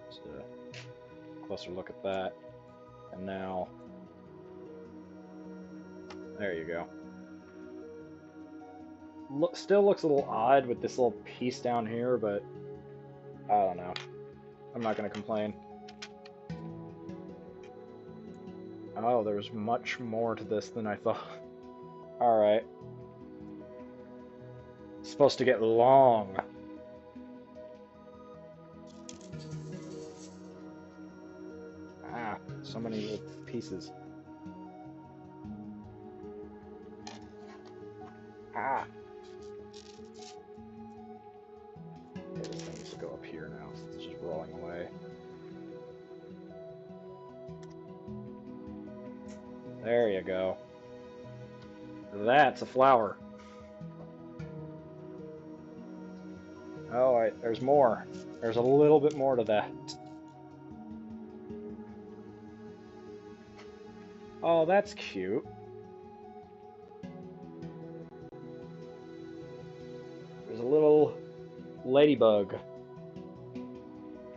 A: Just a closer look at that. And now, there you go. Still looks a little odd with this little piece down here, but I don't know. I'm not going to complain. Oh, there's much more to this than I thought. Alright. It's supposed to get long. Ah, so many little pieces. Ah! Okay, this thing needs to go up here now, since it's just rolling away. There you go. That's a flower. Oh, there's more. There's a little bit more to that. Oh, that's cute. There's a little ladybug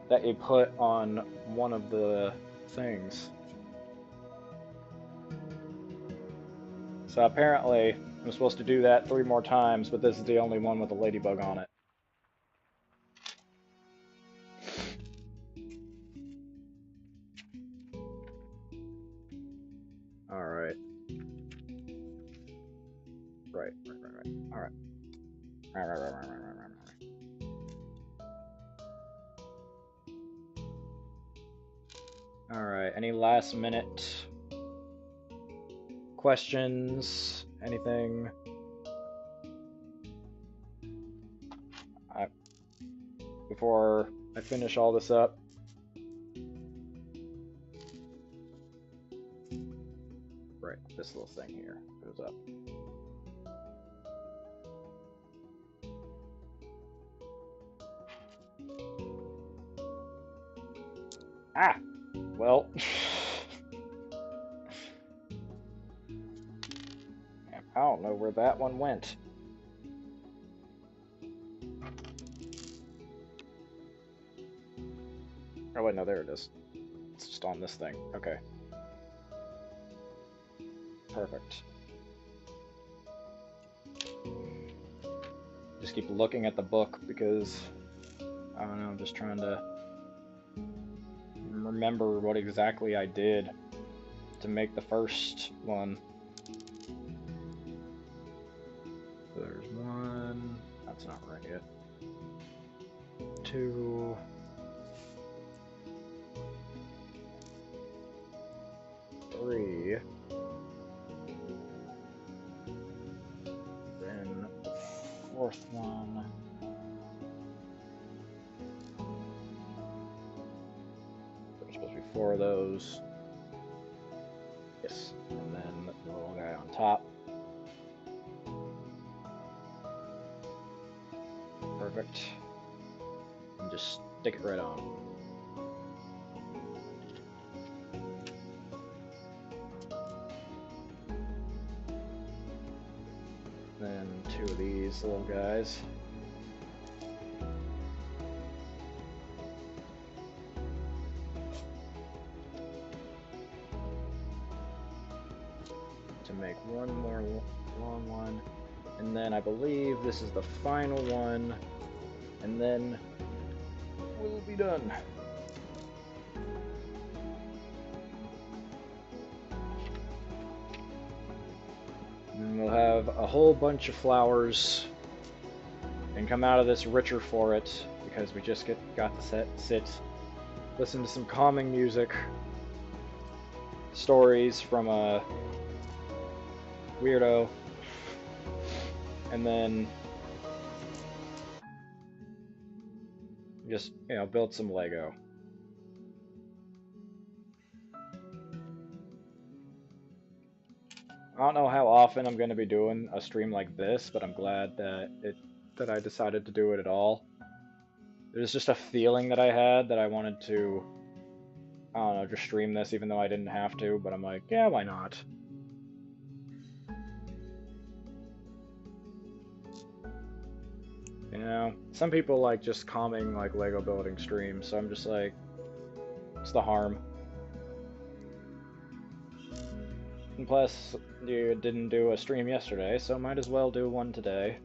A: that you put on one of the things. So apparently, I'm supposed to do that 3 more times, but this is the only one with a ladybug on it. Alright. Right. Alright. Right. Alright, any last minute questions? Anything? Before I finish all this up? Right, this little thing here goes up. Ah! Well... I don't know where that one went. Oh wait, no, there it is. It's just on this thing. Okay. Perfect. Just keep looking at the book because, I don't know, I'm just trying to remember what exactly I did to make the first one. So there's 1, that's not right yet. 2, 3, then the 4th one. There's supposed to be 4 of those. Yes, and then the little guy on top. Perfect. And just stick it right on. Then 2 of these little guys. To make one more long one. And then I believe this is the final one. And then we'll be done. And we'll have a whole bunch of flowers and come out of this richer for it because we just got to sit, listen to some calming music, stories from a weirdo. And then just, you know, build some Lego. I don't know how often I'm going to be doing a stream like this, but I'm glad that I decided to do it at all. It was just a feeling that I had that I wanted to, I don't know, just stream this even though I didn't have to, but I'm like, yeah, why not? You know, some people like just calming like Lego building streams, so I'm just like, what's the harm? And plus, you didn't do a stream yesterday, so might as well do one today.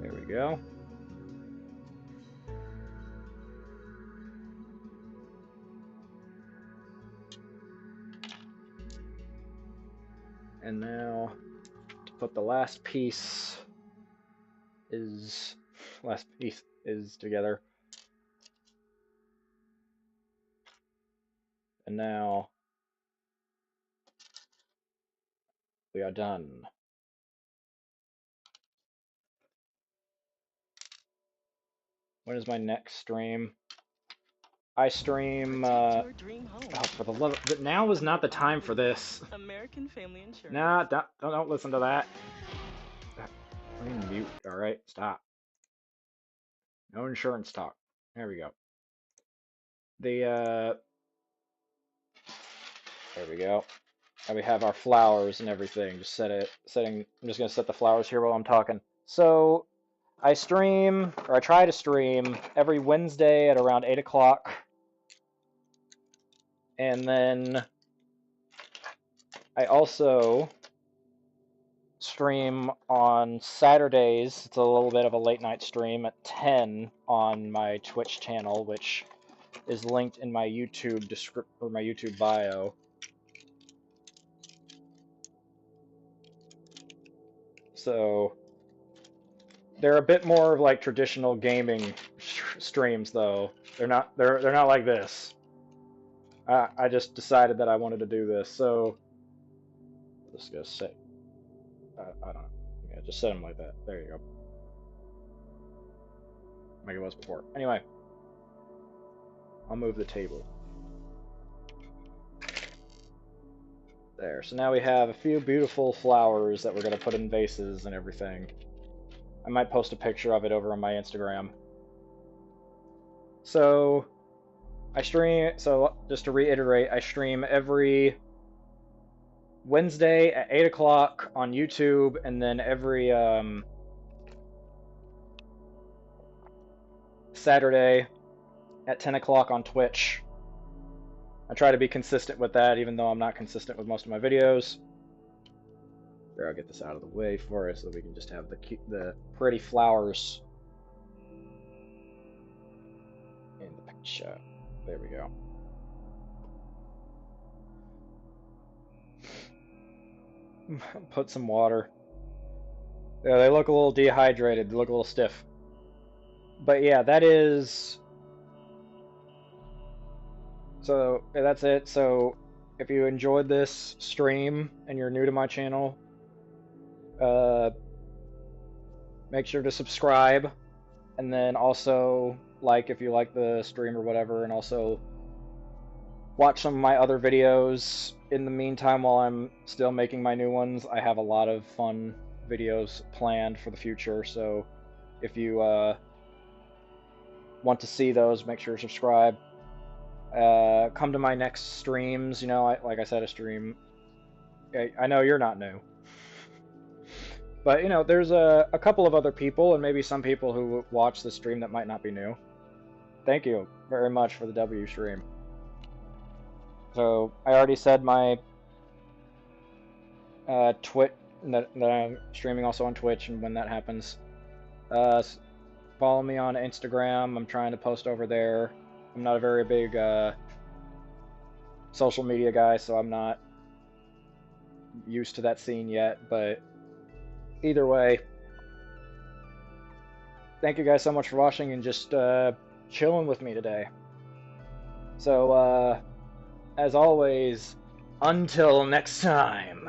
A: There we go. And now, to put the last piece is together. And now we are done. When is my next stream? I stream, oh, for the love of, now is not the time for this.
L: American Family Insurance.
A: Nah, don't listen to that. Mute, alright, stop. No insurance talk. There we go. There we go. And we have our flowers and everything. Just I'm just gonna set the flowers here while I'm talking. So, I stream, or I try to stream, every Wednesday at around 8 o'clock. And then I also stream on Saturdays. It's a little bit of a late night stream at 10 on my Twitch channel, which is linked in my YouTube or my YouTube bio. So they're a bit more like traditional gaming streams, though. They're not like this. I just decided that I wanted to do this, so I'm just gonna say, I don't know. Yeah, just set them like that. There you go. Like it was before. Anyway, I'll move the table. There. So now we have a few beautiful flowers that we're gonna put in vases and everything. I might post a picture of it over on my Instagram. So I stream, so just to reiterate, I stream every Wednesday at 8 o'clock on YouTube, and then every Saturday at 10 o'clock on Twitch. I try to be consistent with that, even though I'm not consistent with most of my videos. Here, I'll get this out of the way for us so we can just have the pretty flowers in the picture. There we go. Put some water. Yeah, they look a little dehydrated. They look a little stiff. But yeah, that is... So, that's it. So, if you enjoyed this stream and you're new to my channel, make sure to subscribe. And then also, like if you like the stream or whatever, and also watch some of my other videos. In the meantime, while I'm still making my new ones, I have a lot of fun videos planned for the future, so if you want to see those, make sure to subscribe. Come to my next streams. You know, like I said, a stream. I know you're not new, but you know, there's a couple of other people, and maybe some people who watch the stream that might not be new. Thank you very much for the W stream. So I already said my Twitch that I'm streaming also on Twitch, and when that happens, follow me on Instagram. I'm trying to post over there. I'm not a very big social media guy, so I'm not used to that scene yet, but either way, thank you guys so much for watching and just chilling with me today. So as always, until next time.